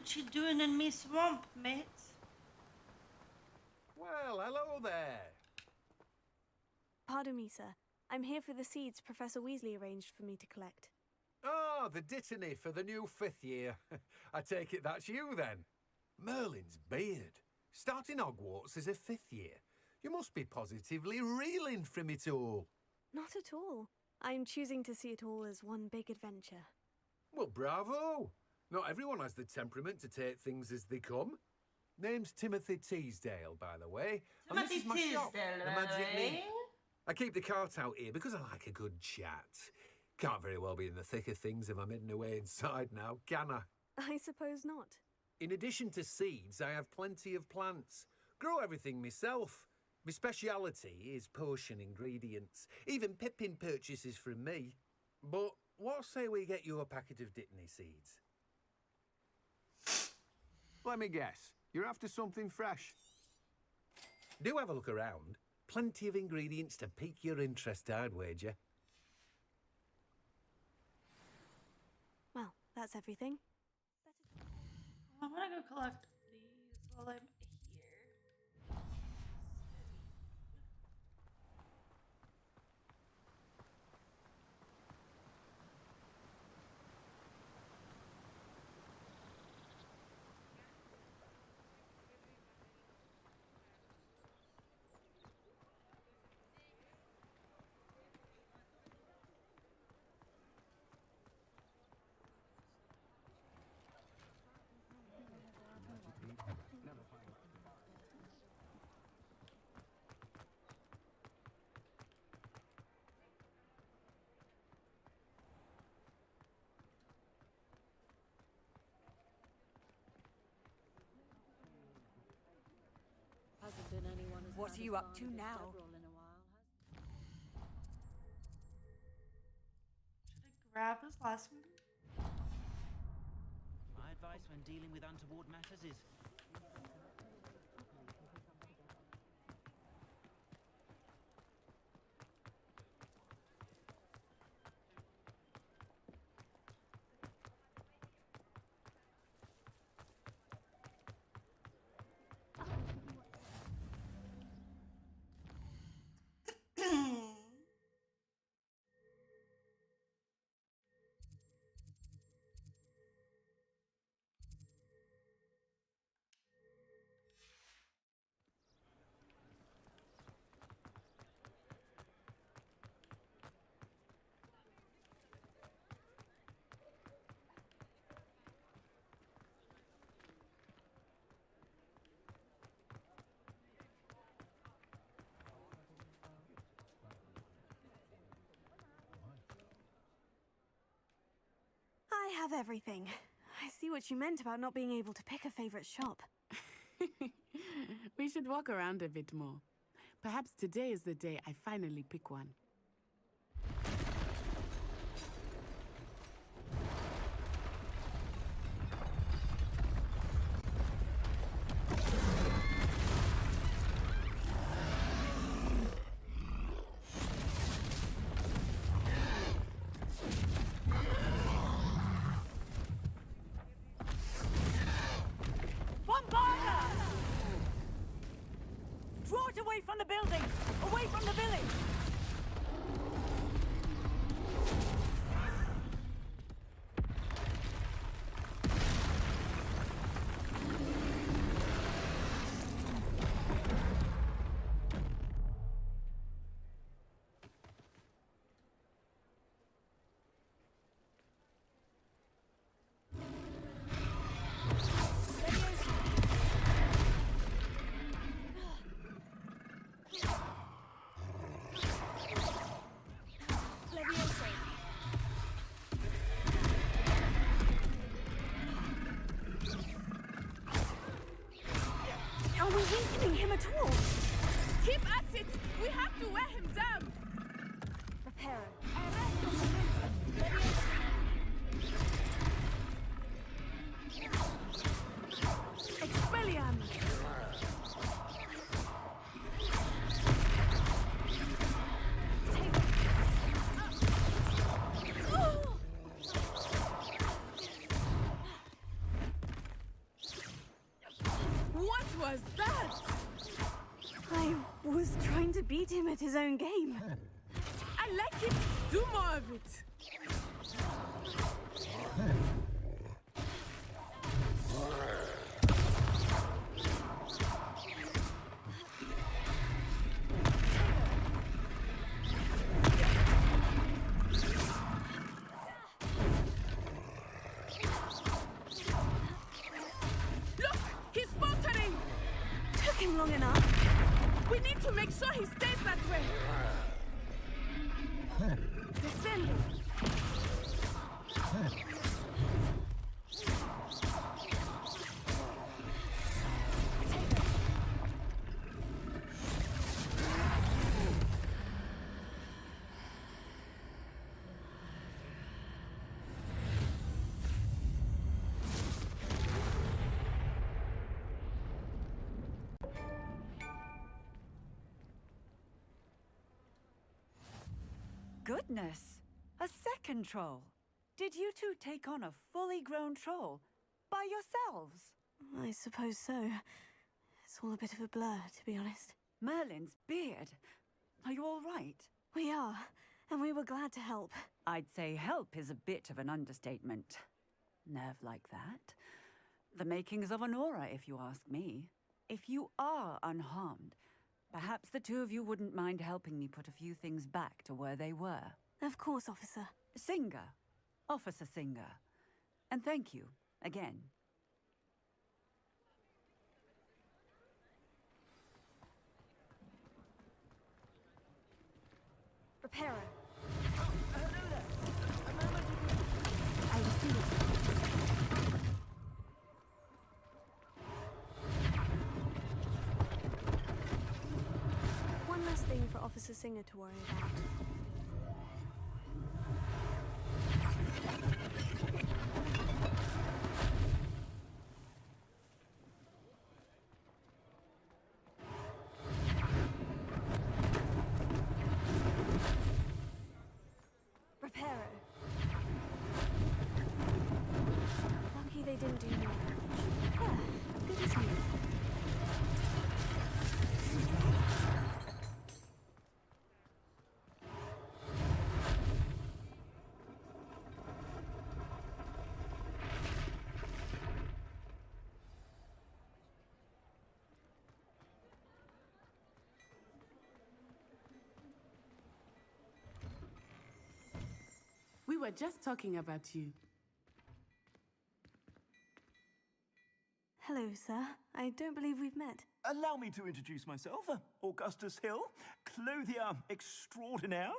What you doing in me swamp, mate? Well, hello there. Pardon me, sir. I'm here for the seeds Professor Weasley arranged for me to collect. Oh, the Dittany for the new 5th year. I take it that's you, then. Merlin's beard. Starting Hogwarts as a 5th year. You must be positively reeling from it all. Not at all. I'm choosing to see it all as one big adventure. Well, bravo. Not everyone has the temperament to take things as they come. Name's Timothy Teasdale, by the way. Timothy And this is my shop, Teasdale, the by the Magic way. Leap. I keep the cart out here because I like a good chat. Can't very well be in the thick of things if I'm hidden away inside now, can I? I suppose not. In addition to seeds, I have plenty of plants. Grow everything myself. My speciality is potion ingredients. Even Pippin purchases from me. But what say we get you a packet of Dittany seeds? Let me guess. You're after something fresh. Do have a look around. Plenty of ingredients to pique your interest, I'd wager. Well, that's everything. I'm gonna go collect these while I'm here. What are you up to now? Grab his last one. My advice when dealing with untoward matters is I have everything. I see what you meant about not being able to pick a favorite shop. We should walk around a bit more. Perhaps today is the day I finally pick one. Draw it away from the building! Away from the village! Are we weakening him at all? Keep at it! We have to wear him down! Reparo. Expelliarmus! at his own game. I like it. Do more of it. Look, he's faltering. Took him long enough. We need to make sure he stays that way. Descending. Goodness! A second troll. Did you two take on a fully grown troll by yourselves? I suppose so. It's all a bit of a blur, to be honest. Merlin's beard. Are you all right? We are, and we were glad to help. I'd say help is a bit of an understatement. Nerve like that. The makings of an aura, if you ask me. If you are unharmed, perhaps the two of you wouldn't mind helping me put a few things back to where they were. Of course, officer. Singer. Officer Singer. And thank you, again. Reparo. I receive it. One last thing for Officer Singer to worry about. Reparo. Lucky they didn't do more damage. Ah, good as new. We were just talking about you. Hello, sir. I don't believe we've met. Allow me to introduce myself, Augustus Hill, clothier extraordinaire.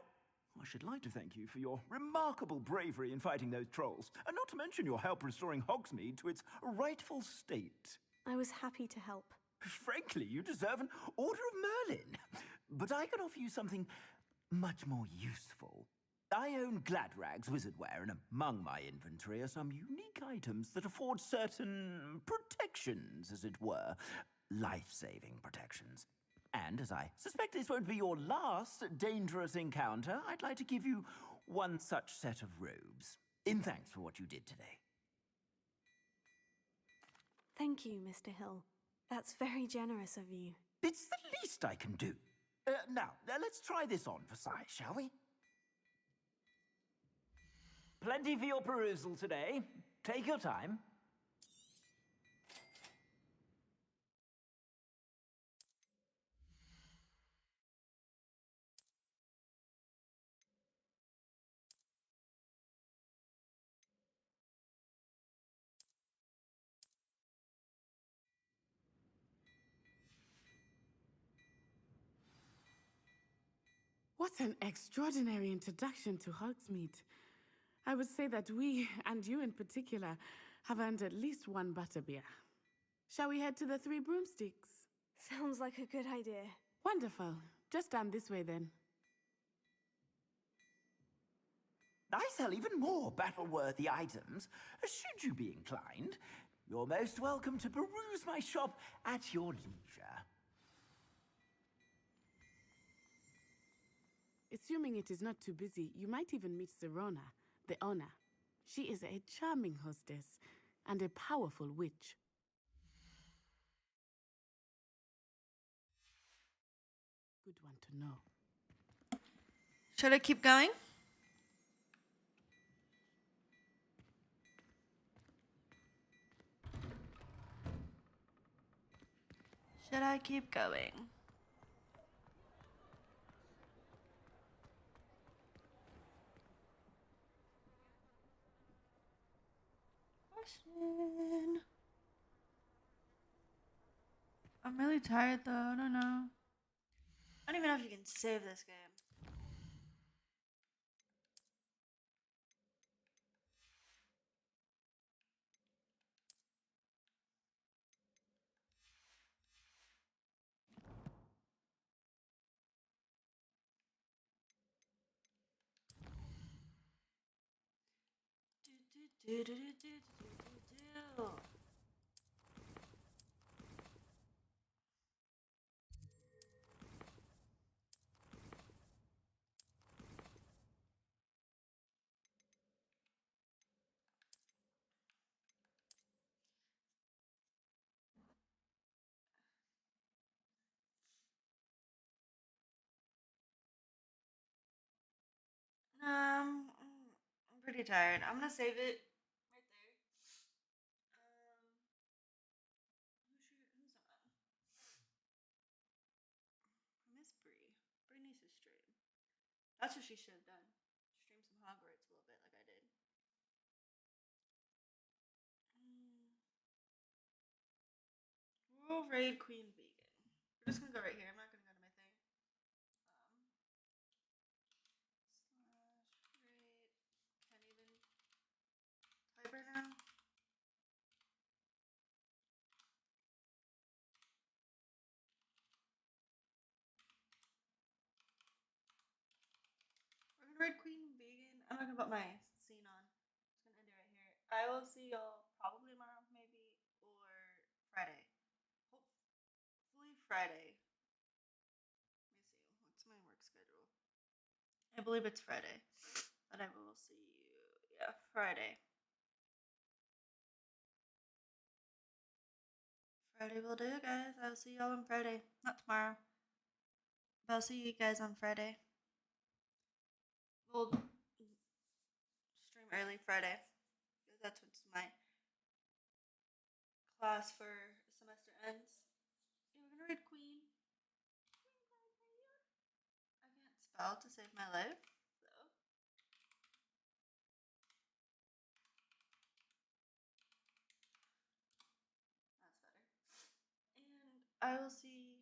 I should like to thank you for your remarkable bravery in fighting those trolls, and not to mention your help restoring Hogsmeade to its rightful state. I was happy to help. Frankly, you deserve an Order of Merlin. But I can offer you something much more useful. I own Gladrag's wizardware, and among my inventory are some unique items that afford certain protections, as it were. Life-saving protections. And as I suspect this won't be your last dangerous encounter, I'd like to give you one such set of robes, in thanks for what you did today. Thank you, Mr. Hill. That's very generous of you. It's the least I can do. Now, let's try this on for size, shall we? Plenty for your perusal today. Take your time. What an extraordinary introduction to Hogsmeade. I would say that we, and you in particular, have earned at least one butterbeer. Shall we head to the Three Broomsticks? Sounds like a good idea. Wonderful. Just down this way then. I sell even more battle-worthy items. Should you be inclined, you're most welcome to peruse my shop at your leisure. Assuming it is not too busy, you might even meet Serona, the owner. She is a charming hostess and a powerful witch. Good one to know. Should I keep going? Should I keep going? Question. I'm really tired though. I don't know. I don't even know if you can save this game. I'm pretty tired. I'm gonna save it right there. Who's on? Miss Bree. Bree needs to stream. That's what she should have done. Stream some Hogwarts a little bit like I did. Rural Raid Queen Vegan. We're just gonna go right here. I'm not gonna go to my thing. Slash raid. Can't even type right now. We're gonna raid Queen Vegan. I'm not gonna put my scene on. Just gonna end it right here. I will see y'all probably tomorrow, maybe, or Friday. Hopefully Friday. Let me see. What's my work schedule? I believe it's Friday. But I will see you. Yeah, Friday. Friday will do, guys. I'll see y'all on Friday. Not tomorrow. But I'll see you guys on Friday. We'll stream early Friday. Because that's when my class for semester ends. Yeah, we're gonna read Queen. I can't spell to save my life, though. That's better. And I will see